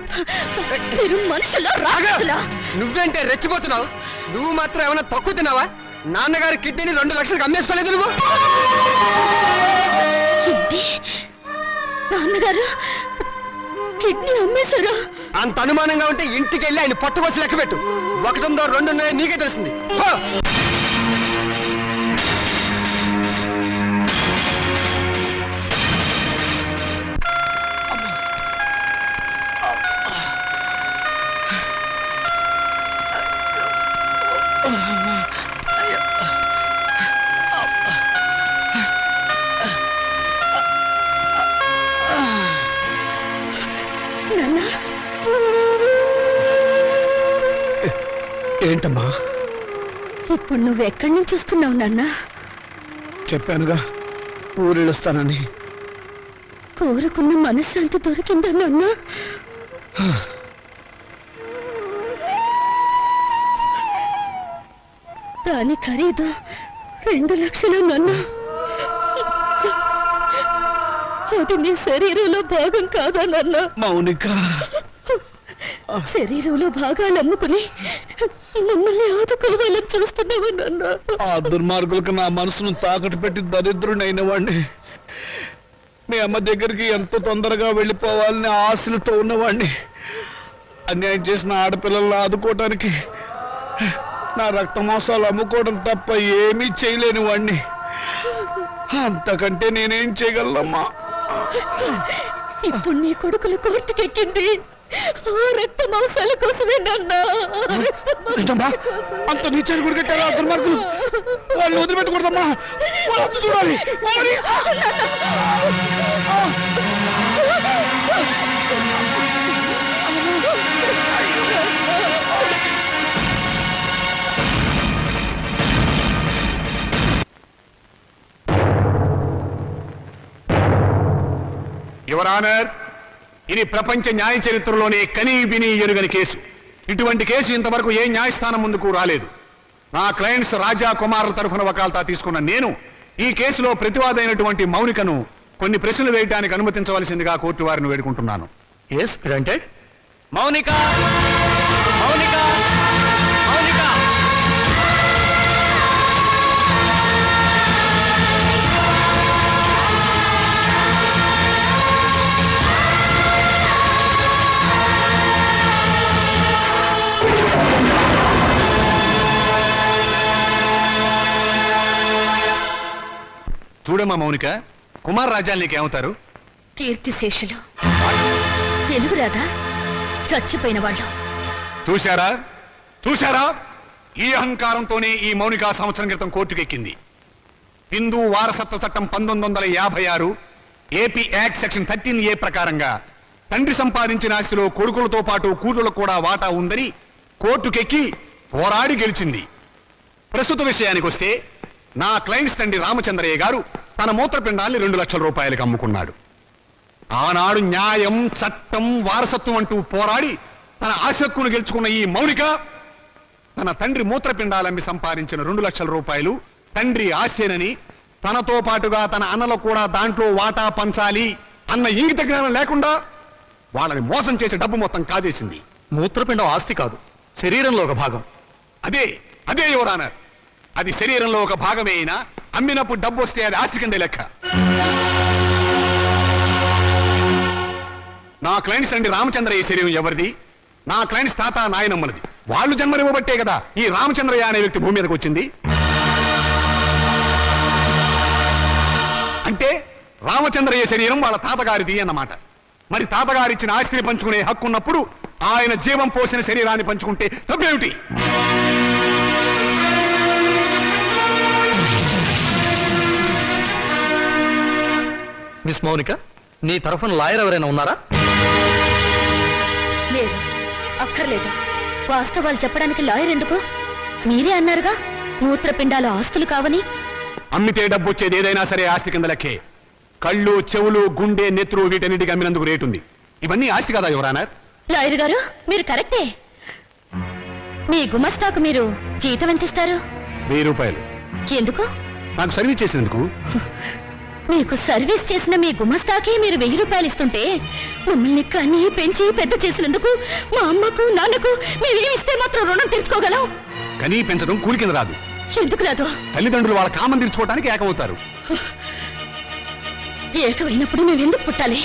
మీరు మనుషులా రాక్షసులా? నువ్వేంటే రెచ్చిపోతున్నావు? నువ్వు మాత్రం ఏమైనా తక్కువ తిన్నావా? నాన్నగారి కిడ్నీని 2 లక్షలకు అమ్మేసుకోలేదు నువ్వు. ఏంటి నాన్నగారు కిడ్నీ అమ్మేశారా? అంత అనుమానంగా ఉంటే ఇంటికి వెళ్ళి ఆయన పట్టుకోసి లెక్క పెట్టు. 1 ఉందో 2 ఉన్నాయో నీకే తెలుస్తుంది. పో. నాన్న ఏంటమ్మా? ఇప్పుడు నువ్వు ఎక్కడి నుంచి వస్తున్నావు నాన్న? చెప్పానుగా ఊరెళ్ళొస్తానని. కోరుకున్న మనశ్శాంతి దొరికిందా నాన్న? దాని ఖరీదు 2 లక్షలు నాన్న. అది నీ శరీరంలో భాగం కాదా నాన్న? మౌనిక, శరీరంలో భాగాలు అమ్ముకుని మమ్మల్ని ఆదుకోవాలని చూస్తున్నావు నాన్న. ఆ దుర్మార్గులకు నా మనసును తాకట్టు పెట్టి దరిద్రుడైన వాడిని. మీ అమ్మ దగ్గరికి ఎంత తొందరగా వెళ్ళిపోవాలని ఆశలతో ఉన్నవాడిని. అన్యాయం చేసిన ఆడపిల్లలను ఆదుకోవటానికి నా రక్త మాంసాలు అమ్ముకోవడం తప్ప ఏమీ చేయలేని వాడిని. అంతకంటే నేనేం చేయగలనమ్మా? ఇప్పుడు నీ కొడుకుల కోర్టుకెక్కింది ఆ రక్త మాంసాల కోసమే నాన్న. ఏంటమ్మా? అంత నీచాన్ని గురికెట్టారా దుర్మార్గులు? వాళ్ళని వదిలిపెట్టకూడదమ్మా. వాళ్ళంతా చూడాలి. వాళ్ళని యువర్ ఆనర్, ఇది ప్రపంచ న్యాయ చరిత్రలోనే కనీ విని ఎరుగని కేసు. ఇటువంటి కేసు ఇంతవరకు ఏ న్యాయస్థానం ముందుకు రాలేదు. నా క్లయింట్స్ రాజా కుమార్ తరఫున వకాల్తా తీసుకున్న నేను ఈ కేసులో ప్రతివాదైనటువంటి మౌనికను కొన్ని ప్రశ్నలు వేయడానికి అనుమతించవలసిందిగా కోర్టు వారిని వేడుకుంటున్నాను. Yes granted. మౌనిక, మౌనిక, మౌనిక. చూడమ్మా మౌనిక, కుమార్ రాజాలు నీకేమవుతారు? కీర్తిశేషులు. తెలుగు రాదా? చచ్చిపోయిన వాళ్ళు. చూశారా చూశారా? ఈ అహంకారంతోనే ఈ మౌనిక సంవత్సరం క్రితం కోర్టుకెక్కింది. హిందూ వారసత్వ చట్టం 1956 ఏపీ యాక్ట్ సెక్షన్ 13A ప్రకారంగా తండ్రి సంపాదించిన ఆస్తిలో కొడుకులతో పాటు కూతుళ్లకు కూడా వాటా ఉందని కోర్టుకెక్కి పోరాడి గెలిచింది. ప్రస్తుత విషయానికి వస్తే నా క్లయింట్స్ తండ్రి రామచంద్రయ్య గారు తన మూత్రపిండాల్ని 2 లక్షల రూపాయలకు అమ్ముకున్నాడు. ఆనాడు న్యాయం, చట్టం, వారసత్వం అంటూ పోరాడి తన ఆశక్కును గెలుచుకున్న ఈ మౌనిక తన తండ్రి మూత్రపిండాలమ్మి సంపాదించిన 2 లక్షల రూపాయలు తండ్రి ఆస్తేనని, తనతో పాటుగా తన అన్నలకు కూడా దాంట్లో వాటా పంచాలి అన్న ఇంగిత జ్ఞానం లేకుండా వాళ్ళని మోసం చేసే డబ్బు మొత్తం కాజేసింది. మూత్రపిండం ఆస్తి కాదు, శరీరంలో ఒక భాగం. అదే అదే యువర్ ఆనర్, అది శరీరంలో ఒక భాగమే అయినా అమ్మినప్పుడు డబ్బు వస్తే అది ఆస్తి కింద లెక్క. నా క్లయింట్స్ అండి రామచంద్రయ్య శరీరం ఎవరిది? నా క్లయింట్స్ తాత నాయనమ్మలది. వాళ్ళు జన్మనివ్వబట్టే కదా ఈ రామచంద్రయ్య అనే వ్యక్తి భూమి మీదకి వచ్చింది. అంటే రామచంద్రయ్య శరీరం వాళ్ళ తాతగారిది అన్నమాట. మరి తాతగారిచ్చిన ఆస్తిని పంచుకునే హక్కు ఉన్నప్పుడు ఆయన జీవం పోసిన శరీరాన్ని పంచుకుంటే తప్పేమిటి? మిస్ మౌనిక, నీ తరఫున లాయర్ ఎవరైనా ఉన్నారా? లేరు. అక్కర్లేదు. వాస్తవాలు చెప్పడానికి లాయర్ ఎందుకు? మీరే అన్నారుగా మూత్రపిండాలు ఆస్తులు కావని. అమ్మితే డబ్బు వచ్చేది ఏదైనా సరే ఆస్తి కింద లెక్కే. కళ్ళు, చెవులు, గుండె, నెత్తురు వీటన్నిటికి అమ్మినందుకు రేటు ఉంది. ఇవన్నీ ఆస్తి కదా యువర్ ఆనర్. లాయర్ గారు మీరు కరెక్టే. మీ గుమస్తాకు మీరు జీతం ఎంత ఇస్తారు? 1000 రూపాయలు. ఎందుకు? నాకు సర్వీస్ చేసినందుకు. మీకు సర్వీస్ చేసిన మీ గుమస్తాకి మీరు 1000 రూపాయలు ఇస్తుంటే మమ్మల్ని కని పెంచి పెద్ద చేసినందుకు మా అమ్మకు నాన్నకు మేమేమిస్తే మాత్రం రుణం తీర్చుకోగలం? కనీ పెంచడం కూలి కింద రాదు. ఎందుకు రాదు? తల్లిదండ్రులు వాళ్ళ కామం తీర్చుకోవడానికి ఏకమవుతారు. ఏకమైనప్పుడు మేమెందుకు పుట్టాలి?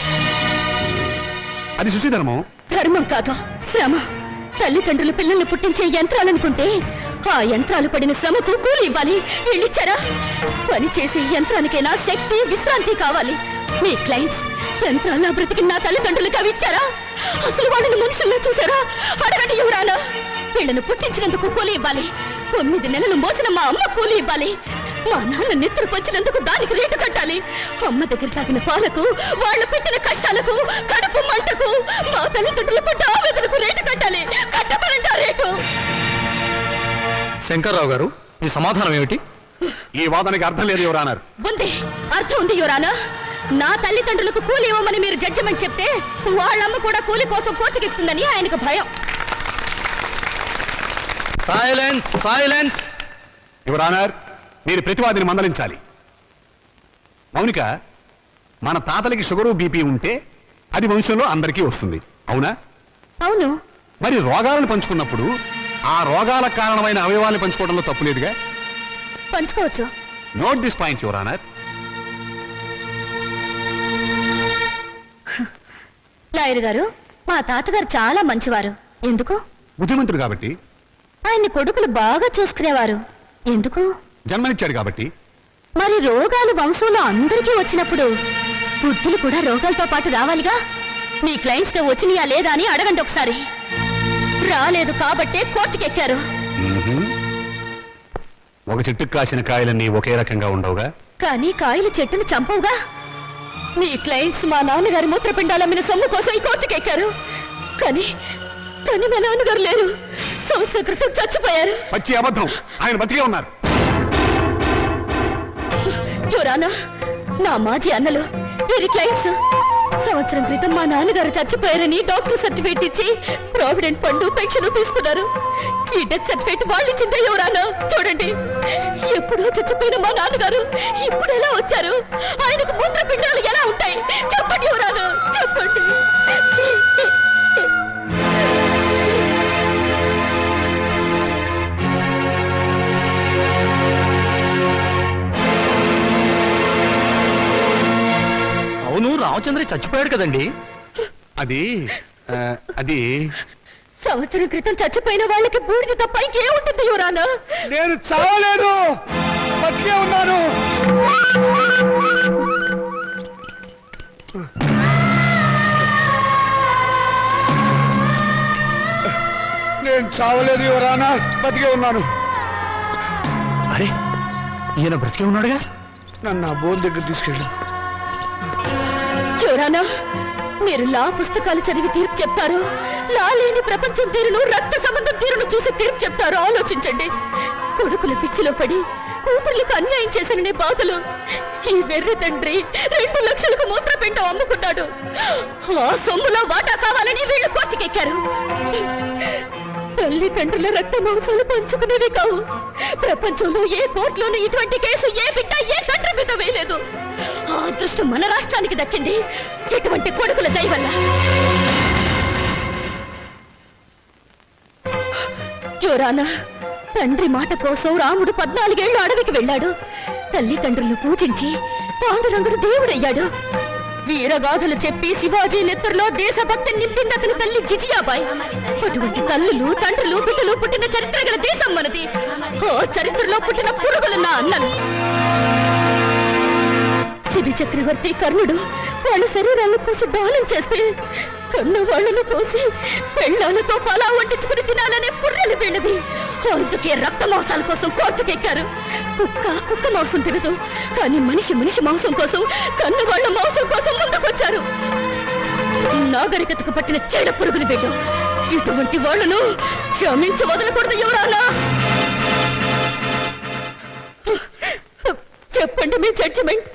అది శుచిధర్మం. ధర్మం కాదు, శ్రమ. తల్లిదండ్రులు పిల్లల్ని పుట్టించే యంత్రాలనుకుంటే ఆ యంత్రాలు పడిన శ్రమకు కూలి ఇవ్వాలి. వీళ్ళిచ్చారా? పని చేసే యంత్రానికైనా శక్తి, విశ్రాంతి కావాలి. మీ క్లయింట్స్ యంత్రాల్లో బ్రతికి నా తల్లిదండ్రులకు అవి ఇచ్చారా? అసలు వాళ్ళని మనుషుల్లో చూసారా? అడగండి యువరానా. వీళ్ళను పుట్టించినందుకు కూలి ఇవ్వాలి. 9 నెలలు మోసిన మా అమ్మ కూలి ఇవ్వాలి. మా నాన్న నిద్ర పొచ్చినందుకు దానికి రేటు కట్టాలి. అమ్మ దగ్గర తాగిన పాలకు, వాళ్ళు పెట్టిన కష్టాలకు, కడుపు మంటకు, మా తల్లిదండ్రుల పడ్డ ఆవేదనకు రేటు కట్టాలి. కట్టమనంట రేటు. శంకర్రావు గారు, మీ సమాధానం ఏమిటి? ఈ వాదనకి అర్థం లేదు యువరానర్. ఉంది, అర్థం ఉంది యువరానా. నా తల్లిదండ్రులకు కూలి ఇవ్వమని మీరు జడ్జిమెంట్ చెప్తే వాళ్ళమ్మ కూడా కూలి కోసం కోర్టుకెక్కుతుందని ఆయనకు భయం. Silence, silence. యువరానర్, మీరు ప్రతివాదిని మందలించాలి. మౌనిక, మన తాతలకి షుగరు బీపీ ఉంటే అది వంశంలో అందరికీ వస్తుంది, అవునా? అవును. మరి రోగాలను పంచుకున్నప్పుడు ఆ రోగాలకు కారణమైన అవయవాలను పంచుకోవడంలో తప్పులేదుగా? పంచుకోవచ్చు. Note this point your honour. Lawyer గారు, మా తాతగారు చాలా మంచివారు. ఎందుకు? బుద్ధిమంతుడు కాబట్టి. ఆయన్ని కొడుకులు బాగా చూసుకునేవారు. ఎందుకు? జన్మనిచ్చాడు కాబట్టి. మరి రోగాలు వంశంలో అందరికీ వచ్చినప్పుడు బుద్ధులు కూడా రోగాలతో పాటు రావాలిగా. మీ క్లయింట్స్ కి వచ్చినాయా లేదా అని అడగండి ఒకసారి. రాలేదు కాబట్టే కోర్టుకెక్కారు. ఒక చెట్టుకు కాసిన కాయలన్నీ ఒకే రకంగా ఉండవుగా. కానీ కాయలు చెట్టును చంపవుగా. మీ క్లయింట్స్ మా నాన్నగారి మూత్రపిండాలు అమ్మిన సొమ్ము కోసం ఈ కోర్టుకెక్కారు. కానీ కానీ మా నాన్నగారు లేరు. సంవత్సరం క్రితం చచ్చిపోయారు. పచ్చి అబద్ధం. ఆయన బతికే ఉన్నారు. యువరానా, నా మాజీ అన్నలు వీరి క్లయింట్స్ సంవత్సరం క్రితం మా నాన్నగారు చచ్చిపోయారని డాక్టర్ సర్టిఫికేట్ ఇచ్చి ప్రావిడెంట్ ఫండ్ పెన్షన్ తీసుకున్నారు. ఈ డెత్ సర్టిఫికేట్ వాళ్ళు ఇచ్చిందే యువరానా. చూడండి, ఎప్పుడో చచ్చిపోయిన మా నాన్నగారు ఇప్పుడు ఎలా వచ్చారు? ఆయనకు మూత్రపిండాలు ఎలా ఉంటాయి? చెప్పండి యువరానా, చెప్పండి. అవును, రామచంద్ర చచ్చిపోయాడు కదండి. అది అది సంవత్సరం క్రితం చచ్చిపోయిన వాళ్ళకి బూడిద తప్ప ఇంకేముంటుంది యువరానా? నేను చావలేదు, బతికే ఉన్నాను. నేను చావలేదు యువరానా, బతికే ఉన్నాను. అరే, ఈయన బ్రతికే ఉన్నాడుగా. నన్ను ఆ బోన్ దగ్గర తీసుకెళ్ళు. యువరానా, మీరు లా పుస్తకాలు చదివి తీర్పు చెప్తారు, లా లేని ప్రపంచం తీరును, రక్త సంబంధం తీరును చూసి తీర్పు చెప్తారు. ఆలోచించండి. కొడుకుల పిచ్చిలో పడి కూతుర్లకు అన్యాయం చేశాననే బాధలు ఈ వెర్రి తండ్రి 2 లక్షలకు మూత్రపిండం అమ్ముకున్నాడు. ఆ సొమ్ములో వాటా కావాలని వీళ్ళు కోర్టుకెక్కారు. తల్లిదండ్రుల రక్త మాంసాలు పంచుకునేవి కావు. ప్రపంచంలో ఏ కోర్టులోనూ ఇటువంటి కేసు ఏ బిడ్డ ఏ తండ్రి మీద వేయలేదు. ఆ అదృష్టం మన రాష్ట్రానికి దక్కింది ఎటువంటి కొడుకుల దయ వల్ల. యువరానా, తండ్రి మాట కోసం రాముడు 14 ఏళ్లు అడవికి వెళ్ళాడు. తల్లిదండ్రులను పూజించి పాండురంగుడు దేవుడయ్యాడు. వీరగాథలు చెప్పి శివాజీ నెత్తురులో దేశభక్తి నింపింది అతని తల్లి జిజియాబాయ్. అటువంటి తల్లులు, తండ్రులు, బిడ్డలు పుట్టిన చరిత్ర గల దేశం మనది. ఓ చరిత్రలో పుట్టిన పురుగులు నా అన్నలు. శిబి చక్రవర్తి కర్ణుడు వాళ్ళ శరీరాలను కోసి దానం చేస్తే కన్ను వాళ్ళను కోసి పెళ్ళాలతో పలా వండించుకుని తినాలనే పుర్రెలు వీళ్ళవి. అందుకే రక్త మాంసాల కోసం కోర్టుకెక్కారు. కుక్క మాంసం తినదు, కానీ మనిషి మాంసం కోసం, కన్ను వాళ్ళ మాంసం కోసం ముందుకొచ్చారు. నాగరికతకు పట్టిన చెడ పురుగులు బిడ్డ. ఇటువంటి వాళ్ళను క్షమించి వదలకూడదు యువరానా. చెప్పండి మీ జడ్జిమెంట్.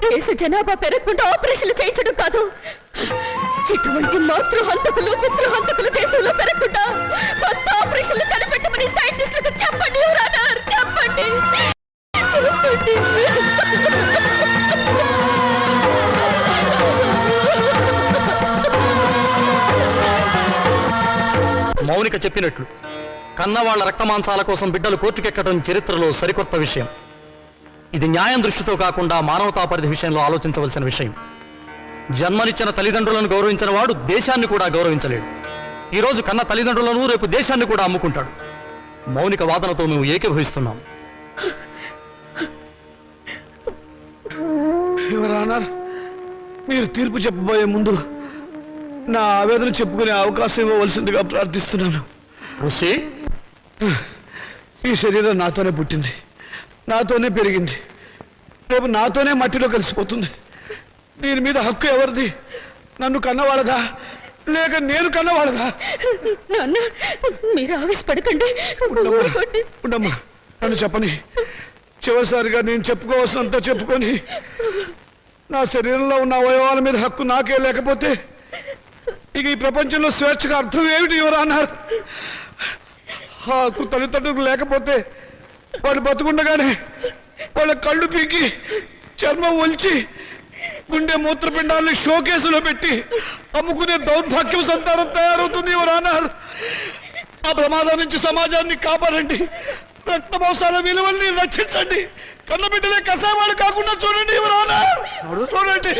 దేశ జనాభా పెరగకుండా ఆపరేషన్లు చేయించడం కాదు, ఇటువంటి మాతృహంతకులు, పితృహంతకులు దేశంలో పెరగకుండా కొత్త ఆపరేషన్లు కనిపెట్టమని సైంటిస్టులకు చెప్పండి యువరానా, చెప్పండి. మౌనిక చెప్పినట్లు కన్నవాళ్ల రక్తమాంసాల కోసం బిడ్డలు కోర్టుకెక్కడం చరిత్రలో సరికొత్త విషయం. ఇది న్యాయం దృష్టితో కాకుండా మానవతా పరిధి విషయంలో ఆలోచించవలసిన విషయం. జన్మనిచ్చిన తల్లిదండ్రులను గౌరవించిన వాడు దేశాన్ని కూడా గౌరవించలేడు. ఈ రోజు కన్న తల్లిదండ్రులను రేపు దేశాన్ని కూడా అమ్ముకుంటాడు. మౌనిక వాదనతో మేము ఏకీభవిస్తున్నాం. ఎవరన్నారు? మీరు తీర్పు చెప్పబోయే ముందు నా ఆవేదన చెప్పుకునే అవకాశం ఇవ్వవలసిందిగా ప్రార్థిస్తున్నాను. ఋషి, ఈ శరీరం నాతోనే పుట్టింది, నాతోనే పెరిగింది, రేపు నాతోనే మట్టిలో కలిసిపోతుంది. దీని మీద హక్కు ఎవరిది? నన్ను కన్నవాళ్ళదా లేక నేను కన్నవాళ్ళదా? నాన్న, మీరు ఆవేశపడకండి. ఉండమ్మా, నన్ను చెప్పని. చివరిసారిగా నేను చెప్పుకోవాల్సినంత చెప్పుకొని నా శరీరంలో ఉన్న అవయవాల మీద హక్కు నాకే లేకపోతే ఇక ఈ ప్రపంచంలో స్వేచ్ఛగా అర్థం ఏమిటి? ఎవరు అన్నారు? ఆ హక్కు తల్లిదండ్రులకు లేకపోతే వాళ్ళు బతుకుండగానే వాళ్ళ కళ్ళు పీకి చర్మం ఒలిచి గుండె మూత్రపిండాలని షోకేసులో పెట్టి అమ్ముకునే దౌర్భాగ్యం సంతానం తయారవుతుంది. ఎవరు అన్నారు? ఆ ప్రమాదం నుంచి సమాజాన్ని కాపాడండి, రక్త మాంసాల విలువల్ని రక్షించండి, కన్నబిడ్డలే కసావాళ్ళు కాకుండా చూడండి. ఎవరు అన్నారు? చూడండి.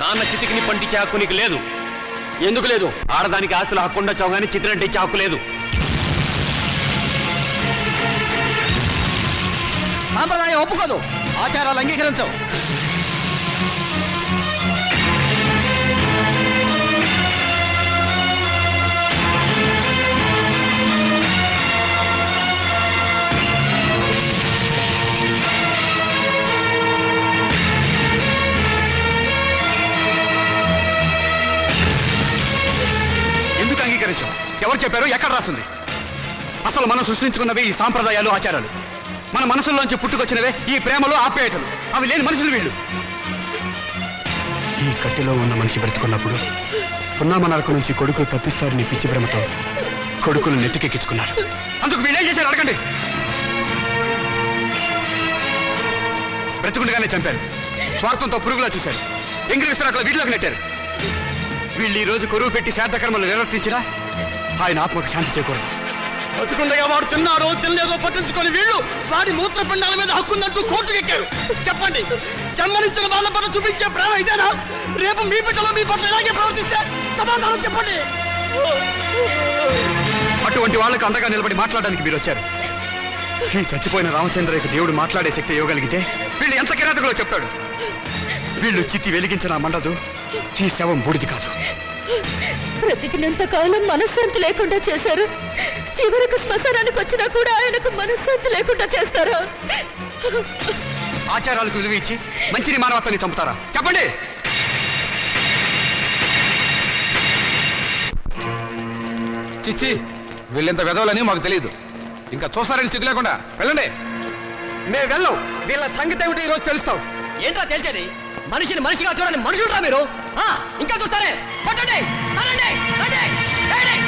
నాన్న చితికిని పండించే హక్కు నీకు లేదు. ఎందుకు లేదు? ఆడదానికి ఆస్తుల హక్కు ఉండొచ్చావు కానీ చితిరంటే ఇచ్చే హక్కు లేదు. సాంప్రదాయం ఒప్పుకోదు, ఆచారాలు అంగీకరించవు. ఎవరు చెప్పారు? ఎక్కడ రాస్తుంది? అసలు మనం సృష్టించుకున్నవే ఈ సాంప్రదాయాలు, ఆచారాలు. మన మనసుల్లోంచి పుట్టుకొచ్చినవే ఈ ప్రేమలు, ఆప్యాయతలు. అవి లేని మనుషులు వీళ్ళు. ఈ కట్టెలో ఉన్న మనిషి బ్రతుకున్నప్పుడు పున్నామ నరకం నుంచి కొడుకులు తప్పిస్తారని పిచ్చి భ్రమతో కొడుకులు నెత్తికెక్కించుకున్నారు. అందుకు వీళ్ళేం చేశారు అడగండి. బ్రతుకుండగానే చంపారు, స్వార్థంతో పురుగులా చూశారు, ఎంగిరిస్తారు, అట్లా వీటిలోకి నెట్టారు. వీళ్ళు ఈ రోజు కొరువు పెట్టి శ్రాద్ధకర్మలు నిర్వర్తించినా ఆయన ఆత్మకు శాంతి చేకూరదు. బతుకుండగా వాడు తిన్నాడో తినలేదో పట్టించుకొని వీళ్ళు వాడి మూత్రపిండాల మీద హక్కుందంటూ కోర్టుకు ఎక్కారు. చెప్పండి, జన్మనిచ్చిన వాళ్ళ పట్ల చూపించే ప్రేమ ఇదేనా? రేపు మీ బిడ్డలో మీ పట్ల ఇలాగే ప్రవర్తిస్తే సమాధానం చెప్పండి. అటువంటి వాళ్ళకు అండగా నిలబడి మాట్లాడడానికి మీరు వచ్చారు. ఈ చచ్చిపోయిన రామచంద్రయ్యకు దేవుడు మాట్లాడే శక్తి ఇవ్వగలిగితే వీళ్ళు ఎంత కిరాతకులో చెప్తాడు. వీళ్ళు చిత్తి వెలిగించిన మండదు, ఈ శవం బూడిది కాదు. బ్రతికినంత కాలం మనశ్శాంతి లేకుండా చేశారు, చివరికి శ్మశానానికి వచ్చినా కూడా ఆయనకు మనశ్శాంతి లేకుండా చేస్తారా? ఆచారాలకు విలువ ఇచ్చి మంచిని మానవత్వాన్ని చంపుతారా? చెప్పండి. చిచ్చి, వీళ్ళెంత వెదవలని మాకు తెలియదు. ఇంకా చూస్తారని సిగ్గు లేకుండా వెళ్ళండి. మేము వెళ్ళాం, వీళ్ళ సంగతి ఏమిటి ఈరోజు తెలుస్తాం. ఏంట్రా తెలిసేది? మనిషిని మనిషిగా చూడని మనుషులురా మీరు. ఇంకా చూస్తారే? పట్టండి, రండి, రండి, రండి.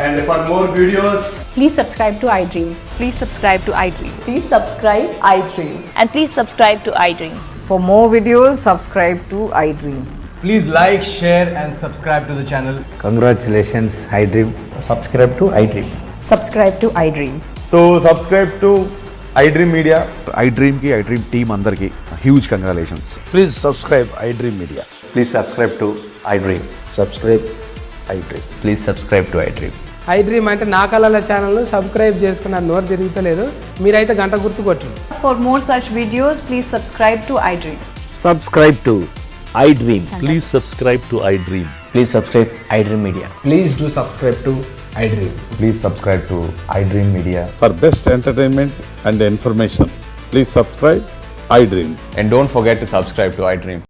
And for more videos, Please subscribe to iDream. Please subscribe to iDream. Please subscribe iDream. And please subscribe to iDream. For more videos, subscribe to iDream. Please like, share and subscribe to the channel. Congratulations iDream. Subscribe to iDream. Subscribe to iDream. So subscribe to iDream Media. IDream team అందరికి huge congratulations. please subscribe iDream Media. Please subscribe to iDream. Subscribe iDream. Please subscribe to iDream. iDream అంటే నా కళల channel subscribe చేసుకున్న నోరు తిరుగుతలేదు, మీరైతే గంట గుర్తు కొట్టండి. For more such videos, please subscribe to iDream. Subscribe to I dream. Please subscribe to I dream. Please subscribe iDream Media. Please do subscribe to iDream. Please subscribe to iDream Media. For best entertainment and information, please subscribe iDream. And don't forget to subscribe to iDream.